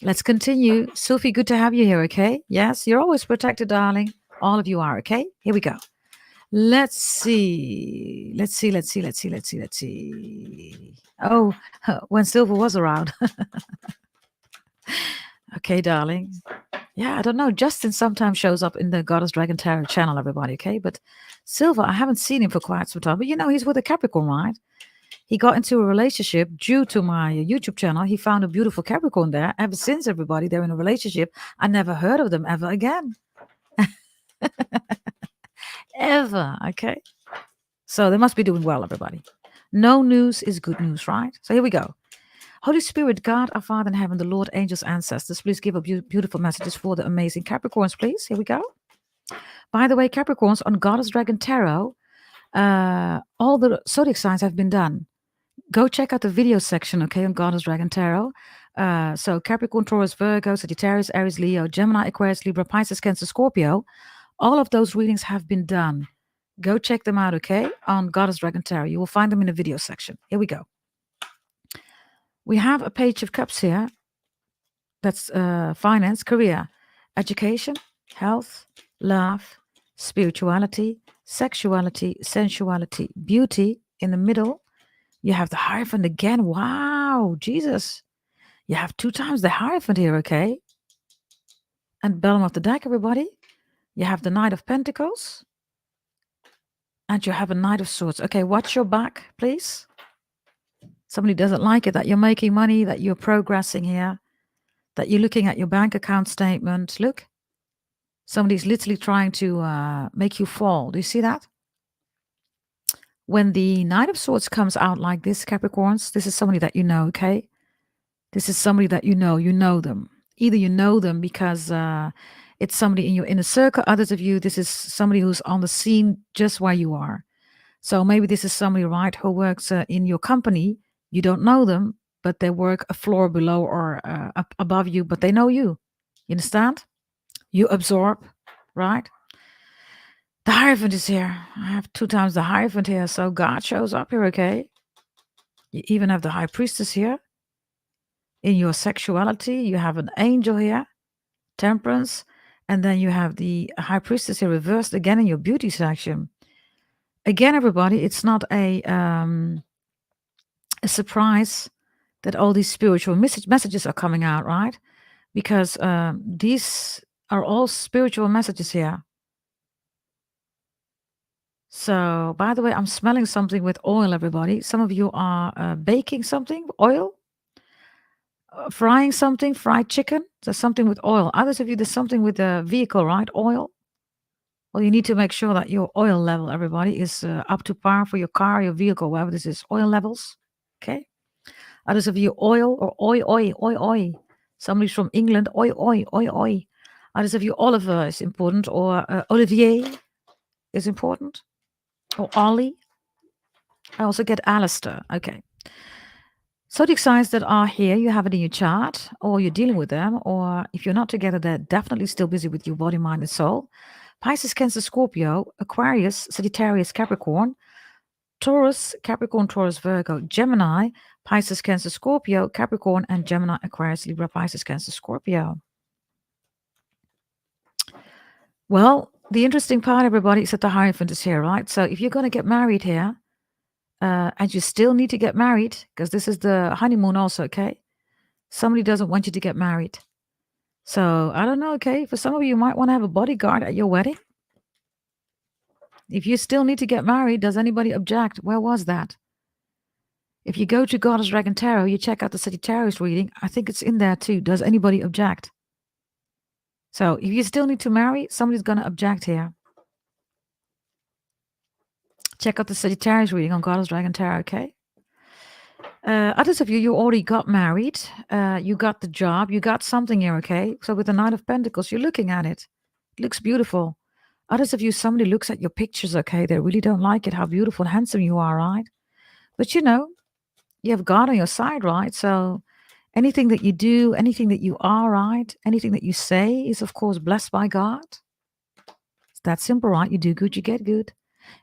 let's continue. Sophie, good to have you here. Okay, yes, you're always protected, darling. All of you are. Okay, here we go. Let's see. Oh, when Silver was around. Okay, darling. Yeah, I don't know. Justin sometimes shows up in the Goddess Dragon Tarot channel, everybody, okay? But Silver, I haven't seen him for quite some time. But he's with a Capricorn, right? He got into a relationship due to my YouTube channel. He found a beautiful Capricorn there. Ever since, everybody, they're in a relationship. I never heard of them ever again. Ever, okay? So they must be doing well, everybody. No news is good news, right? So here we go. Holy Spirit, God, our Father in heaven, the Lord, angels, ancestors, please give up beautiful messages for the amazing Capricorns, please. Here we go. By the way, Capricorns, on Goddess Dragon Tarot, all the zodiac signs have been done. Go check out the video section, okay, on Goddess Dragon Tarot. So Capricorn, Taurus, Virgo, Sagittarius, Aries, Leo, Gemini, Aquarius, Libra, Pisces, Cancer, Scorpio. All of those readings have been done. Go check them out, okay, on Goddess Dragon Tarot. You will find them in the video section. Here we go. We have a Page of Cups here. That's finance, career, education, health, love, spirituality, sexuality, sensuality, beauty. In the middle, you have the Hierophant again. Wow, Jesus. You have 2 times the Hierophant here, okay? And bottom of the deck, everybody, you have the Knight of Pentacles. And you have a Knight of Swords. Okay, watch your back, please. Somebody doesn't like it that you're making money, that you're progressing here, that you're looking at your bank account statement. Look, somebody's literally trying to make you fall. Do you see that? When the Knight of Swords comes out like this, Capricorns, this is somebody that you know, okay? This is somebody that you know them. Either you know them because it's somebody in your inner circle. Others of you, this is somebody who's on the scene just where you are. So maybe this is somebody, right, who works in your company. You don't know them, but they work a floor below or up above you, but they know you. You understand? You absorb, right? The Hierophant is here. I have 2 times the Hierophant here, so God shows up here, okay? You even have the High Priestess here. In your sexuality, you have an angel here, Temperance, and then you have the High Priestess here reversed again in your beauty section. Again, everybody, it's not a surprise that all these spiritual messages are coming out, right? Because these are all spiritual messages here. So, by the way, I'm smelling something with oil, everybody. Some of you are baking something, oil, frying something, fried chicken. There's something with oil. Others of you, there's something with the vehicle, right? Oil. Well, you need to make sure that your oil level, everybody, is up to par for your car, your vehicle, whatever this is. Oil levels, okay? Others of you, oil or oi. Somebody's from England, oi. Others of you, Oliver is important, or Olivier is important, or Ollie. I also get Alistair, okay. Zodiac signs that are here, you have it in your chart, or you're dealing with them, or if you're not together, they're definitely still busy with your body, mind, and soul. Pisces, Cancer, Scorpio, Aquarius, Sagittarius, Capricorn, Taurus, Capricorn, Taurus, Virgo, Gemini, Pisces, Cancer, Scorpio, Capricorn, and Gemini, Aquarius, Libra, Pisces, Cancer, Scorpio. Well, the interesting part, everybody, is that the Hierophant is here, right? So if you're going to get married here, and you still need to get married, because this is the honeymoon also, okay? Somebody doesn't want you to get married. So I don't know, okay? For some of you, you might want to have a bodyguard at your wedding. If you still need to get married, does anybody object? Where was that? If you go to Goddess Dragon Tarot, you check out the Sagittarius reading. I think it's in there too. Does anybody object? So if you still need to marry, somebody's going to object here. Check out the Sagittarius reading on Goddess Dragon Tarot, okay? Others of you, you already got married. You got the job. You got something here, okay? So with the Knight of Pentacles, you're looking at it. It looks beautiful. Others of you, somebody looks at your pictures, okay? They really don't like it, how beautiful and handsome you are, right? But you know, you have God on your side, right? So anything that you do, anything that you are, right? Anything that you say is, of course, blessed by God. It's that simple, right? You do good, you get good.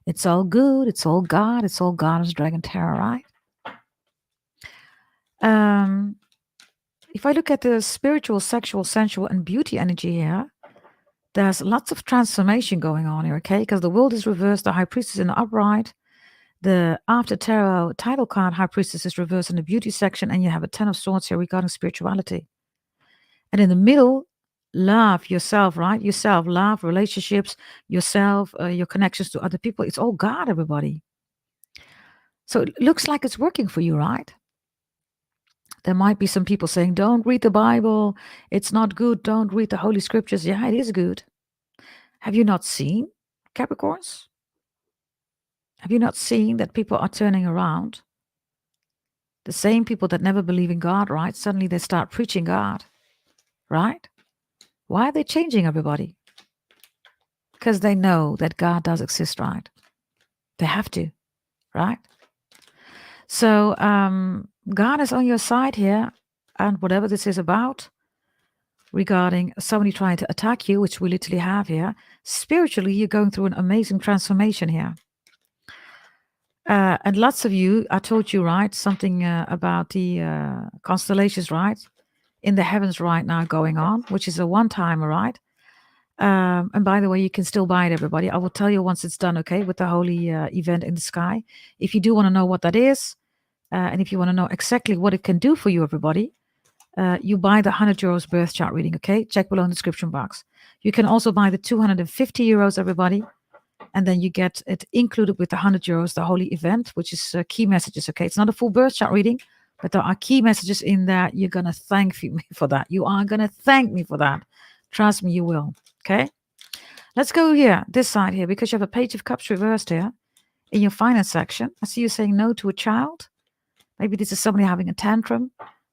It's all good. It's all God. It's all Goddess Dragon Tarot, right? If I look at the spiritual, sexual, sensual, and beauty energy here, there's lots of transformation going on here, okay? Because the world is reversed, the High Priestess in the upright, the After Tarot title card, High Priestess, is reversed in the beauty section, and you have a 10 of Swords here regarding spirituality. And in the middle, love, yourself, right? Yourself, love, relationships, yourself, your connections to other people. It's all God, everybody. So it looks like it's working for you, right? There might be some people saying, don't read the Bible. It's not good. Don't read the Holy Scriptures. Yeah, it is good. Have you not seen, Capricorns? Have you not seen that people are turning around? The same people that never believe in God, right? Suddenly they start preaching God, right? Why are they changing, everybody? Because they know that God does exist, right? They have to, right? So God is on your side here, and whatever this is about, regarding somebody trying to attack you, which we literally have here, spiritually, you're going through an amazing transformation here. And lots of you, I told you, right, something about the constellations, right, in the heavens right now going on, which is a one-timer, right? And by the way, you can still buy it, everybody. I will tell you once it's done, okay, with the holy event in the sky. If you do want to know what that is, and if you want to know exactly what it can do for you, everybody, you buy the 100 euros birth chart reading, okay? Check below in the description box. You can also buy the 250 euros, everybody. And then you get it included with the 100 euros, the holy event, which is key messages, okay? It's not a full birth chart reading, but there are key messages in there. You're going to thank me for that. You are going to thank me for that. Trust me, you will, okay? Let's go here, this side here, because you have a Page of Cups reversed here in your finance section. I see you saying no to a child. Maybe this is somebody having a tantrum.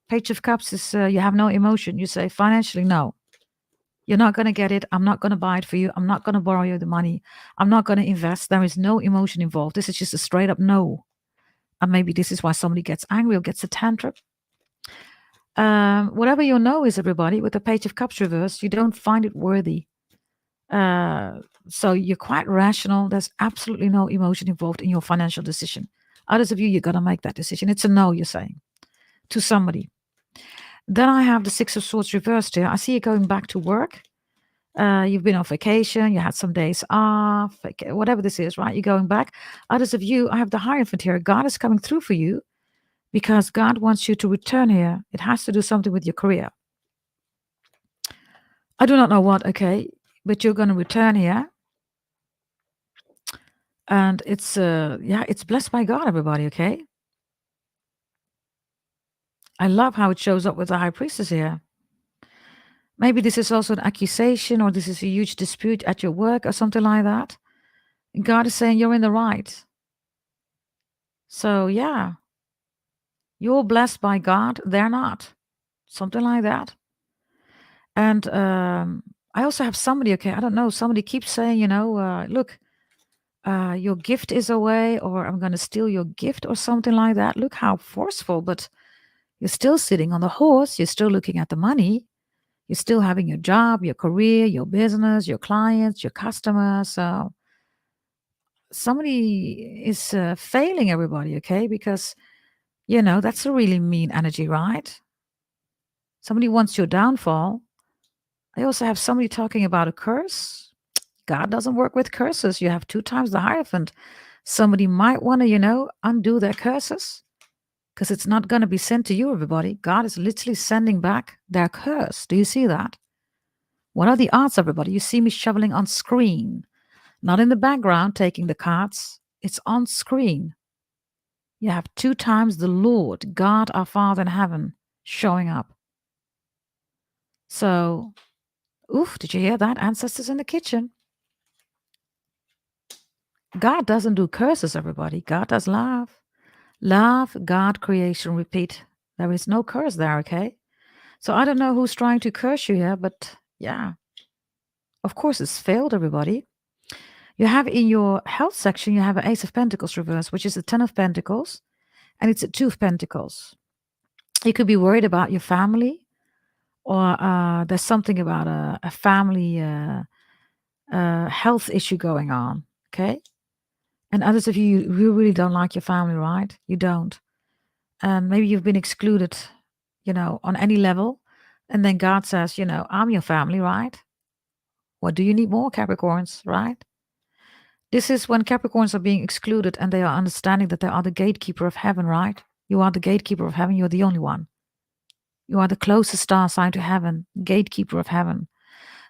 Page of Cups is you have no emotion. You say financially, no. You're not going to get it. I'm not going to buy it for you. I'm not going to borrow you the money. I'm not going to invest. There is no emotion involved. This is just a straight up no. And maybe this is why somebody gets angry or gets a tantrum. Whatever your no is, everybody, with the Page of Cups reversed, you don't find it worthy. So you're quite rational. There's absolutely no emotion involved in your financial decision. Others of you, you're going to make that decision. It's a no, you're saying, to somebody. Then I have the Six of Swords reversed here. I see you going back to work. You've been on vacation. You had some days off. Whatever this is, right? You're going back. Others of you, I have the Hierophant here. God is coming through for you because God wants you to return here. It has to do something with your career. I do not know what, okay? But you're going to return here. And it's, it's blessed by God, everybody, okay? I love how it shows up with the High Priestess here. Maybe this is also an accusation or this is a huge dispute at your work or something like that. God is saying you're in the right. So, yeah, you're blessed by God. They're not. Something like that. And I also have somebody, okay, I don't know, somebody keeps saying, look, your gift is away or I'm going to steal your gift or something like that. Look how forceful, but you're still sitting on the horse. You're still looking at the money. You're still having your job, your career, your business, your clients, your customers. So somebody is failing everybody, okay? Because, that's a really mean energy, right? Somebody wants your downfall. I also have somebody talking about a curse. God doesn't work with curses. You have 2 times the Hierophant. Somebody might want to, undo their curses because it's not going to be sent to you, everybody. God is literally sending back their curse. Do you see that? What are the odds, everybody? You see me shoveling on screen, not in the background taking the cards. It's on screen. You have 2 times the Lord, God, our Father in heaven, showing up. So, did you hear that? Ancestors in the kitchen. God doesn't do curses, everybody. God does love. Love, God, creation, repeat. There is no curse there, okay? So I don't know who's trying to curse you here, but yeah. Of course, it's failed, everybody. You have in your health section, you have an Ace of Pentacles reverse, which is the 10 of Pentacles, and it's a 2 of Pentacles. You could be worried about your family, or there's something about a family health issue going on, okay? And others of you, you really don't like your family, right? You don't. Maybe you've been excluded, on any level. And then God says, I'm your family, right? What do you need more, Capricorns, right? This is when Capricorns are being excluded and they are understanding that they are the gatekeeper of heaven, right? You are the gatekeeper of heaven. You're the only one. You are the closest star sign to heaven, gatekeeper of heaven.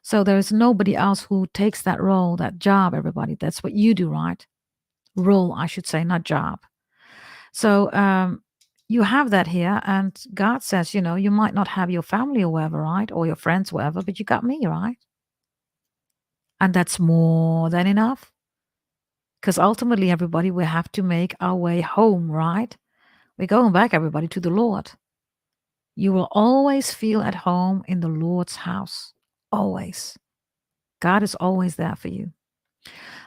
So there is nobody else who takes that role, that job, everybody. That's what you do, right? Role, I should say, not job. So you have that here. And God says, you might not have your family or whatever, right? Or your friends, whatever, but you got me, right? And that's more than enough. Because ultimately, everybody, we have to make our way home, right? We're going back, everybody, to the Lord. You will always feel at home in the Lord's house. Always. God is always there for you.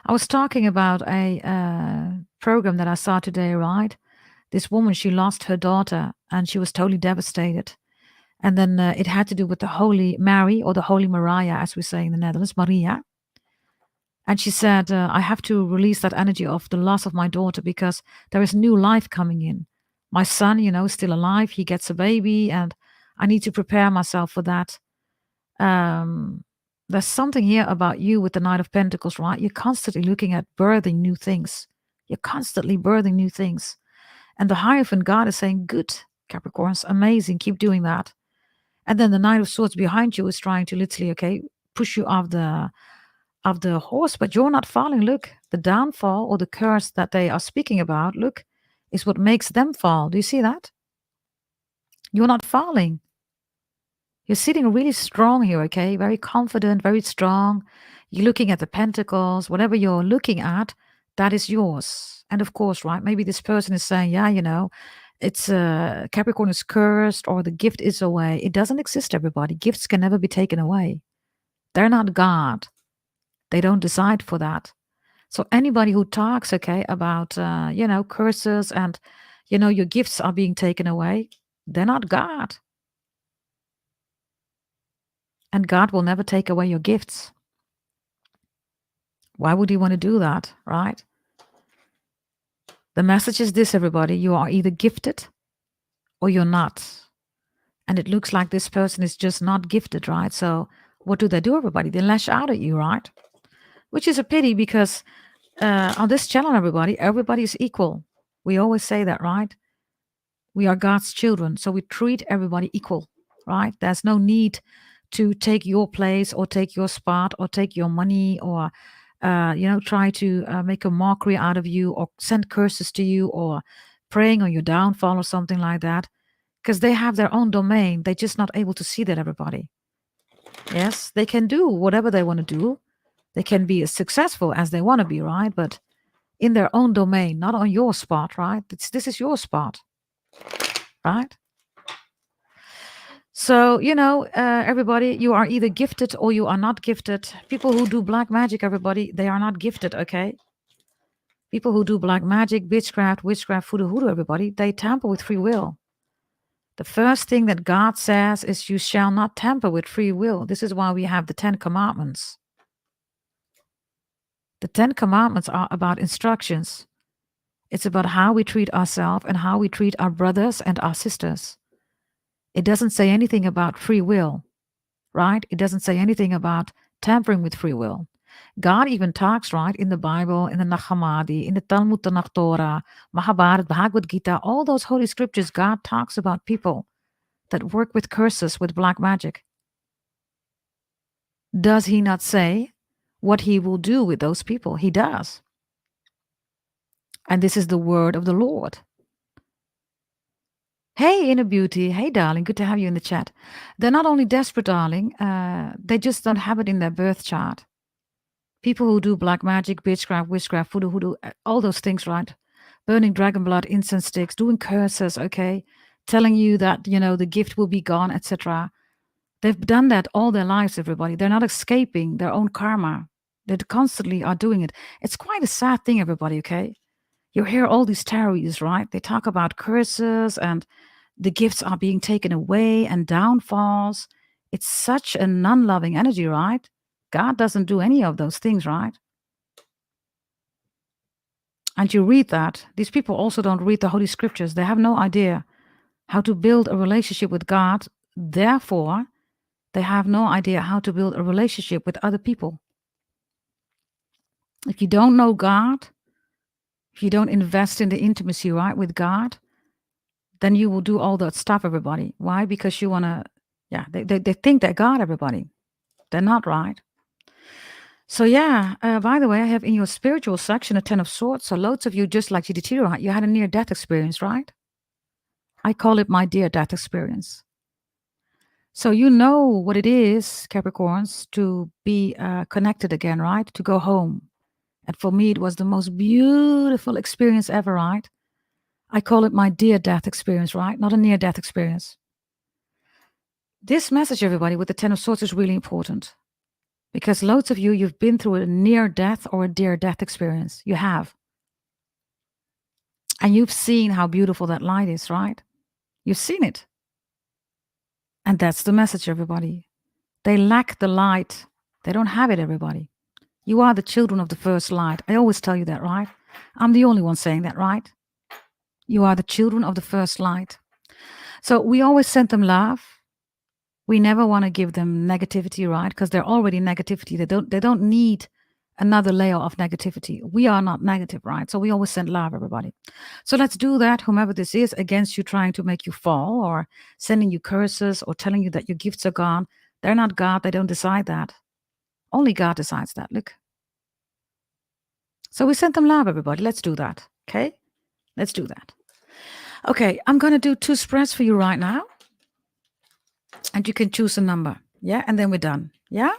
I was talking about a program that I saw today, right? This woman, she lost her daughter and she was totally devastated. And then it had to do with the Holy Mary, or the Holy Maria, as we say in the Netherlands, Maria. And she said, I have to release that energy of the loss of my daughter because there is new life coming in. My son, is still alive. He gets a baby and I need to prepare myself for that. There's something here about you with the Knight of Pentacles, right? You're constantly looking at birthing new things. You're constantly birthing new things. And the Hierophant God is saying, good, Capricorns, amazing, keep doing that. And then the Knight of Swords behind you is trying to literally, push you off the horse, but you're not falling. Look, the downfall or the curse that they are speaking about, look, is what makes them fall. Do you see that? You're not falling. You're sitting really strong here, okay? Very confident, very strong. You're looking at the pentacles, whatever you're looking at, that is yours. And of course, right, maybe this person is saying, yeah, it's Capricorn is cursed or the gift is away. It doesn't exist, everybody. Gifts can never be taken away. They're not God. They don't decide for that. So anybody who talks, about, curses and, your gifts are being taken away, they're not God. And God will never take away your gifts. Why would he want to do that, right? The message is this, everybody. You are either gifted or you're not. And it looks like this person is just not gifted, right? So what do, everybody? They lash out at you, right? Which is a pity because on this channel, everybody is equal. We always say that, right? We are God's children, so we treat everybody equal, right? There's no need to take your place or take your spot or take your money or, try to make a mockery out of you or send curses to you or praying on your downfall or something like that, because they have their own domain. They're just not able to see that, everybody. Yes, they can do whatever they want to do. They can be as successful as they want to be, right? But in their own domain, not on your spot, right? This is your spot, right? So, everybody, you are either gifted or you are not gifted. People who do black magic, everybody, they are not gifted, okay? People who do black magic, witchcraft, voodoo, everybody, they tamper with free will. The first thing that God says is you shall not tamper with free will. This is why we have the 10 commandments. The 10 commandments are about instructions. It's about how we treat ourselves and how we treat our brothers and our sisters. It doesn't say anything about free will, right? It doesn't say anything about tampering with free will. God even talks, right, in the Bible, in the Nag Hammadi, in the Talmud, Tanakh, Torah, Mahabharata, Bhagavad Gita, all those holy scriptures, God talks about people that work with curses, with black magic. Does he not say what he will do with those people? He does. And this is the word of the Lord. Hey, Inner Beauty. Hey, darling. Good to have you in the chat. They're not only desperate, darling. They just don't have it in their birth chart. People who do black magic, witchcraft, voodoo, all those things, right? Burning dragon blood, incense sticks, doing curses, okay? Telling you that, the gift will be gone, etc. They've done that all their lives, everybody. They're not escaping their own karma. They constantly are doing it. It's quite a sad thing, everybody, okay? You hear all these tarots, right? They talk about curses and the gifts are being taken away and downfalls. It's such a non-loving energy, right? God doesn't do any of those things, right? and you read that, these people also don't read the Holy Scriptures. They have no idea how to build a relationship with God. Therefore, they have no idea how to build a relationship with other people. If you don't know God, if you don't invest in the intimacy, right, with God, then you will do all that stuff, everybody. Why? Because you want to, they think they're God, everybody. They're not, right? So by the way, I have in your spiritual section a 10 of Swords. So loads of you, just like you did, right? You had a near-death experience, right? I call it my dear-death experience. So you know what it is, Capricorns, to be connected again, right? To go home. And for me, it was the most beautiful experience ever, right? I call it my dear-death experience, right? Not a near-death experience. This message, everybody, with the 10 of Swords is really important. Because loads of you, you've been through a near-death or a dear-death experience. You have. And you've seen how beautiful that light is, right? You've seen it. And that's the message, everybody. They lack the light. They don't have it, everybody. You are the children of the first light. I always tell you that, right? I'm the only one saying that, right? You are the children of the first light. So we always send them love. We never want to give them negativity, right? Because they're already negativity. They don't need another layer of negativity. We are not negative, right? So we always send love, everybody. So let's do that, whomever this is, against you trying to make you fall or sending you curses or telling you that your gifts are gone. They're not God. They don't decide that. Only God decides that. Look. So we send them love, everybody. Let's do that. Okay? Let's do that. Okay, I'm going to do 2 spreads for you right now. And you can choose a number. Yeah? And then we're done. Yeah?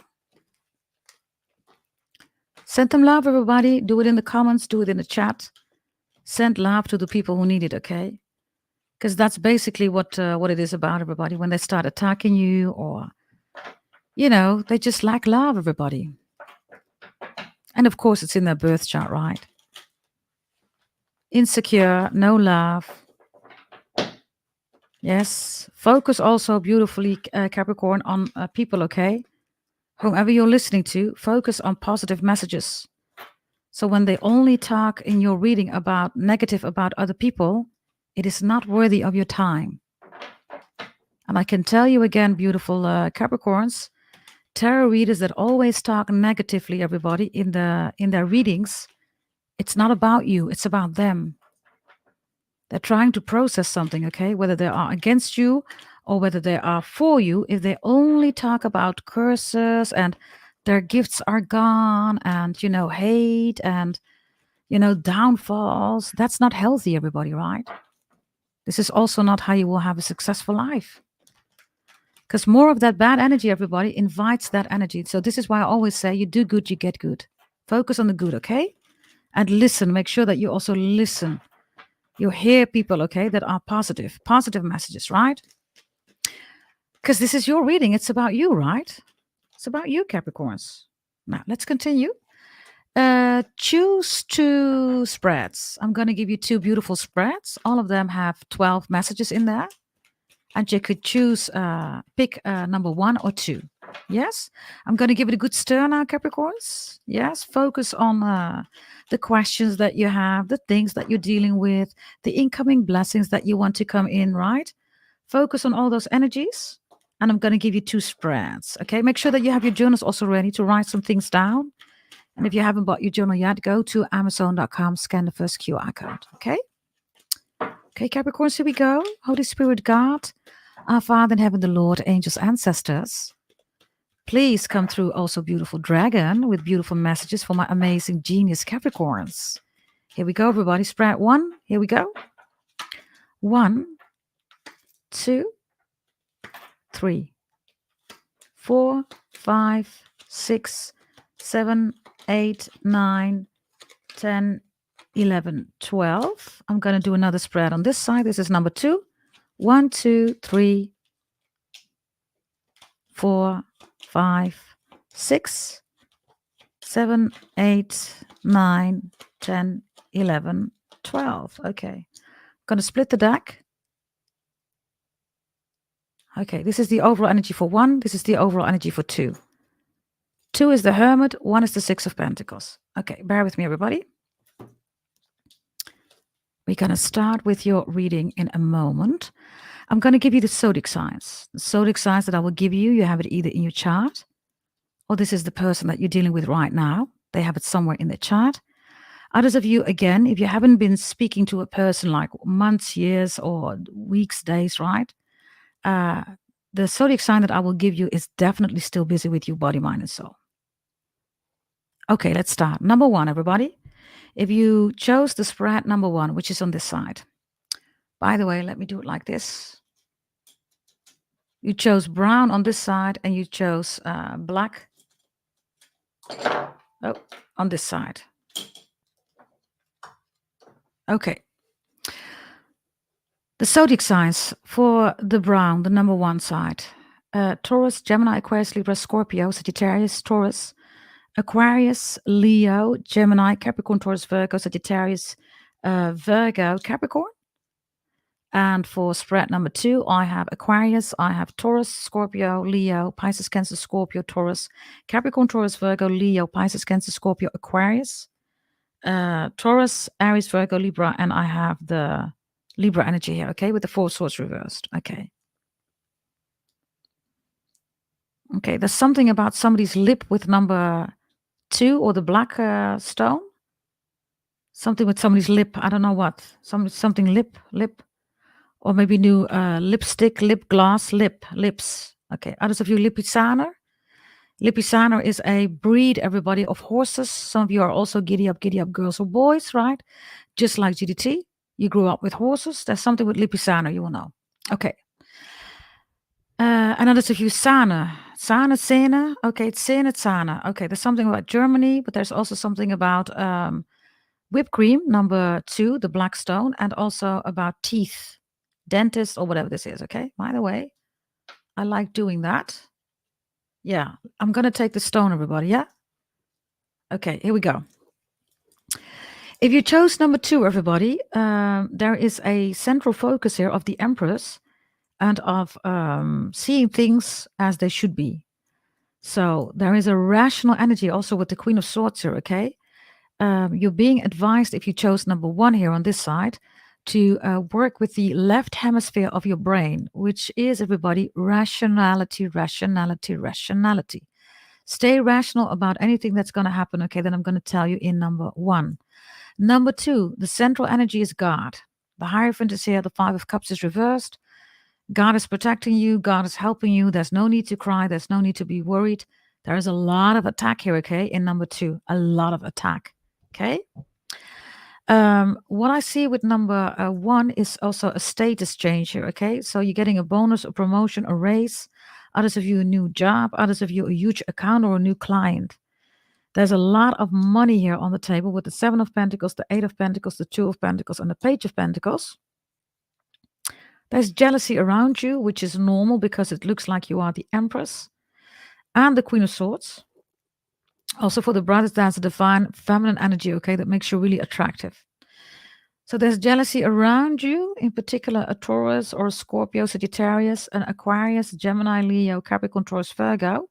Send them love, everybody. Do it in the comments. Do it in the chat. Send love to the people who need it, okay? Because that's basically what it is about, everybody. When they start attacking you or, they just lack love, everybody. And of course, it's in their birth chart, right? Insecure, no love. Yes. Focus also beautifully, Capricorn, on people, okay? Whomever you're listening to, focus on positive messages. So when they only talk in your reading about negative about other people, it is not worthy of your time. And I can tell you again, beautiful Capricorns, tarot readers that always talk negatively, everybody, in their readings, it's not about you, it's about them. They're trying to process something, okay? Whether they are against you or whether they are for you. If they only talk about curses and their gifts are gone and, hate and, downfalls, that's not healthy, everybody, right? This is also not how you will have a successful life. Because more of that bad energy, everybody, invites that energy. So this is why I always say you do good, you get good. Focus on the good, okay? And listen. Make sure that you also listen. You hear people, okay, that are positive messages, right? Because this is your reading. It's about you, right? It's about you, Capricorns. Now, let's continue. Choose 2 spreads. I'm going to give you 2 beautiful spreads. All of them have 12 messages in there. And you could choose, pick number 1 or 2. Yes? I'm going to give it a good stir now, Capricorns. Yes? Focus on the questions that you have, the things that you're dealing with, the incoming blessings that you want to come in, right? Focus on all those energies. And I'm going to give you 2 spreads. Okay? Make sure that you have your journals also ready to write some things down. And if you haven't bought your journal yet, go to Amazon.com, scan the first QR code. Okay? Okay, Capricorns, here we go. Holy Spirit, God, our Father in heaven, the Lord, angels, ancestors. Please come through, also beautiful dragon, with beautiful messages for my amazing genius Capricorns. Here we go, everybody. Spread 1. Here we go. 1, 2, 3, 4, 5, 6, 7, 8, 9, 10, 11, 12. I'm going to do another spread on this side. This is number 2. 1, 2, 3, 4, 5, 6, 7, 8, 9, 10, 11, 12. Okay. I'm going to split the deck. Okay, this is the overall energy for 1. This is the overall energy for 2. 2 is the Hermit. 1 is the 6 of Pentacles. Okay, bear with me, everybody. We're going to start with your reading in a moment. I'm going to give you the zodiac signs. The zodiac signs that I will give you, you have it either in your chart, or this is the person that you're dealing with right now. They have it somewhere in their chart. Others of you, again, if you haven't been speaking to a person like months, years, or weeks, days, right? The zodiac sign that I will give you is definitely still busy with you, body, mind, and soul. Okay, let's start. Number 1, everybody. If you chose the spread number 1, which is on this side. By the way, let me do it like this. You chose brown on this side and you chose black on this side. Okay. The zodiac signs for the brown, the number 1 side. Taurus, Gemini, Aquarius, Libra, Scorpio, Sagittarius, Taurus, Aquarius, Leo, Gemini, Capricorn, Taurus, Virgo, Sagittarius, Virgo, Capricorn. And for spread number 2, I have Aquarius, I have Taurus, Scorpio, Leo, Pisces, Cancer, Scorpio, Taurus, Capricorn, Taurus, Virgo, Leo, Pisces, Cancer, Scorpio, Aquarius, Taurus, Aries, Virgo, Libra, and I have the Libra energy here, okay, with the 4 swords reversed, okay. Okay, there's something about somebody's lip with number 2 or the black stone. Something with somebody's lip, I don't know what. Something lip. Or maybe new lipstick, lip gloss, lips. Okay, others of you, Lipizzaner. Lipizzaner is a breed, everybody, of horses. Some of you are also giddy up girls or boys, right? Just like GDT. You grew up with horses. There's something with Lipizzaner, you will know. Okay. And others of you, Sahne. Sahne. Okay, it's Sahne. Okay, there's something about Germany, but there's also something about whipped cream, number 2, the black stone, and also about teeth, dentist, or whatever this is, okay? By the way, I like doing that. Yeah, I'm going to take the stone, everybody, yeah? Okay, here we go. If you chose number 2, everybody, there is a central focus here of the Empress and of seeing things as they should be. So there is a rational energy also with the Queen of Swords here, okay? You're being advised, if you chose number 1 here on this side, to work with the left hemisphere of your brain, which is, everybody, rationality. Stay rational about anything that's going to happen, okay? Then I'm going to tell you in number 1. Number 2, the central energy is God. The Hierophant is here. The 5 of Cups is reversed. God is protecting you. God is helping you. There's no need to cry. There's no need to be worried. There is a lot of attack here, okay? In number 2, a lot of attack, okay? What I see with number 1 is also a status change here, okay? So you're getting a bonus, a promotion, a raise. Others of you, a new job. Others of you, a huge account or a new client. There's a lot of money here on the table with the 7 of Pentacles, the 8 of Pentacles, the 2 of Pentacles, and the Page of Pentacles. There's jealousy around you, which is normal because it looks like you are the Empress and the Queen of Swords. Also for the brothers, there's a divine feminine energy, okay, that makes you really attractive. So there's jealousy around you, in particular a Taurus or a Scorpio, Sagittarius, an Aquarius, Gemini, Leo, Capricorn, Taurus, Virgo,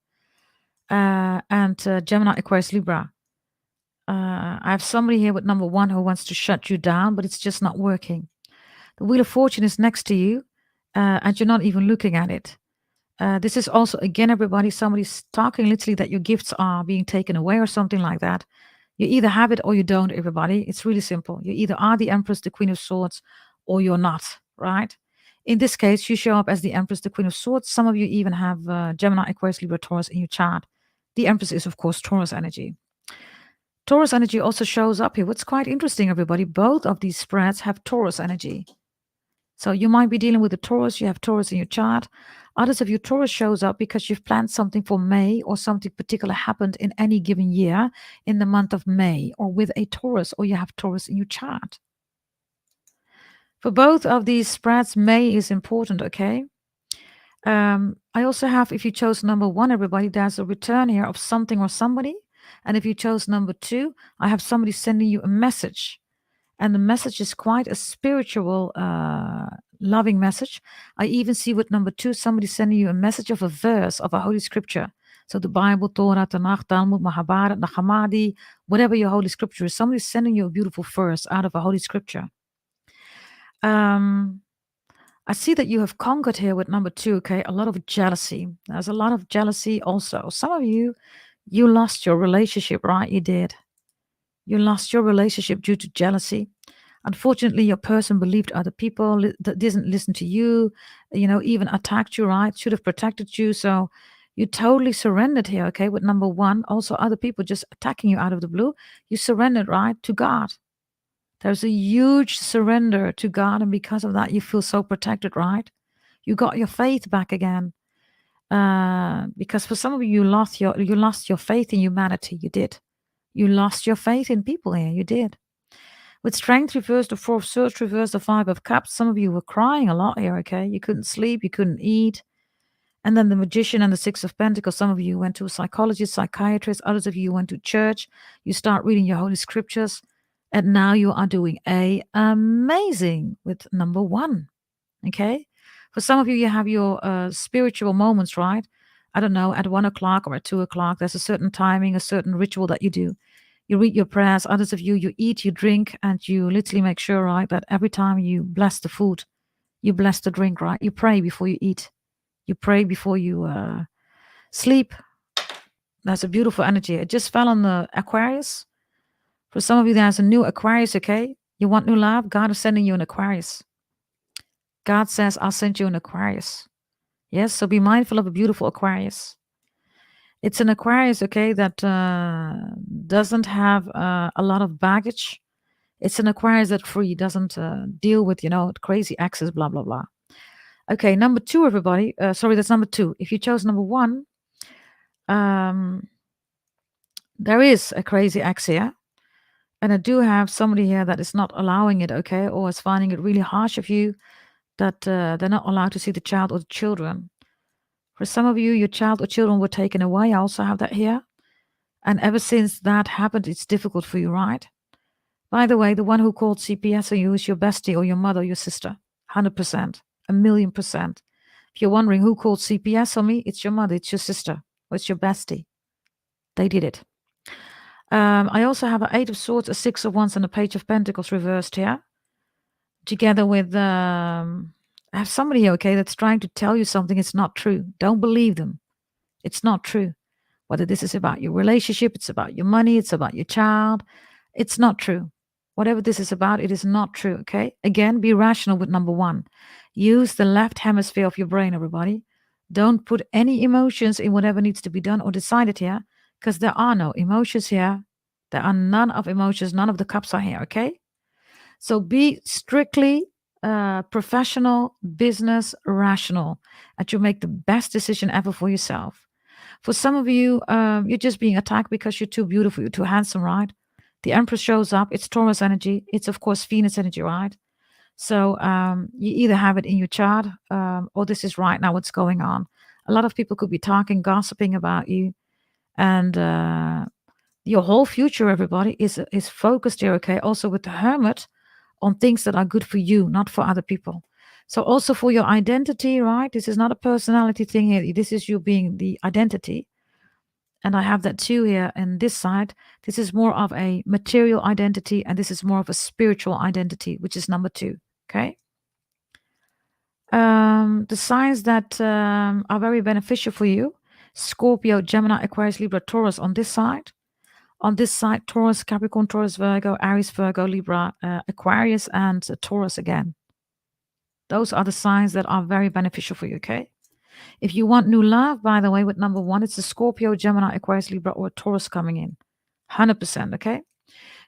and Gemini, Aquarius, Libra. I have somebody here with number 1 who wants to shut you down, but it's just not working. The Wheel of Fortune is next to you, and you're not even looking at it. This is also, again, everybody, somebody's talking literally that your gifts are being taken away or something like that. You either have it or you don't, everybody. It's really simple. You either are the Empress, the Queen of Swords, or you're not, right? In this case, you show up as the Empress, the Queen of Swords. Some of you even have Gemini, Aquarius, Libra, Taurus in your chart. The Empress is, of course, Taurus energy. Taurus energy also shows up here. What's quite interesting, everybody, both of these spreads have Taurus energy. So you might be dealing with a Taurus. You have Taurus in your chart. Others of you, Taurus shows up because you've planned something for May or something particular happened in any given year in the month of May or with a Taurus, or you have Taurus in your chart. For both of these spreads, May is important, okay? I also have, if you chose number 1, everybody, there's a return here of something or somebody. And if you chose number 2, I have somebody sending you a message. And the message is quite a spiritual, loving message. I even see with number 2, somebody sending you a message of a verse of a holy scripture. So the Bible, Torah, Tanakh, Talmud, Mahabharata, Nag Hammadi, whatever your holy scripture is, somebody's sending you a beautiful verse out of a holy scripture. I see that you have conquered here with number 2, okay? A lot of jealousy. There's a lot of jealousy also. Some of you lost your relationship, right? You did. You lost your relationship due to jealousy. Unfortunately, your person believed other people, didn't listen to you, even attacked you, right? Should have protected you. So you totally surrendered here, okay? With number 1, also other people just attacking you out of the blue. You surrendered, right, to God. There's a huge surrender to God, and because of that, you feel so protected, right? You got your faith back again. Because for some of you lost your faith in humanity. You did. You lost your faith in people here. You did. With Strength reversed, the 4 of Swords reversed, the 5 of Cups. Some of you were crying a lot here, okay? You couldn't sleep, you couldn't eat. And then the Magician and the 6 of Pentacles. Some of you went to a psychologist, psychiatrist. Others of you went to church. You start reading your holy scriptures. And now you are doing amazing with number 1, okay? For some of you, you have your spiritual moments, right? I don't know, at 1 o'clock or at 2 o'clock. There's a certain timing, a certain ritual that you do. You read your prayers. Others of you, you eat, you drink, and you literally make sure, right, that every time you bless the food, you bless the drink, right? You pray before you eat. You pray before you sleep. That's a beautiful energy. It just fell on the Aquarius. For some of you, there's a new Aquarius, okay? You want new love? God is sending you an Aquarius. God says, I'll send you an Aquarius. Yes, so be mindful of a beautiful Aquarius. It's an Aquarius, okay, that doesn't have a lot of baggage. It's an Aquarius that free, doesn't deal with, crazy exes, blah, blah, blah. Okay, number 2, everybody. Sorry, that's number 2. If you chose number 1, there is a crazy ex here. And I do have somebody here that is not allowing it, okay, or is finding it really harsh of you that they're not allowed to see the child or the children. For some of you, your child or children were taken away. I also have that here. And ever since that happened, it's difficult for you, right? By the way, the one who called CPS on you is your bestie or your mother or your sister. 100%. 1,000,000%. If you're wondering who called CPS on me, it's your mother, it's your sister, or it's your bestie. They did it. I also have an 8 of Swords, a 6 of Wands, and a Page of Pentacles reversed here. Together with, I have somebody here, okay, that's trying to tell you something. It's not true. Don't believe them. It's not true. Whether this is about your relationship, it's about your money, it's about your child. It's not true. Whatever this is about, it is not true, okay? Again, be rational with number 1. Use the left hemisphere of your brain, everybody. Don't put any emotions in whatever needs to be done or decided here, because there are no emotions here. There are none of emotions. None of the cups are here, okay? So be strictly professional, business, rational, and you make the best decision ever for yourself. For some of you, you're just being attacked because you're too beautiful, you're too handsome, right? The Empress shows up. It's Taurus energy. It's, of course, Venus energy, right? So you either have it in your chart or this is right now what's going on. A lot of people could be talking, gossiping about you. And your whole future, everybody, is focused here, okay? Also with the Hermit on things that are good for you, not for other people. So also for your identity, right? This is not a personality thing here. This is you being the identity. And I have that too here in this side. This is more of a material identity, and this is more of a spiritual identity, which is number 2, okay? The signs that are very beneficial for you: Scorpio, Gemini, Aquarius, Libra, Taurus on this side. On this side, Taurus, Capricorn, Taurus, Virgo, Aries, Virgo, Libra, Aquarius, and Taurus again. Those are the signs that are very beneficial for you, okay? If you want new love, by the way, with number 1, it's a Scorpio, Gemini, Aquarius, Libra, or Taurus coming in. 100%, okay?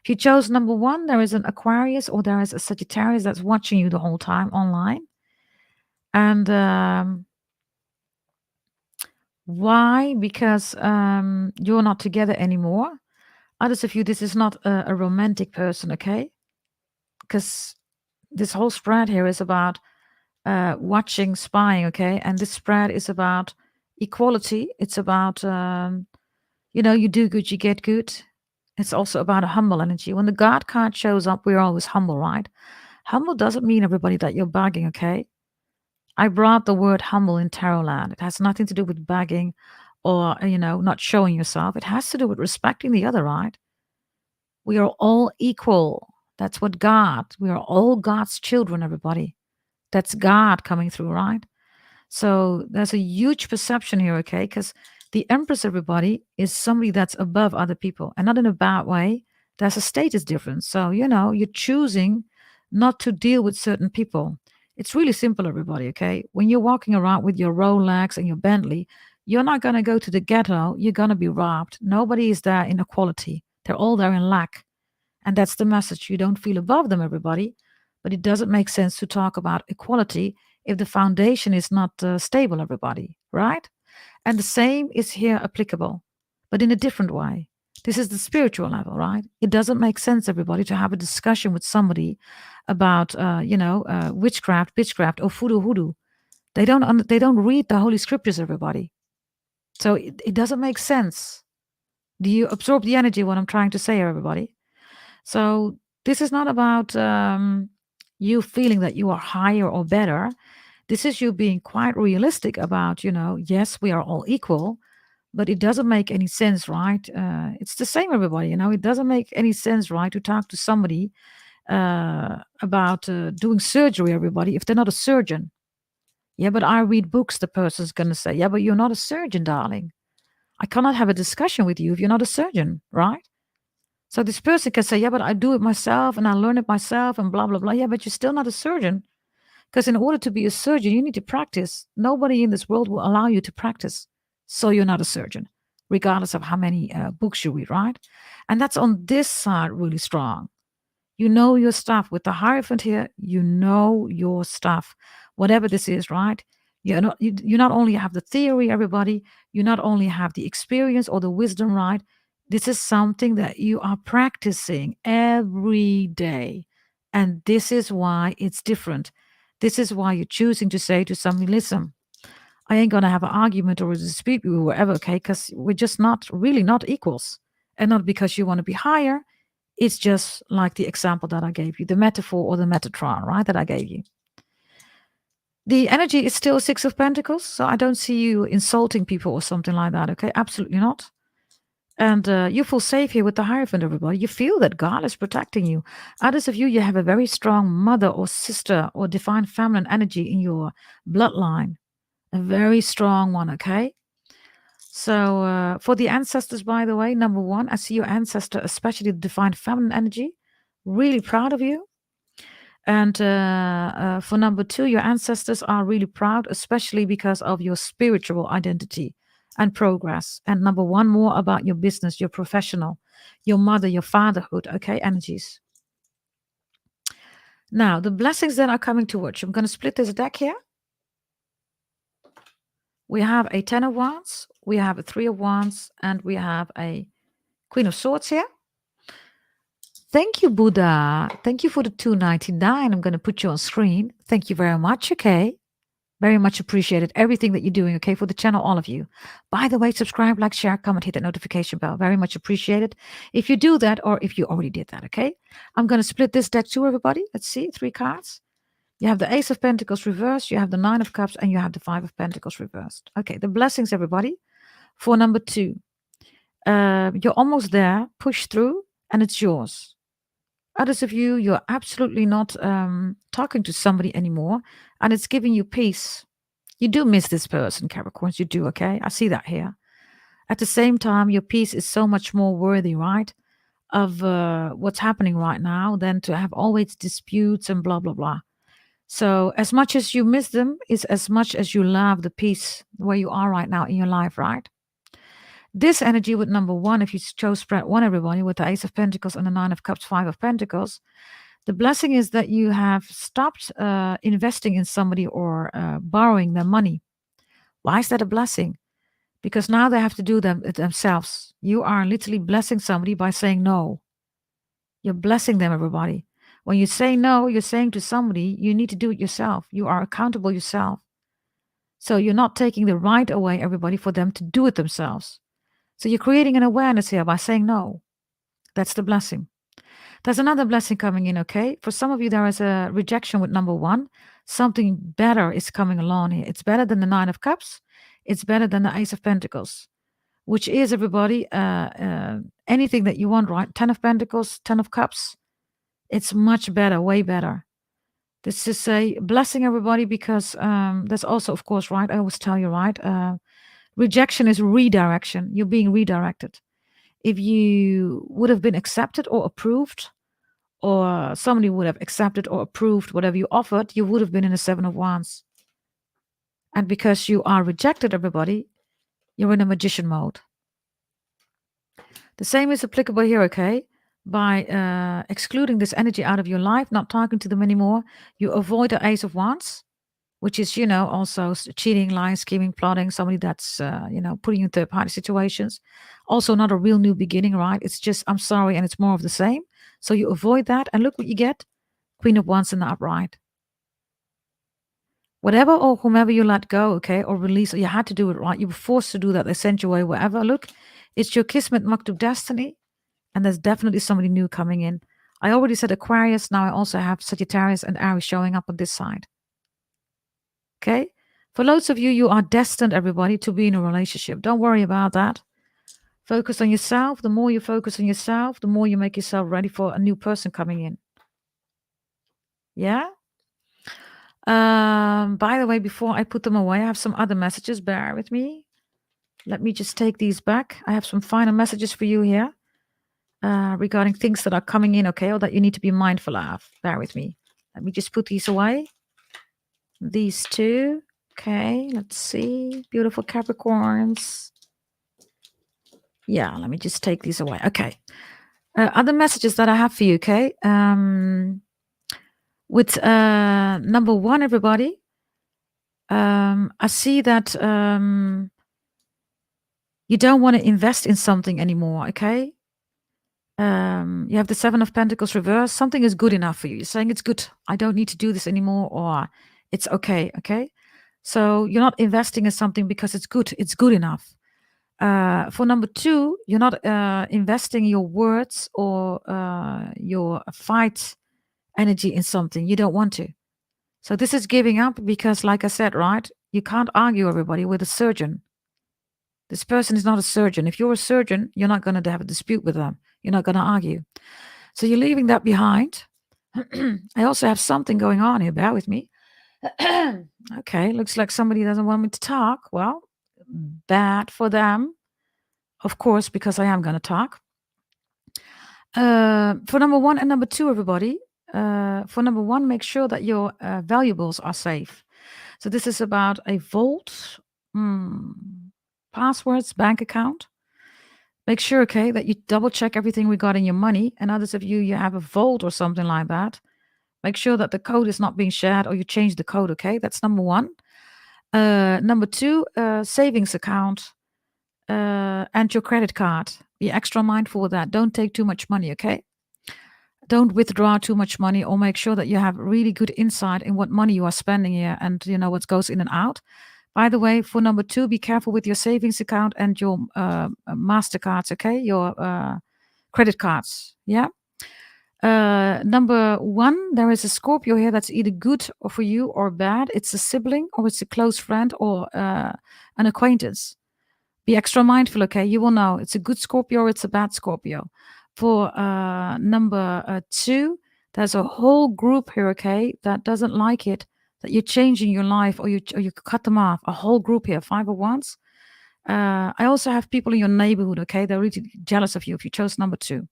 If you chose number 1, there is an Aquarius or there is a Sagittarius that's watching you the whole time online. And why? Because you're not together anymore. Others of you, this is not a romantic person, okay? Because this whole spread here is about watching, spying, okay? And this spread is about equality. It's about, you do good, you get good. It's also about a humble energy. When the God card shows up, we're always humble, right? Humble doesn't mean, everybody, that you're begging, okay? I brought the word humble in tarot land. It has nothing to do with begging or, not showing yourself. It has to do with respecting the other, right? We are all equal. That's what God, we are all God's children, everybody. That's God coming through, right? So there's a huge perception here, okay? Because the Empress, everybody, is somebody that's above other people, and not in a bad way. There's a status difference. So, you're choosing not to deal with certain people. It's really simple, everybody, okay? When you're walking around with your Rolex and your Bentley, you're not going to go to the ghetto. You're going to be robbed. Nobody is there in equality. They're all there in lack. And that's the message. You don't feel above them, everybody. But it doesn't make sense to talk about equality if the foundation is not stable, everybody, right? And the same is here applicable, but in a different way. This is the spiritual level, right? It doesn't make sense, everybody, to have a discussion with somebody about, witchcraft, bitchcraft, or voodoo hoodoo. They don't read the Holy Scriptures, everybody. So it doesn't make sense. Do you absorb the energy, what I'm trying to say, everybody? So this is not about you feeling that you are higher or better. This is you being quite realistic about, yes, we are all equal, but it doesn't make any sense, right? It's the same, everybody, it doesn't make any sense, right, to talk to somebody about doing surgery, everybody, if they're not a surgeon. Yeah, but I read books, the person's going to say, yeah, but you're not a surgeon, darling. I cannot have a discussion with you if you're not a surgeon, right? So this person can say, yeah, but I do it myself and I learn it myself and blah, blah, blah. Yeah, but you're still not a surgeon. Because in order to be a surgeon, you need to practice. Nobody in this world will allow you to practice. So you're not a surgeon, regardless of how many books you read, right? And that's on this side really strong. You know your stuff. With the Hierophant here, you know your stuff. Whatever this is, right? You not only have the theory, everybody, you not only have the experience or the wisdom, right? This is something that you are practicing every day. And this is why it's different. This is why you're choosing to say to somebody, listen, I ain't going to have an argument or a dispute with whoever, okay? Because we're just not equals. And not because you want to be higher. It's just like the example that I gave you, the metaphor or the Metatron, right, that I gave you. The energy is still Six of Pentacles, so I don't see you insulting people or something like that, okay? Absolutely not. And you feel safe here with the Hierophant, everybody. You feel that God is protecting you. Others of you, you have a very strong mother or sister or divine feminine energy in your bloodline. A very strong one, okay? So for the ancestors, by the way, number one, I see your ancestor, especially the divine feminine energy. Really proud of you. And for number two, your ancestors are really proud, especially because of your spiritual identity and progress. And number one, more about your business, your professional, your mother, your fatherhood, okay, energies. Now, the blessings that are coming towards you. I'm going to split this deck here. We have a 10 of Wands, we have a 3 of Wands, and we have a Queen of Swords here. Thank you, Buddha. Thank you for the $2.99. I'm going to put you on screen. Thank you very much, okay? Very much appreciated. Everything that you're doing, okay, for the channel, all of you. By the way, subscribe, like, share, comment, hit that notification bell. Very much appreciated. If you do that or if you already did that, okay? I'm going to split this deck too, everybody. Let's see, 3 cards. You have the Ace of Pentacles reversed, you have the 9 of Cups, and you have the 5 of Pentacles reversed. Okay, the blessings, everybody. For number 2, you're almost there. Push through, and it's yours. Others of you, you're absolutely not talking to somebody anymore, and it's giving you peace. You do miss this person, Capricorns. You do, okay? I see that here. At the same time, your peace is so much more worthy, right, of what's happening right now than to have always disputes and blah, blah, blah. So as much as you miss them is as much as you love the peace where you are right now in your life, right? This energy with number 1, if you chose spread 1, everybody, with the Ace of Pentacles and the 9 of Cups, 5 of Pentacles, the blessing is that you have stopped investing in somebody or borrowing their money. Why is that a blessing? Because now they have to do them themselves. You are literally blessing somebody by saying no. You're blessing them, everybody. When you say no, you're saying to somebody, you need to do it yourself. You are accountable yourself. So you're not taking the right away, everybody, for them to do it themselves. So you're creating an awareness here by saying no. That's the blessing. There's another blessing coming in, okay? For some of you, there is a rejection with number 1. Something better is coming along here. It's better than the 9 of Cups. It's better than the Ace of Pentacles, which is, everybody, anything that you want, right? 10 of Pentacles, 10 of Cups. It's much better, way better. This is a blessing, everybody, because that's also, of course, right. I always tell you, right. Rejection is redirection. You're being redirected. If you would have been accepted or approved, or somebody would have accepted or approved whatever you offered, you would have been in a 7 of Wands. And because you are rejected, everybody, you're in a magician mode. The same is applicable here, okay? By excluding this energy out of your life, not talking to them anymore, you avoid the Ace of Wands, which is, also cheating, lying, scheming, plotting, somebody that's, putting you in third-party situations. Also not a real new beginning, right? It's just, I'm sorry, and it's more of the same. So you avoid that, and look what you get. Queen of Wands in the upright. Whatever or whomever you let go, okay, or release, or you had to do it, right? You were forced to do that. They sent you away, wherever. Look, it's your Kismet Maktub destiny, and there's definitely somebody new coming in. I already said Aquarius. Now I also have Sagittarius and Aries showing up on this side. Okay? For loads of you, you are destined, everybody, to be in a relationship. Don't worry about that. Focus on yourself. The more you focus on yourself, the more you make yourself ready for a new person coming in. Yeah? By the way, before I put them away, I have some other messages. Bear with me. Let me just take these back. I have some final messages for you here regarding things that are coming in, okay, or that you need to be mindful of. Bear with me. Let me just put these away. These two. Okay, let's see. Beautiful Capricorns. Yeah, let me just take these away. Okay. Other messages that I have for you, okay? With number one, everybody, I see that you don't want to invest in something anymore, okay? You have the Seven of Pentacles reverse. Something is good enough for you. You're saying it's good. I don't need to do this anymore, or it's okay, okay? So you're not investing in something because it's good. It's good enough. For number two, you're not investing your words or your fight energy in something. You don't want to. So this is giving up because, like I said, right, you can't argue, everybody, with a surgeon. This person is not a surgeon. If you're a surgeon, you're not going to have a dispute with them. You're not going to argue. So you're leaving that behind. I also have something going on here. Bear with me. Okay, looks like somebody doesn't want me to talk. Well, bad for them, of course, because I am going to talk. For number one and number two, everybody, for number one, make sure that your valuables are safe. So this is about a vault, passwords, bank account. Make sure, okay, that you double check everything regarding your money. And others of you, you have a vault or something like that. Make sure that the code is not being shared or you change the code, okay? That's number one. Number two, savings account and your credit card. Be extra mindful of that. Don't take too much money, okay? Don't withdraw too much money, or make sure that you have really good insight in what money you are spending here and you know what goes in and out. By the way, for number two, be careful with your savings account and your MasterCards, okay? Your credit cards, yeah? Number one, there is a Scorpio here that's either good for you or bad. It's a sibling or it's a close friend or an acquaintance. Be extra mindful, okay? You will know it's a good Scorpio or it's a bad Scorpio. For number two, there's a whole group here, okay, that doesn't like it, that you're changing your life or you cut them off. A whole group here, Five of Wands. I also have people in your neighborhood, okay? They're really jealous of you if you chose number two.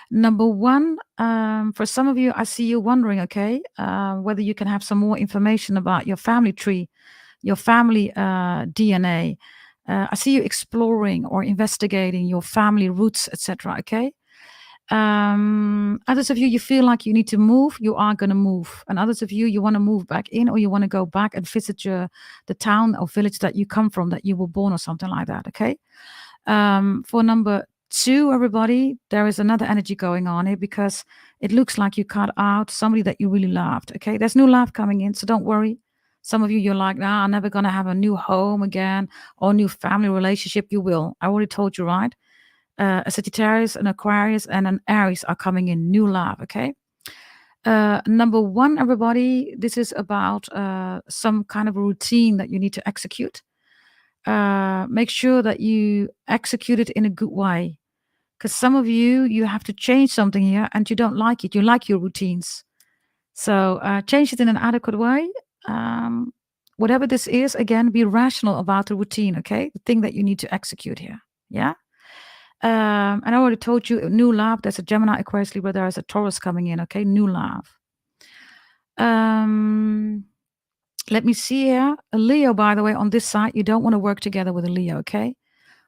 Number one, for some of you, I see you wondering, okay, whether you can have some more information about your family tree, your family DNA. I see you exploring or investigating your family roots, etc. Okay. Others of you, you feel like you need to move, you are going to move. And others of you, you want to move back in, or you want to go back and visit the town or village that you come from, that you were born, or something like that. Okay. For number two, everybody, there is another energy going on here because it looks like you cut out somebody that you really loved. Okay. There's new love coming in, so don't worry. Some of you, you're like, nah, I'm never going to have a new home again or new family relationship. You will. I already told you, right? A Sagittarius, an Aquarius, and an Aries are coming in. New love, okay? Number one, everybody, this is about some kind of routine that you need to execute. Make sure that you execute it in a good way. Because some of you have to change something here and you don't like it. You like your routines. So change it in an adequate way. Whatever this is, again, be rational about the routine, okay? The thing that you need to execute here. Yeah. And I already told you, new love, there's a Gemini, Aquarius, Libra, there is a Taurus coming in, okay? New love. Let me see here. A Leo, by the way, on this side, you don't want to work together with a Leo, okay?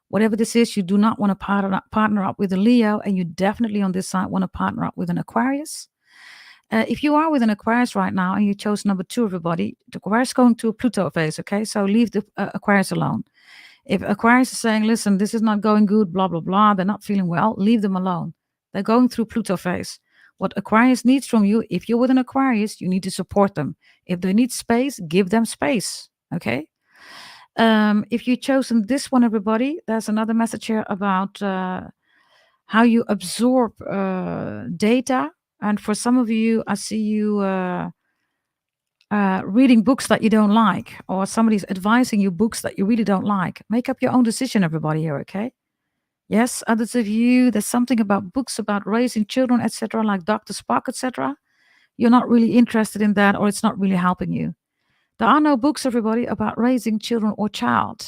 Whatever this is, you do not want to partner up with a Leo, and you definitely on this side want to partner up with an Aquarius. If you are with an Aquarius right now and you chose number 2, everybody, the Aquarius is going to a Pluto phase, okay? So leave the Aquarius alone. If Aquarius is saying, listen, this is not going good, blah, blah, blah, they're not feeling well, leave them alone. They're going through Pluto phase. What Aquarius needs from you, if you're with an Aquarius, you need to support them. If they need space, give them space, okay? If you've chosen this one, everybody, there's another message here about how you absorb data. And for some of you, I see you reading books that you don't like, or somebody's advising you books that you really don't like. Make up your own decision, everybody here, okay? Yes, others of you, there's something about books about raising children, etc., like Dr. Spock, etc. You're not really interested in that, or it's not really helping you. There are no books, everybody, about raising children or child.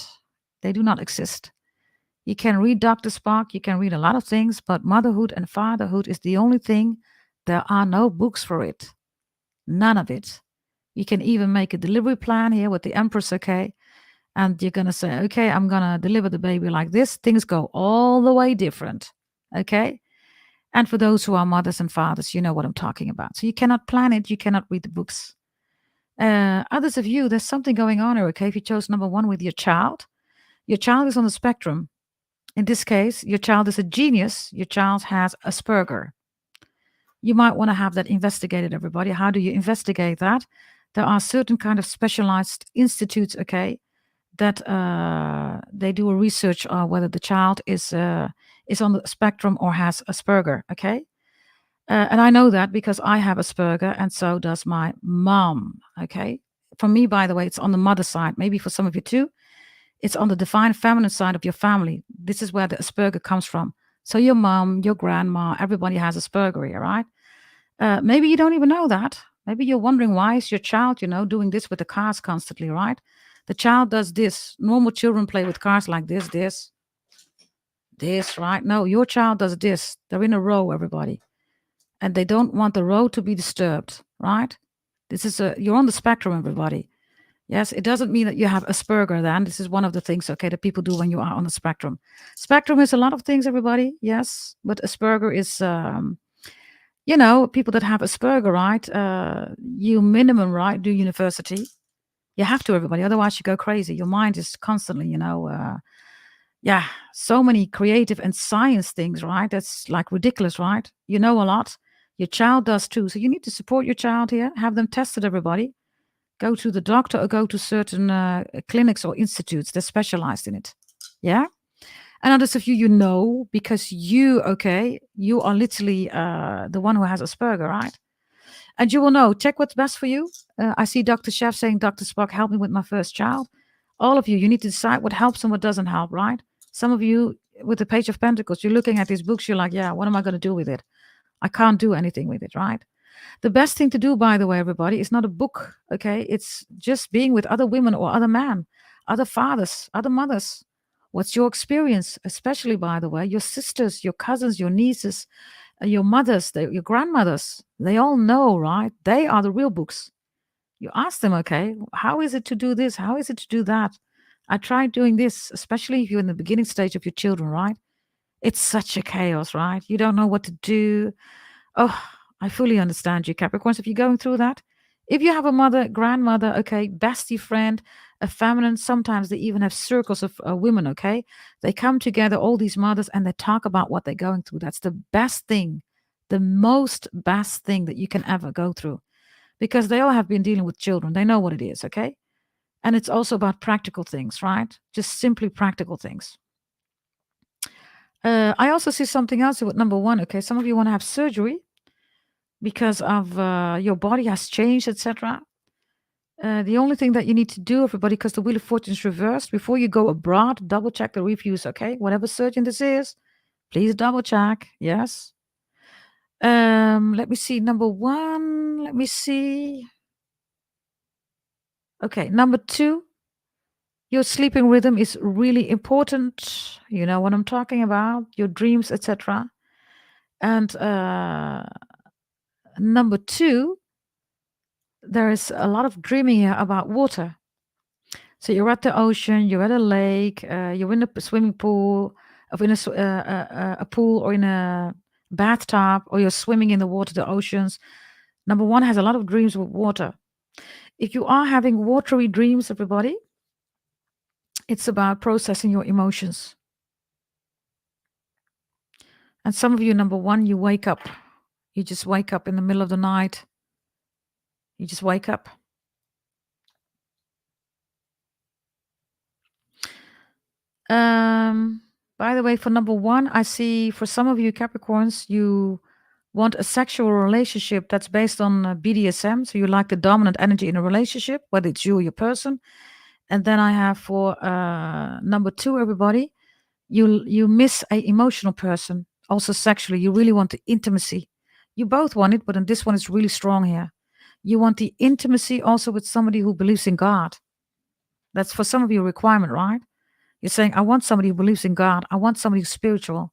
They do not exist. You can read Dr. Spock, you can read a lot of things, but motherhood and fatherhood is the only thing. There are no books for it. None of it. You can even make a delivery plan here with the Empress, okay? And you're going to say, okay, I'm going to deliver the baby like this. Things go all the way different, okay? And for those who are mothers and fathers, you know what I'm talking about. So you cannot plan it. You cannot read the books. Others of you, there's something going on here, okay? If you chose number 1 with your child is on the spectrum. In this case, your child is a genius. Your child has Asperger. You might want to have that investigated, everybody. How do you investigate that? There are certain kind of specialized institutes, okay, that they do a research on whether the child is on the spectrum or has Asperger, okay? And I know that because I have Asperger, and so does my mom, okay? For me, by the way, it's on the mother side. Maybe for some of you too. It's on the divine feminine side of your family. This is where the Asperger comes from. So your mom, your grandma, everybody has Asperger here, right? Maybe you don't even know that. Maybe you're wondering, why is your child, doing this with the cars constantly, right? The child does this. Normal children play with cars like this, right? No, your child does this. They're in a row, everybody. And they don't want the row to be disturbed, right? You're on the spectrum, everybody. Yes, it doesn't mean that you have Asperger then. This is one of the things, okay, that people do when you are on the spectrum. Spectrum is a lot of things, everybody, yes. But Asperger is, people that have Asperger, right? You minimum, right, do university. You have to, everybody. Otherwise, you go crazy. Your mind is constantly, so many creative and science things, right? That's like ridiculous, right? You know a lot. Your child does too. So you need to support your child here. Have them tested, everybody. Go to the doctor or go to certain clinics or institutes. They're specialized in it. Yeah. And others of you, because you are literally the one who has Asperger, right? And you will know, check what's best for you. I see Dr. Chef saying, Dr. Spock, help me with my first child. All of you need to decide what helps and what doesn't help, right? Some of you with the Page of Pentacles, you're looking at these books, you're like, yeah, what am I going to do with it? I can't do anything with it, right? The best thing to do, by the way, everybody, is not a book, okay? It's just being with other women or other men, other fathers, other mothers. What's your experience? Especially, by the way, your sisters, your cousins, your nieces, your mothers, your grandmothers. They all know, right? They are the real books. You ask them, okay, how is it to do this? How is it to do that? I tried doing this, especially if you're in the beginning stage of your children, right? It's such a chaos, right? You don't know what to do. Oh, I fully understand you, Capricorns, if you're going through that. If you have a mother, grandmother, okay, bestie friend, a feminine, sometimes they even have circles of women, okay? They come together, all these mothers, and they talk about what they're going through. That's the best thing, the most best thing that you can ever go through, because they all have been dealing with children. They know what it is, okay? And it's also about practical things, right? Just simply practical things. I also see something else with number 1, okay? Some of you want to have surgery because of your body has changed, etc. The only thing that you need to do, everybody, because the Wheel of Fortune is reversed, before you go abroad, double check the reviews, okay? Whatever surgeon this is, Please double check. Yes. Let me see. Number 1. Let me see. Okay, number 2. Your sleeping rhythm is really important. You know what I'm talking about. Your dreams, etc. And number 2, there is a lot of dreaming here about water. So you're at the ocean, you're at a lake, you're in a swimming pool, or in a pool, or in a bathtub, or you're swimming in the water, the oceans. Number 1 has a lot of dreams with water. If you are having watery dreams, everybody, it's about processing your emotions. And some of you, number 1, you wake up. You just wake up in the middle of the night. You just wake up. By the way, for number 1, I see for some of you Capricorns, you want a sexual relationship that's based on BDSM. So you like the dominant energy in a relationship, whether it's you or your person. And then I have for number 2, everybody, you miss a emotional person, also sexually. You really want the intimacy. You both want it, but in this one it's really strong here. You want the intimacy also with somebody who believes in God. That's for some of you a requirement, right? You're saying, I want somebody who believes in God. I want somebody who's spiritual.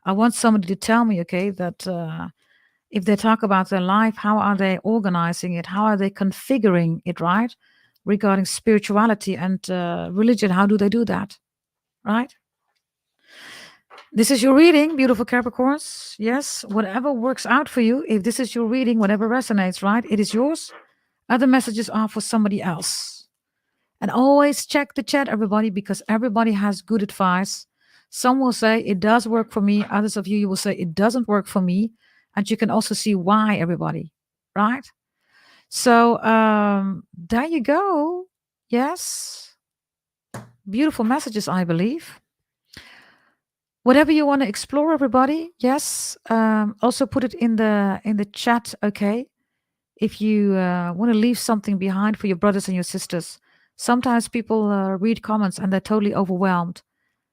I want somebody to tell me, okay, that if they talk about their life, how are they organizing it? How are they configuring it, right? Regarding spirituality and religion, how do they do that, right? This is your reading, beautiful Capricorns. Yes, whatever works out for you. If this is your reading, whatever resonates, right? It is yours. Other messages are for somebody else. And always check the chat, everybody, because everybody has good advice. Some will say it does work for me. Others of you will say it doesn't work for me. And you can also see why, everybody, right? So there you go. Yes. Beautiful messages, I believe. Whatever you want to explore, everybody. Yes. Also put it in the chat, okay? If you want to leave something behind for your brothers and your sisters. Sometimes people read comments and they're totally overwhelmed.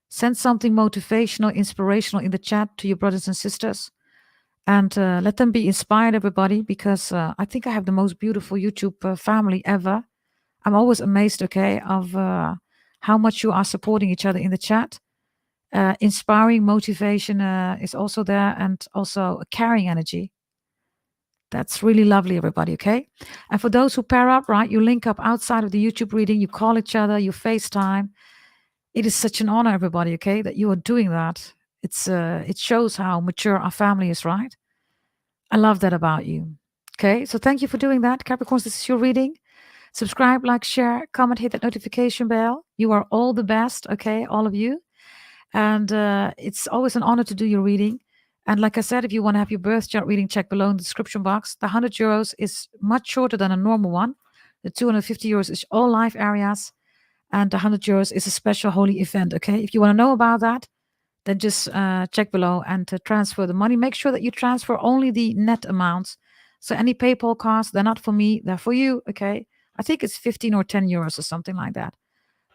Send something motivational, inspirational in the chat to your brothers and sisters. And let them be inspired, everybody, because I think I have the most beautiful YouTube family ever. I'm always amazed, okay, of how much you are supporting each other in the chat. Inspiring motivation is also there, and also a caring energy. That's really lovely, everybody, okay? And for those who pair up, right, you link up outside of the YouTube reading, you call each other, you FaceTime. It is such an honor, everybody, okay, that you are doing that. It shows how mature our family is, right? I love that about you. Okay, so thank you for doing that. Capricorns, this is your reading. Subscribe, like, share, comment, hit that notification bell. You are all the best, okay, all of you. And it's always an honor to do your reading. And like I said, if you want to have your birth chart reading, check below in the description box. The €100 is much shorter than a normal one. The €250 is all live areas. And the €100 is a special holy event, okay? If you want to know about that, then just check below and transfer the money. Make sure that you transfer only the net amounts. So any PayPal costs, they're not for me, they're for you, okay? I think it's 15 or 10 euros or something like that.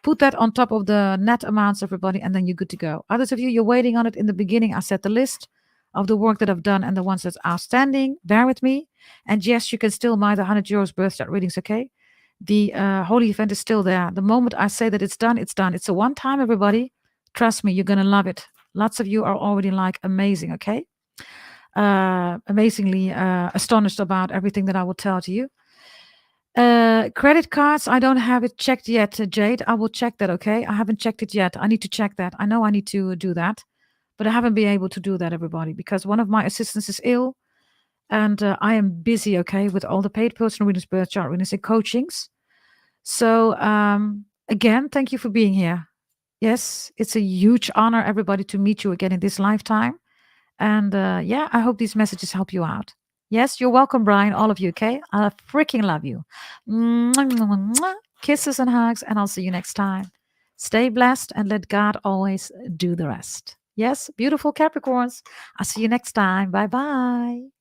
Put that on top of the net amounts, everybody, and then you're good to go. Others of you, you're waiting on it. In the beginning, I set the list of the work that I've done and the ones that's outstanding. Bear with me. And yes, you can still buy the €100 birth chart readings, okay? The holy event is still there. The moment I say that it's done, it's done. It's a one-time, everybody. Trust me, you're going to love it. Lots of you are already like amazing, okay? Amazingly astonished about everything that I will tell to you. Credit cards, I don't have it checked yet, Jade. I will check that, okay? I haven't checked it yet. I need to check that. I know I need to do that, but I haven't been able to do that, everybody, because one of my assistants is ill, and I am busy, okay, with all the paid personal readings, birth chart readings, and coachings. So, again, thank you for being here. Yes, it's a huge honor, everybody, to meet you again in this lifetime. And yeah, I hope these messages help you out. Yes, you're welcome, Brian, all of you, okay? I freaking love you. Mwah, mwah, mwah. Kisses and hugs, and I'll see you next time. Stay blessed and let God always do the rest. Yes, beautiful Capricorns. I'll see you next time. Bye-bye.